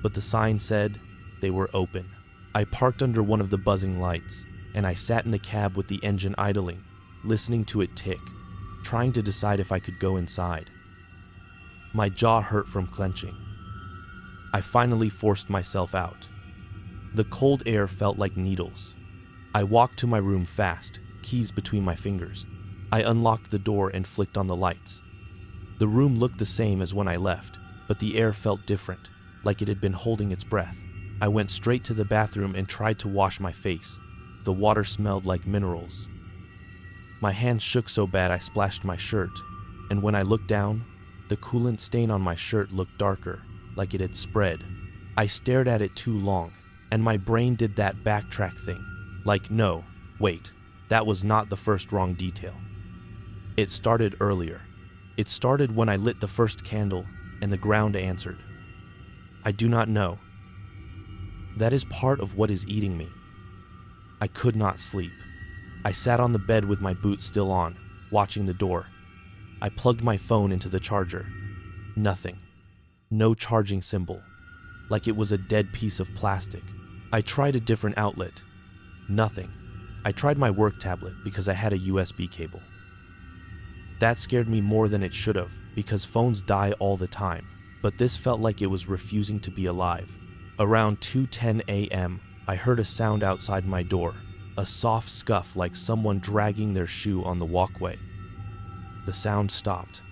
but the sign said they were open. I parked under one of the buzzing lights, and I sat in the cab with the engine idling, listening to it tick, trying to decide if I could go inside. My jaw hurt from clenching. I finally forced myself out. The cold air felt like needles. I walked to my room fast, keys between my fingers. I unlocked the door and flicked on the lights. The room looked the same as when I left, but the air felt different, like it had been holding its breath. I went straight to the bathroom and tried to wash my face. The water smelled like minerals. My hands shook so bad I splashed my shirt, and when I looked down, the coolant stain on my shirt looked darker, like it had spread. I stared at it too long, and my brain did that backtrack thing. Like, no, wait, that was not the first wrong detail. It started earlier. It started when I lit the first candle, and the ground answered. I do not know. That is part of what is eating me. I could not sleep. I sat on the bed with my boots still on, watching the door. I plugged my phone into the charger. Nothing. No charging symbol. Like it was a dead piece of plastic. I tried a different outlet. Nothing. I tried my work tablet because I had a USB cable. That scared me more than it should have, because phones die all the time, but this felt like it was refusing to be alive. Around 2:10 a.m., I heard a sound outside my door, a soft scuff like someone dragging their shoe on the walkway. The sound stopped.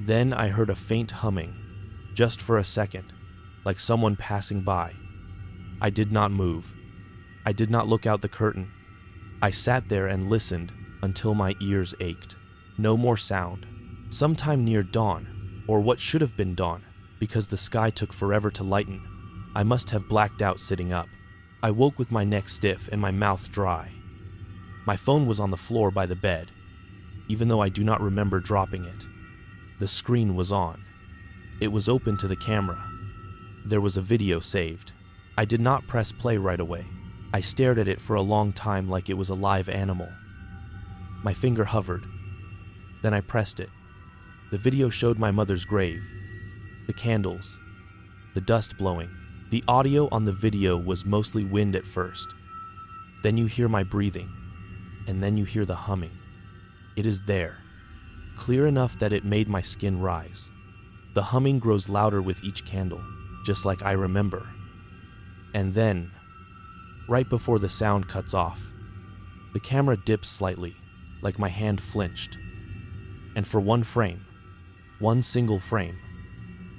Then I heard a faint humming, just for a second, like someone passing by. I did not move. I did not look out the curtain. I sat there and listened until my ears ached. No more sound. Sometime near dawn, or what should have been dawn, because the sky took forever to lighten. I must have blacked out sitting up. I woke with my neck stiff and my mouth dry. My phone was on the floor by the bed, even though I do not remember dropping it. The screen was on. It was open to the camera. There was a video saved. I did not press play right away. I stared at it for a long time like it was a live animal. My finger hovered. Then I pressed it. The video showed my mother's grave, the candles, the dust blowing. The audio on the video was mostly wind at first. Then you hear my breathing, and then you hear the humming. It is there, clear enough that it made my skin rise. The humming grows louder with each candle, just like I remember. And then, right before the sound cuts off, the camera dips slightly, like my hand flinched. And for one frame, one single frame,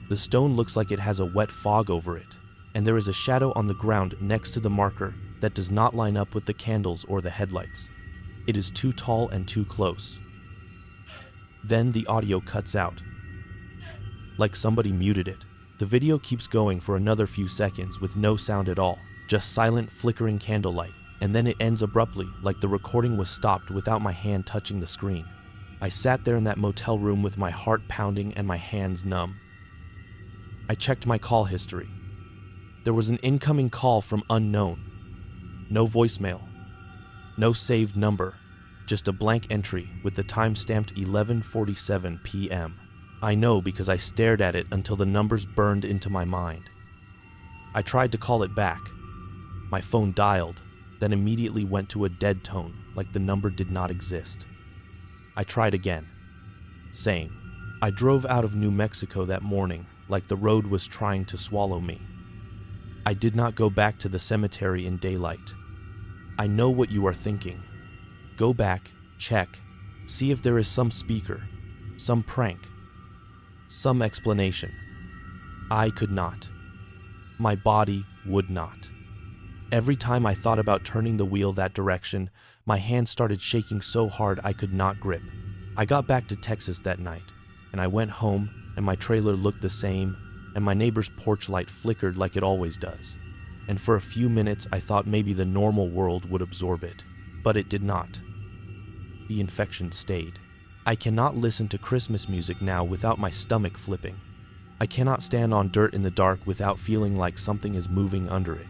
the stone looks like it has a wet fog over it, and there is a shadow on the ground next to the marker that does not line up with the candles or the headlights. It is too tall and too close. Then the audio cuts out, like somebody muted it. The video keeps going for another few seconds with no sound at all, just silent flickering candlelight, and then it ends abruptly, like the recording was stopped without my hand touching the screen. I sat there in that motel room with my heart pounding and my hands numb. I checked my call history. There was an incoming call from unknown. No voicemail. No saved number. Just a blank entry with the time stamped 11:47 p.m. I know because I stared at it until the numbers burned into my mind. I tried to call it back. My phone dialed, then immediately went to a dead tone, like the number did not exist. I tried again. Same. I drove out of New Mexico that morning, like the road was trying to swallow me. I did not go back to the cemetery in daylight. I know what you are thinking. Go back, check, see if there is some speaker, some prank, some explanation. I could not. My body would not. Every time I thought about turning the wheel that direction, my hand started shaking so hard I could not grip. I got back to Texas that night, and I went home, and my trailer looked the same, and my neighbor's porch light flickered like it always does. And for a few minutes I thought maybe the normal world would absorb it, but it did not. The infection stayed. I cannot listen to Christmas music now without my stomach flipping. I cannot stand on dirt in the dark without feeling like something is moving under it.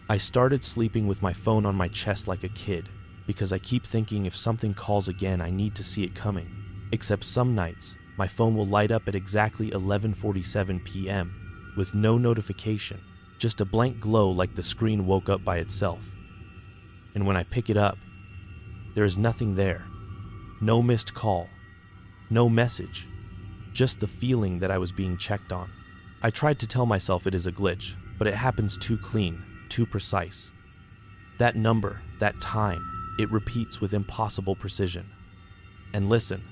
I started sleeping with my phone on my chest like a kid, because I keep thinking if something calls again I need to see it coming. Except some nights, my phone will light up at exactly 11:47 p.m. with no notification, just a blank glow like the screen woke up by itself. And when I pick it up, there is nothing there. No missed call, no message, just the feeling that I was being checked on. I tried to tell myself it is a glitch, but it happens too clean, too precise. That number, that time, it repeats with impossible precision. And listen,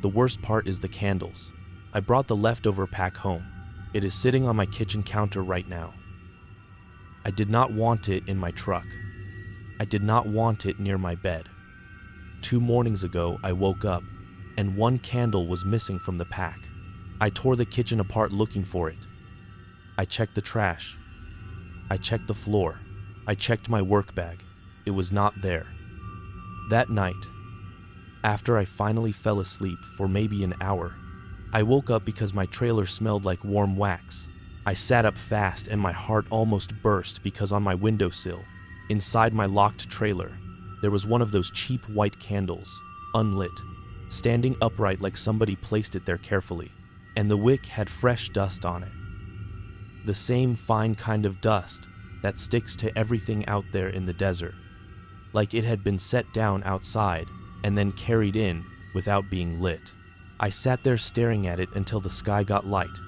the worst part is the candles. I brought the leftover pack home. It is sitting on my kitchen counter right now. I did not want it in my truck. I did not want it near my bed. 2 mornings ago, I woke up, and one candle was missing from the pack. I tore the kitchen apart looking for it. I checked the trash. I checked the floor. I checked my work bag. It was not there. That night, after I finally fell asleep for maybe an hour, I woke up because my trailer smelled like warm wax. I sat up fast and my heart almost burst because on my windowsill, inside my locked trailer, there was one of those cheap white candles, unlit, standing upright like somebody placed it there carefully, and the wick had fresh dust on it. The same fine kind of dust that sticks to everything out there in the desert, like it had been set down outside and then carried in without being lit. I sat there staring at it until the sky got light,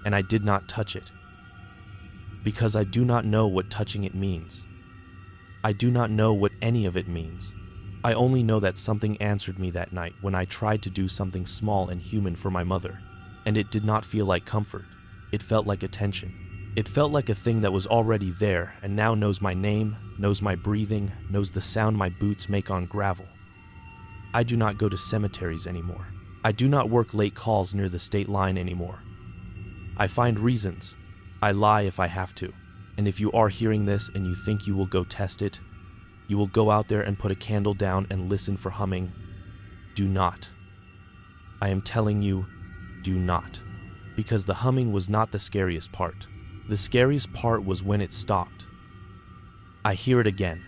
and I did not touch it. Because I do not know what touching it means. I do not know what any of it means. I only know that something answered me that night when I tried to do something small and human for my mother, and it did not feel like comfort. It felt like attention. It felt like a thing that was already there and now knows my name, knows my breathing, knows the sound my boots make on gravel. I do not go to cemeteries anymore. I do not work late calls near the state line anymore. I find reasons. I lie if I have to. And if you are hearing this and you think you will go test it, you will go out there and put a candle down and listen for humming, do not. I am telling you, do not. Because the humming was not the scariest part. The scariest part was when it stopped. I hear it again.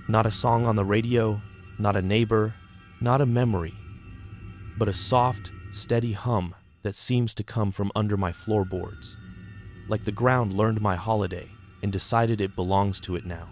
Not a song on the radio, not a neighbor, not a memory, but a soft, steady hum that seems to come from under my floorboards, like the ground learned my holiday and decided it belongs to it now.